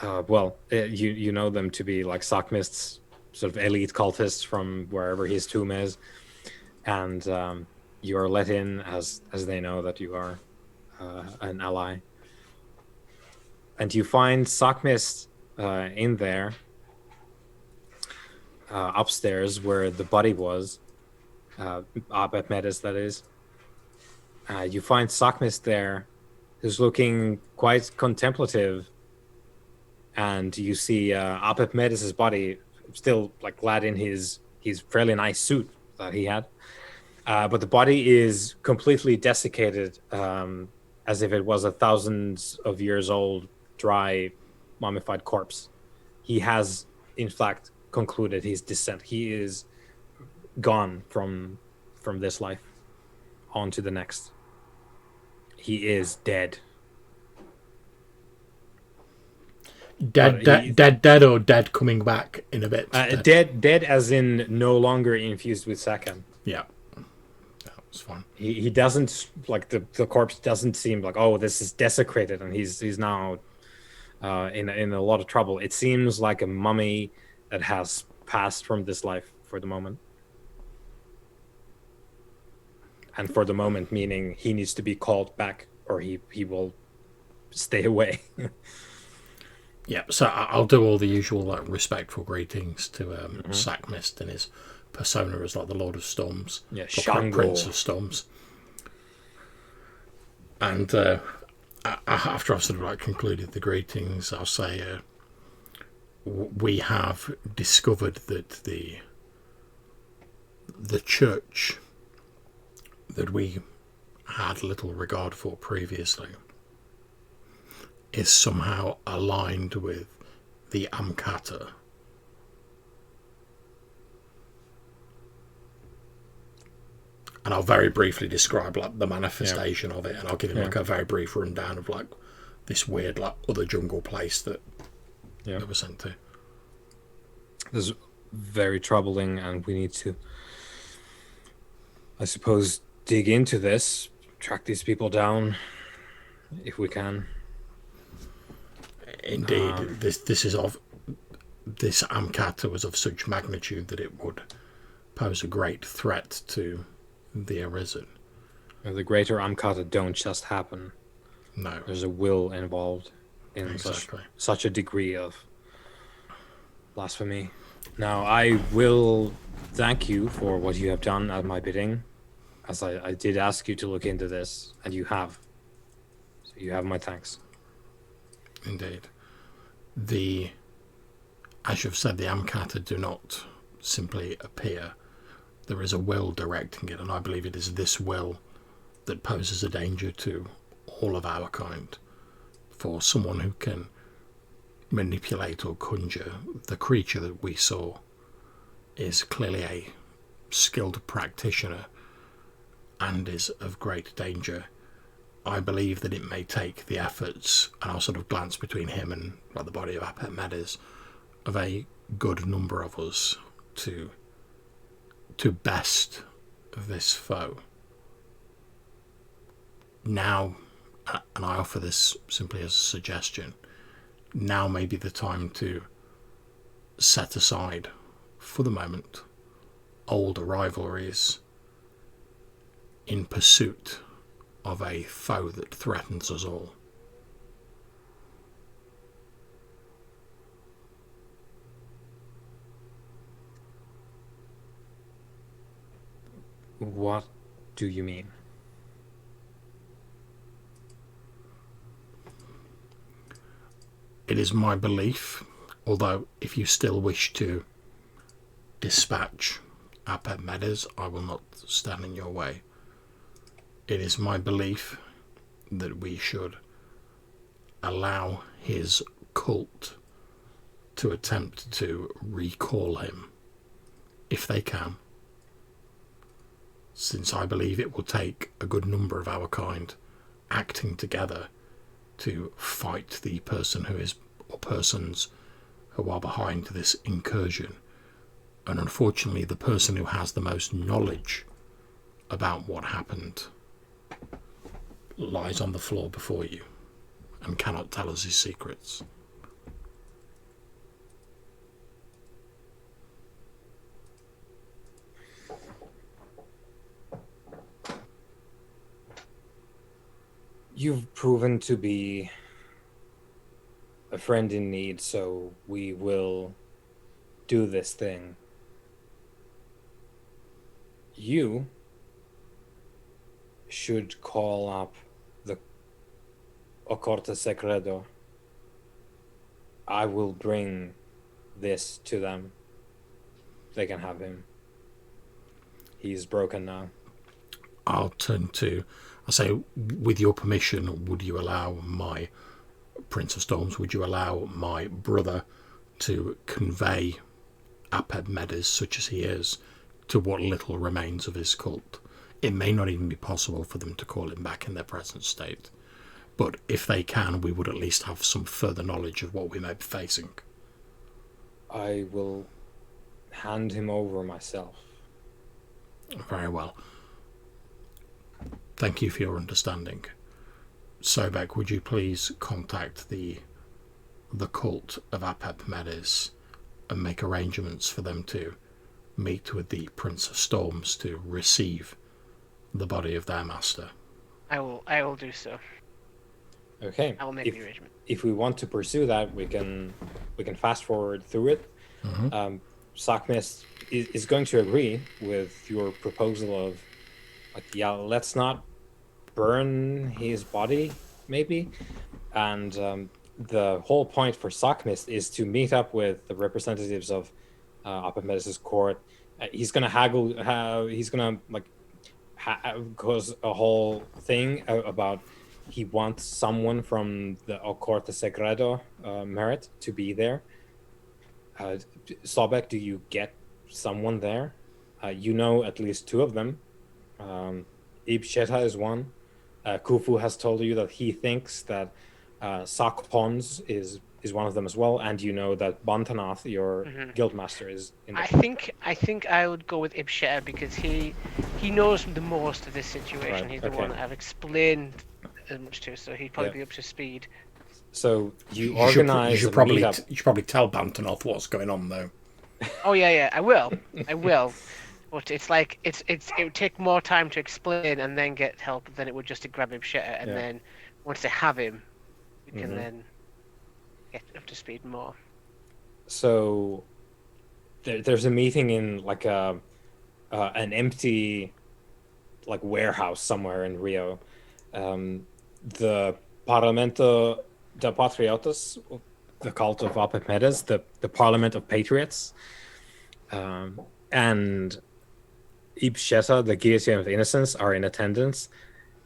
You know them to be like Sackmist's sort of elite cultists from wherever his tomb is, and you are let in as they know that you are an ally. And you find Sackmist in there, upstairs where the body was, Apep Medes, that is. You find Sackmist there, who's looking quite contemplative, and you see Apep Medes' body still like clad in his fairly nice suit that he had, but the body is completely desiccated, as if it was 1,000 of years old, dry, mummified corpse. He has, in fact, concluded his descent. He is gone from this life on to the next. He is dead. Dead or dead coming back in a bit? Dead as in no longer infused with Sakam. Yeah. That was fine. He doesn't, like, the corpse doesn't seem like, oh, this is desecrated and he's now in a lot of trouble. It seems like a mummy that has passed from this life for the moment. And for the moment, meaning he needs to be called back or he will stay away. Yeah, so I'll do all the usual like respectful greetings to Sackmist and his persona as like the Lord of Storms, Prince of Storms. And after I've sort of like concluded the greetings, I'll say we have discovered that the church that we had little regard for previously is somehow aligned with the Amkata. And I'll very briefly describe like the manifestation of it, and I'll give him like a very brief rundown of like this weird like other jungle place that they were sent to. This is very troubling, and we need to, I suppose, dig into this, track these people down if we can. Indeed, this Amkata was of such magnitude that it would pose a great threat to the Arisen. The greater Amkata don't just happen. No. There's a will involved in such a degree of blasphemy. Now, I will thank you for what you have done at my bidding, as I did ask you to look into this, and you have. So you have my thanks. Indeed. As you've said, the Amkata do not simply appear. There is a will directing it, and I believe it is this will that poses a danger to all of our kind. For someone who can manipulate or conjure the creature that we saw is clearly a skilled practitioner and is of great danger. I believe that it may take the efforts, and I'll sort of glance between him and like the body of Apet Medes, of a good number of us to best this foe. Now, and I offer this simply as a suggestion, now may be the time to set aside, for the moment, old rivalries in pursuit of a foe that threatens us all. What do you mean? It is my belief, although if you still wish to dispatch Apet Medes, I will not stand in your way. It is my belief that we should allow his cult to attempt to recall him, if they can, since I believe it will take a good number of our kind acting together to fight the person who is, or persons who are behind this incursion. And unfortunately, the person who has the most knowledge about what happened lies on the floor before you and cannot tell us his secrets. You've proven to be a friend in need, so we will do this thing. You should call up the Ocorte Secreto. I will bring this to them. They can have him. He's broken now. I'll say, with your permission, would you allow my Prince of Storms, would you allow my brother to convey Apet Medes, such as he is, to what little remains of his cult? It may not even be possible for them to call him back in their present state, but if they can, we would at least have some further knowledge of what we may be facing. I will hand him over myself. Very well. Thank you for your understanding. Sobek, would you please contact the cult of Apet Medes and make arrangements for them to meet with the Prince of Storms to receive the body of their master? I will do so. Okay. I will make the arrangement. If we want to pursue that, we can fast forward through it. Mm-hmm. Sakmis is going to agree with your proposal of, like, yeah, let's not burn his body, maybe. And the whole point for Sakmis is to meet up with the representatives of Apet Medes' court. He's gonna goes a whole thing about he wants someone from the Corte Segredo merit to be there. Sobek, do you get someone there? You know at least two of them. Ib Sheta is one. Khufu has told you that he thinks that Sak Pons is one of them as well, and you know that Bantanath, your guildmaster, is in the I think I would go with Ibsheta because he knows the most of this situation. Right, He's the okay. one that I've explained as much to, so he'd probably Yeah. be up to speed. So you You should, organize you should a probably meetup. you should probably tell Bantanoth what's going on though. Oh yeah, I will. But it's like it would take more time to explain and then get help than it would just to grab Ibsheta, and Yeah. then once they have him, we can Mhm. then get up to speed more. So there's a meeting in like an empty like warehouse somewhere in Rio. The Parlamento de Patriotas, the cult of Apemedes, the Parliament of Patriots, and Ibsheta, the Guillotine of Innocence, are in attendance,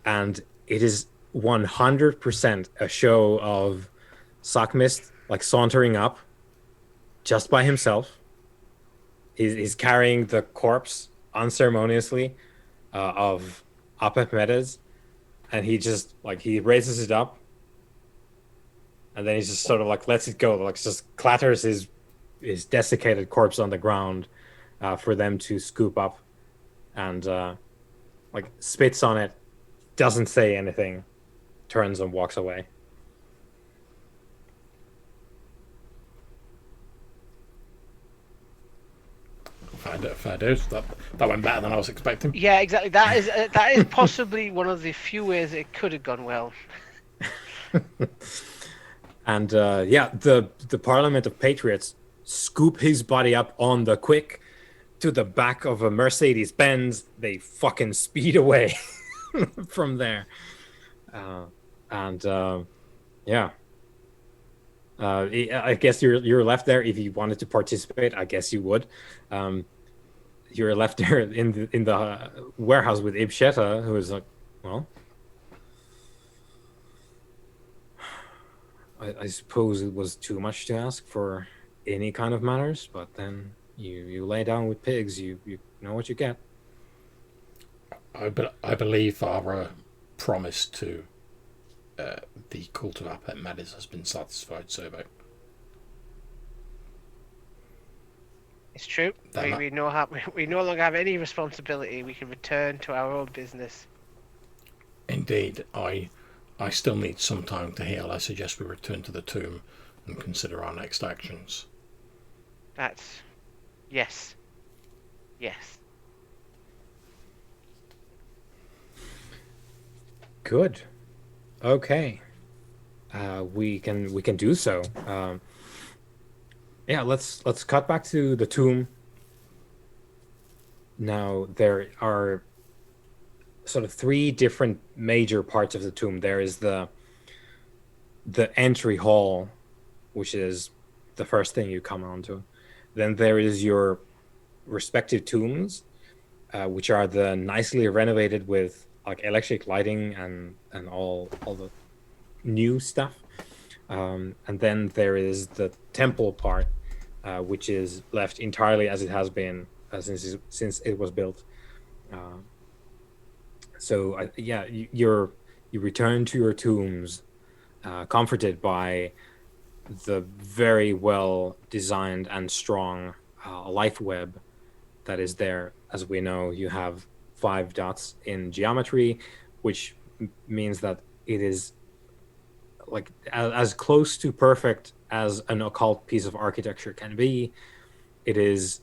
and it is 100% a show of Sakmist like sauntering up just by himself. He's carrying the corpse unceremoniously of Apemedes, and he just like he raises it up, and then he just sort of like lets it go, like just clatters his desiccated corpse on the ground for them to scoop up, and like spits on it, doesn't say anything, turns and walks away. Fair dues. That went better than I was expecting. Yeah, exactly. That is possibly one of the few ways it could have gone well. And yeah, the Parliament of Patriots scoop his body up on the quick to the back of a Mercedes Benz. They fucking speed away from there. Yeah. I guess you're left there. If you wanted to participate, I guess you would. You're left there in the warehouse with Ibsheta, who is like, well, I suppose it was too much to ask for any kind of manners, but then you lay down with pigs, you know what you get. I believe our promise to the cult of Apemedes has been satisfied, Survey. It's true. We no longer have any responsibility. We can return to our own business. Indeed, I still need some time to heal. I suggest we return to the tomb and consider our next actions. That's yes. Good. Okay. We can do so. Yeah, let's cut back to the tomb. Now there are sort of three different major parts of the tomb. There is the entry hall, which is the first thing you come onto. Then there is your respective tombs, which are the nicely renovated with like electric lighting and all the new stuff. And then there is the temple part, which is left entirely as it has been since it was built. So you return to your tombs, comforted by the very well designed and strong life web that is there. As we know, you have 5 dots in geometry, which means that it is like as close to perfect as an occult piece of architecture can be. It is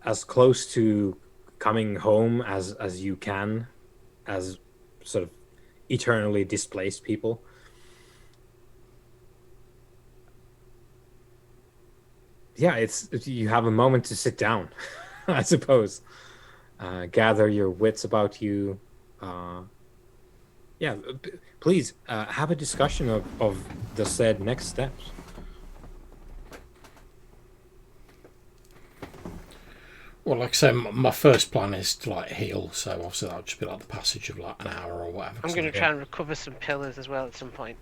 as close to coming home as you can, as sort of eternally displaced people. Yeah, you have a moment to sit down, I suppose. Gather your wits about you. Please have a discussion of the said next steps. Well, like I say, my first plan is to like heal, so obviously that would just be like the passage of like an hour or whatever. I'm going to try and recover some pillars as well at some point,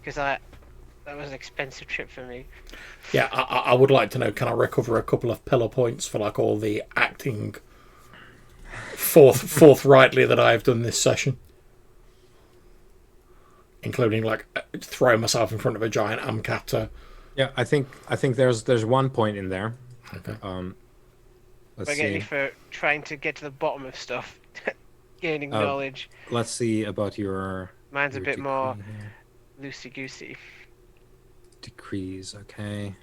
because that was an expensive trip for me. Yeah, I would like to know, can I recover a couple of pillar points for like all the acting forthrightly that I have done this session? Including like throwing myself in front of a giant amcatter. Yeah, I think there's one point in there. Okay. Let's Forget me see. for trying to get to the bottom of stuff, gaining knowledge. Let's see about your. Mine's a your bit more decree here. loosey goosey. Decrees, okay.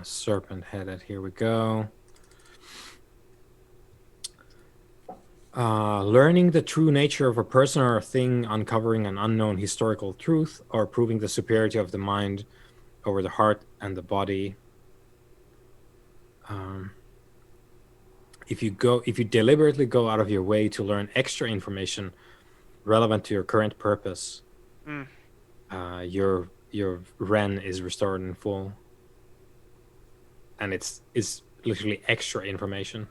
Serpent headed. Here we go. Learning the true nature of a person or a thing, uncovering an unknown historical truth, or proving the superiority of the mind over the heart and the body. If you deliberately go out of your way to learn extra information relevant to your current purpose, your Ren is restored in full, and it's literally extra information.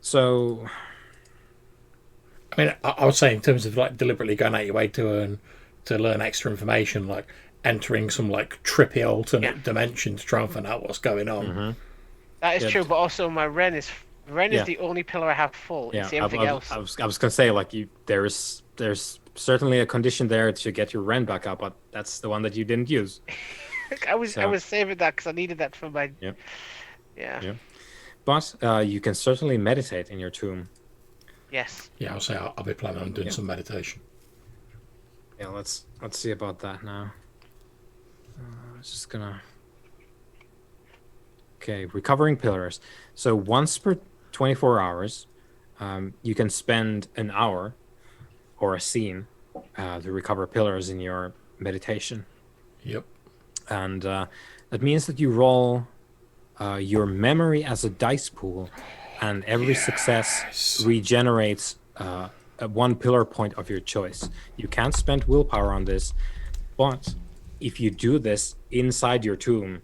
So, I mean, I would say in terms of like deliberately going out your way to learn extra information, like entering some like trippy alternate dimension to try and find out what's going on. Mm-hmm. That is true, but also my Ren is the only pillar I have full. Yeah, It's everything else. I was gonna say like there's certainly a condition there to get your Ren back up, but that's the one that you didn't use. I was saving that because I needed that for my. Yeah. But you can certainly meditate in your tomb. Yes. Yeah, I'll say I'll be planning on doing some meditation. Yeah, let's see about that now. Just gonna. Okay, recovering pillars. So once per 24 hours, you can spend an hour or a scene to recover pillars in your meditation. Yep. And that means that you roll your memory as a dice pool, and every success regenerates one pillar point of your choice. You can't spend willpower on this, but if you do this inside your tomb,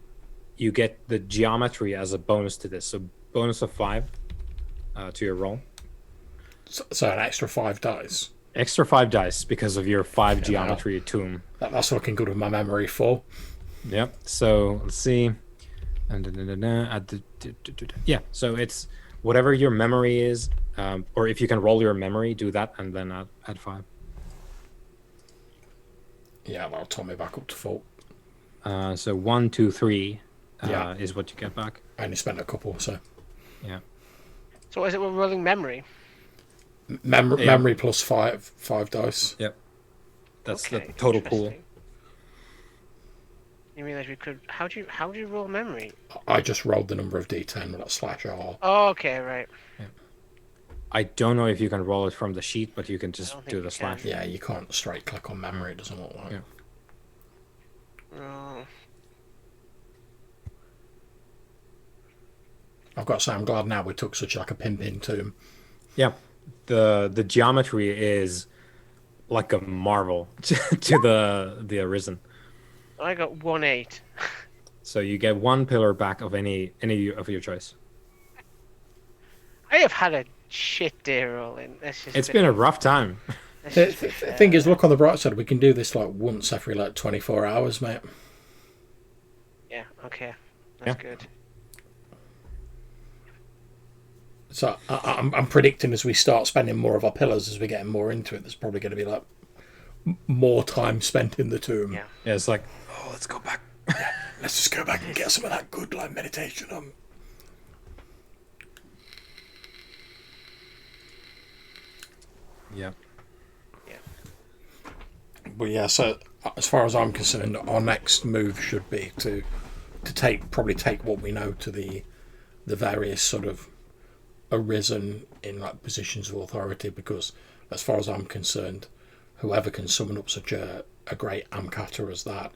you get the geometry as a bonus to this. So bonus of 5 to your roll. So an extra 5 dice. Extra 5 dice because of your 5 geometry tomb. That's looking good with my memory for. Yep. So let's see. Yeah. So it's whatever your memory is, or if you can roll your memory, do that, and then add 5. Yeah, that'll top me back up to 4. So 1, 2, 3 is what you get back. I only spent a couple, so. Yeah. So what is it? We're rolling memory. Memory plus 5 dice. Yep. That's Okay, the total pool. interesting. You realize we could? How do you roll memory? I just rolled the number of D10 with that /R. Oh, okay, right. I don't know if you can roll it from the sheet, but you can just do the slash. Yeah, you can't straight click on memory. It doesn't look like. Yeah. Oh. I've got to say, I'm glad now we took such like a pimping tomb. Yeah. The geometry is like a marvel to the Arisen. I got 1/8. So you get 1 pillar back of any of your choice. I have had a shit day rolling. It's been a rough time. The thing is, look on the bright side. We can do this like once every like 24 hours, mate. Yeah. Okay. That's good. So I'm predicting as we start spending more of our pillars, as we're getting more into it, there's probably going to be like more time spent in the tomb. Yeah. Yeah, it's like, oh, let's go back. Let's just go back and get some of that good like meditation on. Yeah. But yeah, so as far as I'm concerned, our next move should be to probably take what we know to the various sort of Arisen in like positions of authority, because as far as I'm concerned, whoever can summon up such a great Amkata as that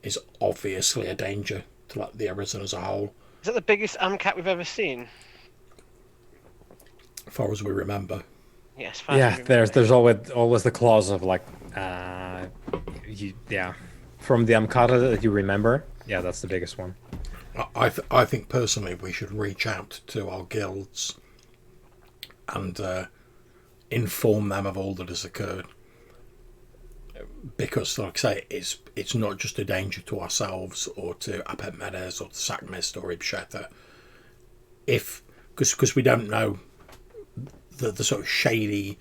is obviously a danger to like the Arisen as a whole. Is that the biggest Amcat we've ever seen? As far as we remember. Yes. Yeah, there's always the clause of like, from the Amkata that you remember. Yeah, that's the biggest one. I think personally we should reach out to our guilds and inform them of all that has occurred. Because, like I say, it's not just a danger to ourselves or to Apet Medes or to Sakmist or Ibsheta. Because we don't know the sort of shady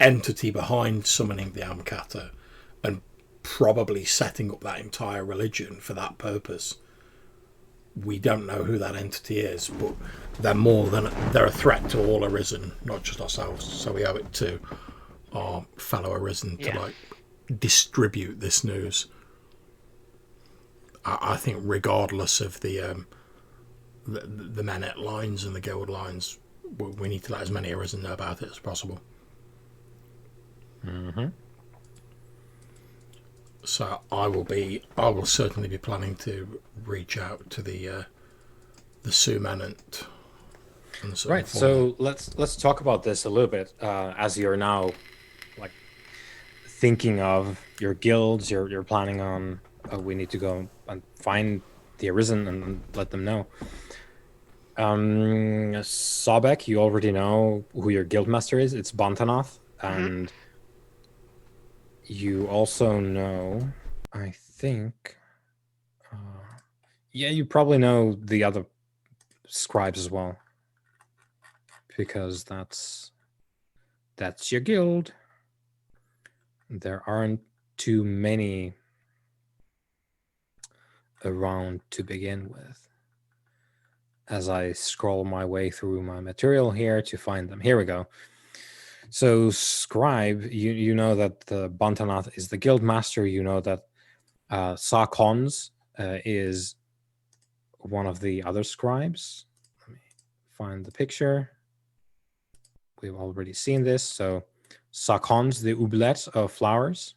entity behind summoning the Amkata and probably setting up that entire religion for that purpose. We don't know who that entity is, but they're a threat to all Arisen, not just ourselves. So we owe it to our fellow Arisen to distribute this news. I think regardless of the Menet lines and the Guild lines, we need to let as many Arisen know about it as possible. Mm-hmm. So I will certainly be planning to reach out to the Sumanent. Right. So let's talk about this a little bit. As you're now like thinking of your guilds, you're planning on. We need to go and find the Arisen and let them know. Sobek, you already know who your guildmaster is. It's Bantanath, and you also know, I think, you probably know the other scribes as well, because that's your guild. There aren't too many around to begin with. As I scroll my way through my material here to find them. Here we go. So scribe, you know that the Bantanath is the guild master. You know that Sarkons is one of the other scribes. Let me find the picture. We've already seen this. So Sarkons, the oublet of flowers.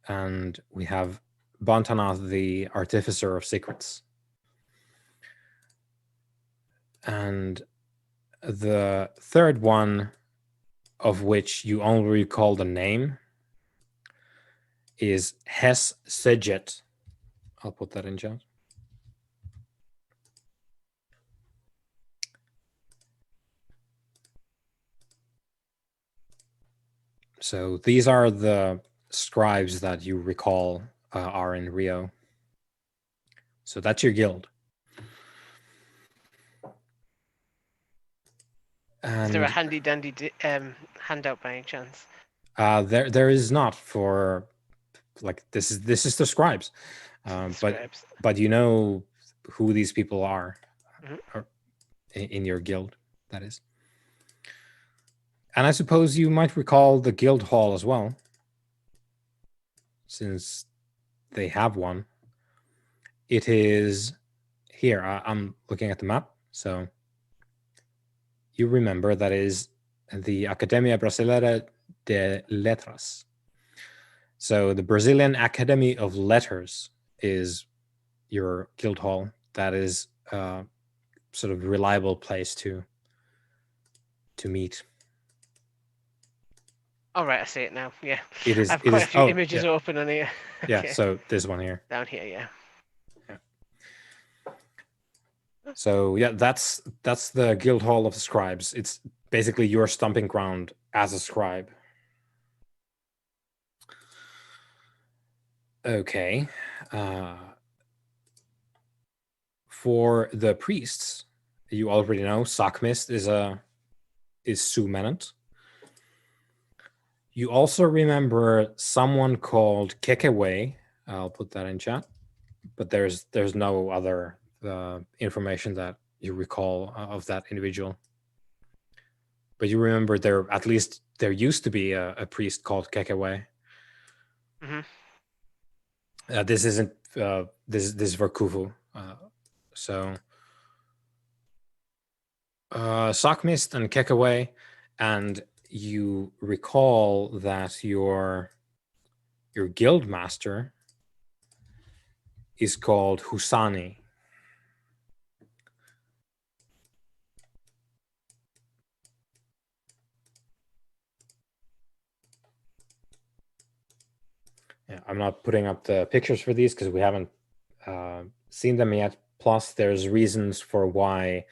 And we have Bantanath, the artificer of secrets. And the third one, of which you only recall the name, is Hes Sejet. I'll put that in chat. So these are the scribes that you recall are in Rio. So that's your guild. And is there a handy dandy handout by any chance? There is not for like this is the scribes, but you know who these people are, in your guild, that is. And I suppose you might recall the guild hall as well, since they have one. It is here. I'm looking at the map, so you remember that is the Academia Brasileira de Letras. So the Brazilian Academy of Letters is your guild hall. That is a sort of reliable place to meet. All right, I see it now. Yeah, It is. I've quite a few images open on here. Yeah. So this one here. Down here, yeah. So yeah, that's the guild hall of the scribes. It's basically your stomping ground as a scribe. Okay. For the priests, you already know Sakmist is Sumanent. You also remember someone called Kekewe. I'll put that in chat. But there's no other information that you recall of that individual. But you remember there used to be a priest called Kekewe. This isn't this is Verkuvu. So Sakmist and Kekewe, and you recall that your guild master is called Husani. Yeah, I'm not putting up the pictures for these because we haven't seen them yet. Plus, there's reasons for why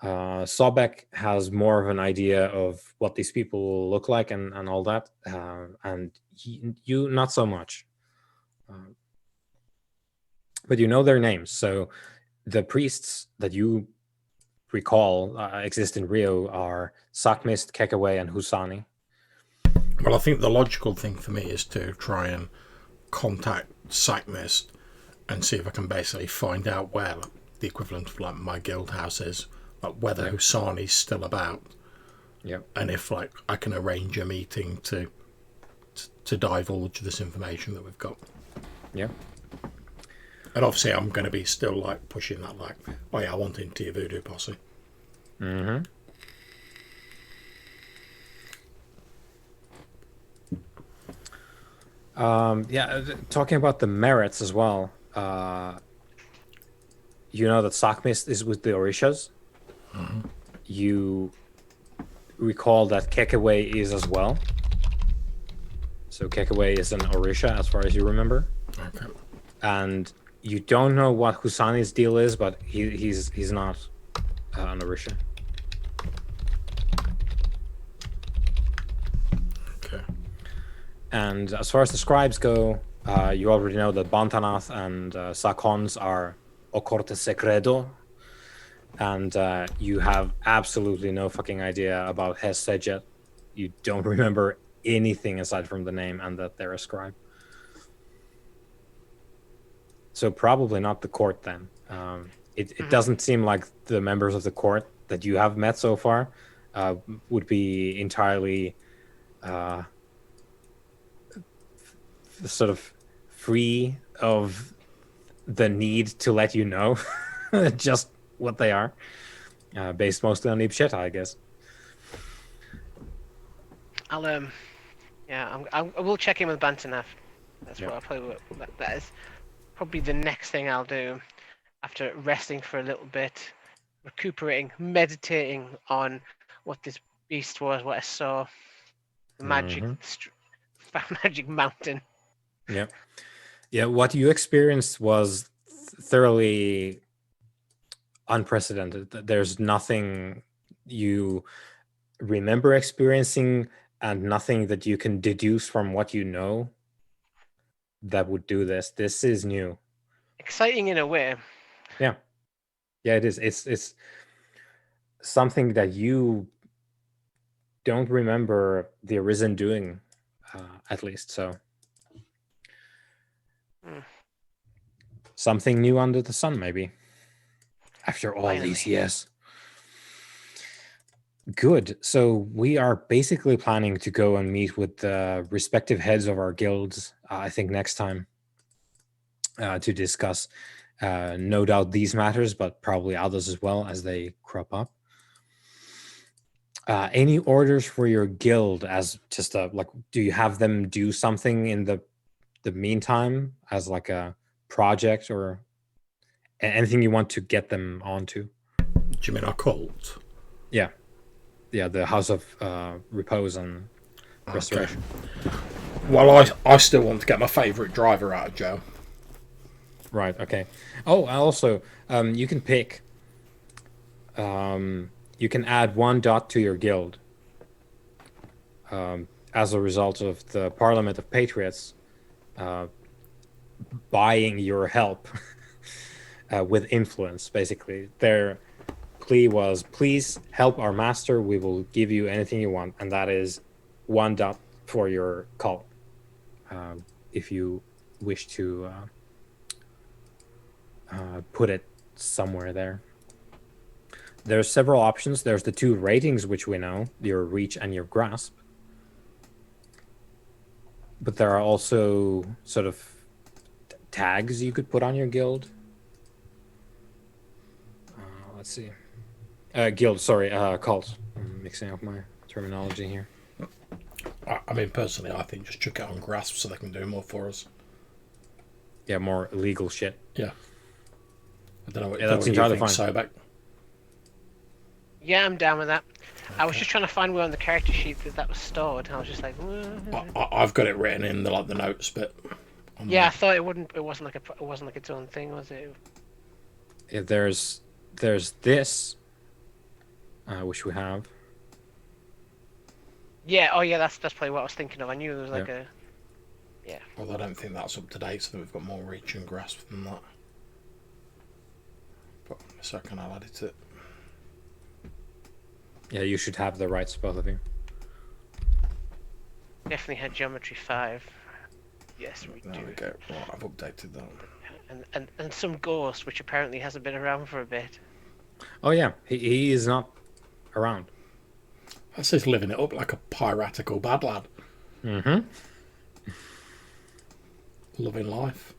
Sobek has more of an idea of what these people look like and all that, and you not so much. But you know their names. So the priests that you recall exist in Rio are Sakmist, Kekaway, and Husani. Well, I think the logical thing for me is to try and contact Sakmist and see if I can basically find out where the equivalent of like my guild house is, like whether Husani's still about. Yep. And if like I can arrange a meeting to divulge this information that we've got. Yeah. And obviously I'm going to be still like pushing that like, oh yeah, I want into your voodoo posse. Mm-hmm. Talking about the merits as well. You know that Sakmist is with the Orishas. Mm-hmm. You recall that Kekaway is as well. So Kekaway is an Orisha, as far as you remember. Okay. And you don't know what Husani's deal is, but he's not an Orisha. Okay. And as far as the scribes go, you already know that Bantanath and Sakons are Ocorte Secredo, and you have absolutely no fucking idea about Hes Sejet. You don't remember anything aside from the name and that they're a scribe. So probably not the court then. It doesn't seem like the members of the court that you have met so far would be entirely sort of free of the need to let you know just what they are, based mostly on Ibsheta, I guess. I will check in with Bantanaf. That's Yeah. what that is probably the next thing I'll do after resting for a little bit, recuperating, meditating on what this beast was, what I saw, the magic, magic mountain. Yeah. What you experienced was thoroughly unprecedented. There's nothing you remember experiencing and nothing that you can deduce from what you know that would do this. This is new. Exciting in a way. Yeah, it is. It's something that you don't remember the Arisen doing, at least. So something new under the sun, maybe. After all these years. Good. So we are basically planning to go and meet with the respective heads of our guilds, I think next time, to discuss no doubt these matters, but probably others as well as they crop up. Any orders for your guild as just do you have them do something in the meantime as like a project or anything you want to get them onto? Do you mean our cult? Yeah, the House of Repose and Restoration. Okay. Well, I still want to get my favourite driver out of Joe. Right, okay. Oh, also, you can pick... you can add 1 dot to your guild as a result of the Parliament of Patriots buying your help with influence, basically. Their plea was, please help our master, we will give you anything you want, and that is 1 dot for your cult, if you wish to put it somewhere there. There's several options. There's the 2 ratings, which we know, your reach and your grasp. But there are also sort of tags you could put on your guild. Let's see. Cult. I'm mixing up my terminology here. I mean, personally, I think just chuck it on grasp so they can do more for us. Yeah, more illegal shit. Yeah. I don't know what, that's you entirely think, fine. Sobek. Yeah, I'm down with that. Okay. I was just trying to find where on the character sheet that was stored. I was just like, I've got it written in the notes bit. Yeah, I thought it wouldn't. It wasn't like it wasn't like its own thing, was it? Yeah, there's this, which we have. Yeah. Oh, yeah. That's probably what I was thinking of. I knew there was like a. Yeah. Well, I don't think that's up to date, so that we've got more reach and grasp than that. But a second, I'll edit it. Yeah, you should have the rights, both of you. Definitely had Geometry 5. Yes, we There do. we go. Right, I've updated that. And some Ghost, which apparently hasn't been around for a bit. Oh yeah, he is not around. That's just living it up like a piratical bad lad. Mm-hmm. Loving life.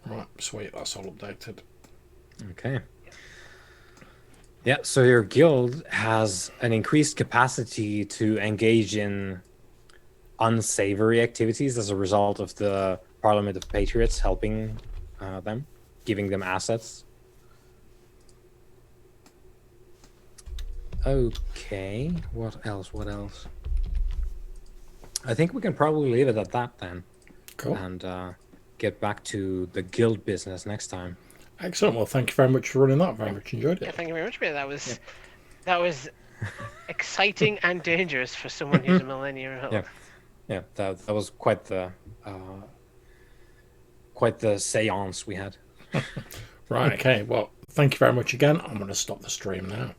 Right, sweet, that's all updated. Okay. Yeah, so your guild has an increased capacity to engage in unsavory activities as a result of the Parliament of Patriots helping them, giving them assets. Okay, what else? What else? I think we can probably leave it at that then. Cool. And get back to the guild business next time. Excellent. Well, thank you very much for running that. Very much enjoyed Yeah, it. thank you very much, mate. That was exciting and dangerous for someone who's a millennium old. Yeah. Yeah, that was quite the seance we had. Right, okay. Well, thank you very much again. I'm going to stop the stream now.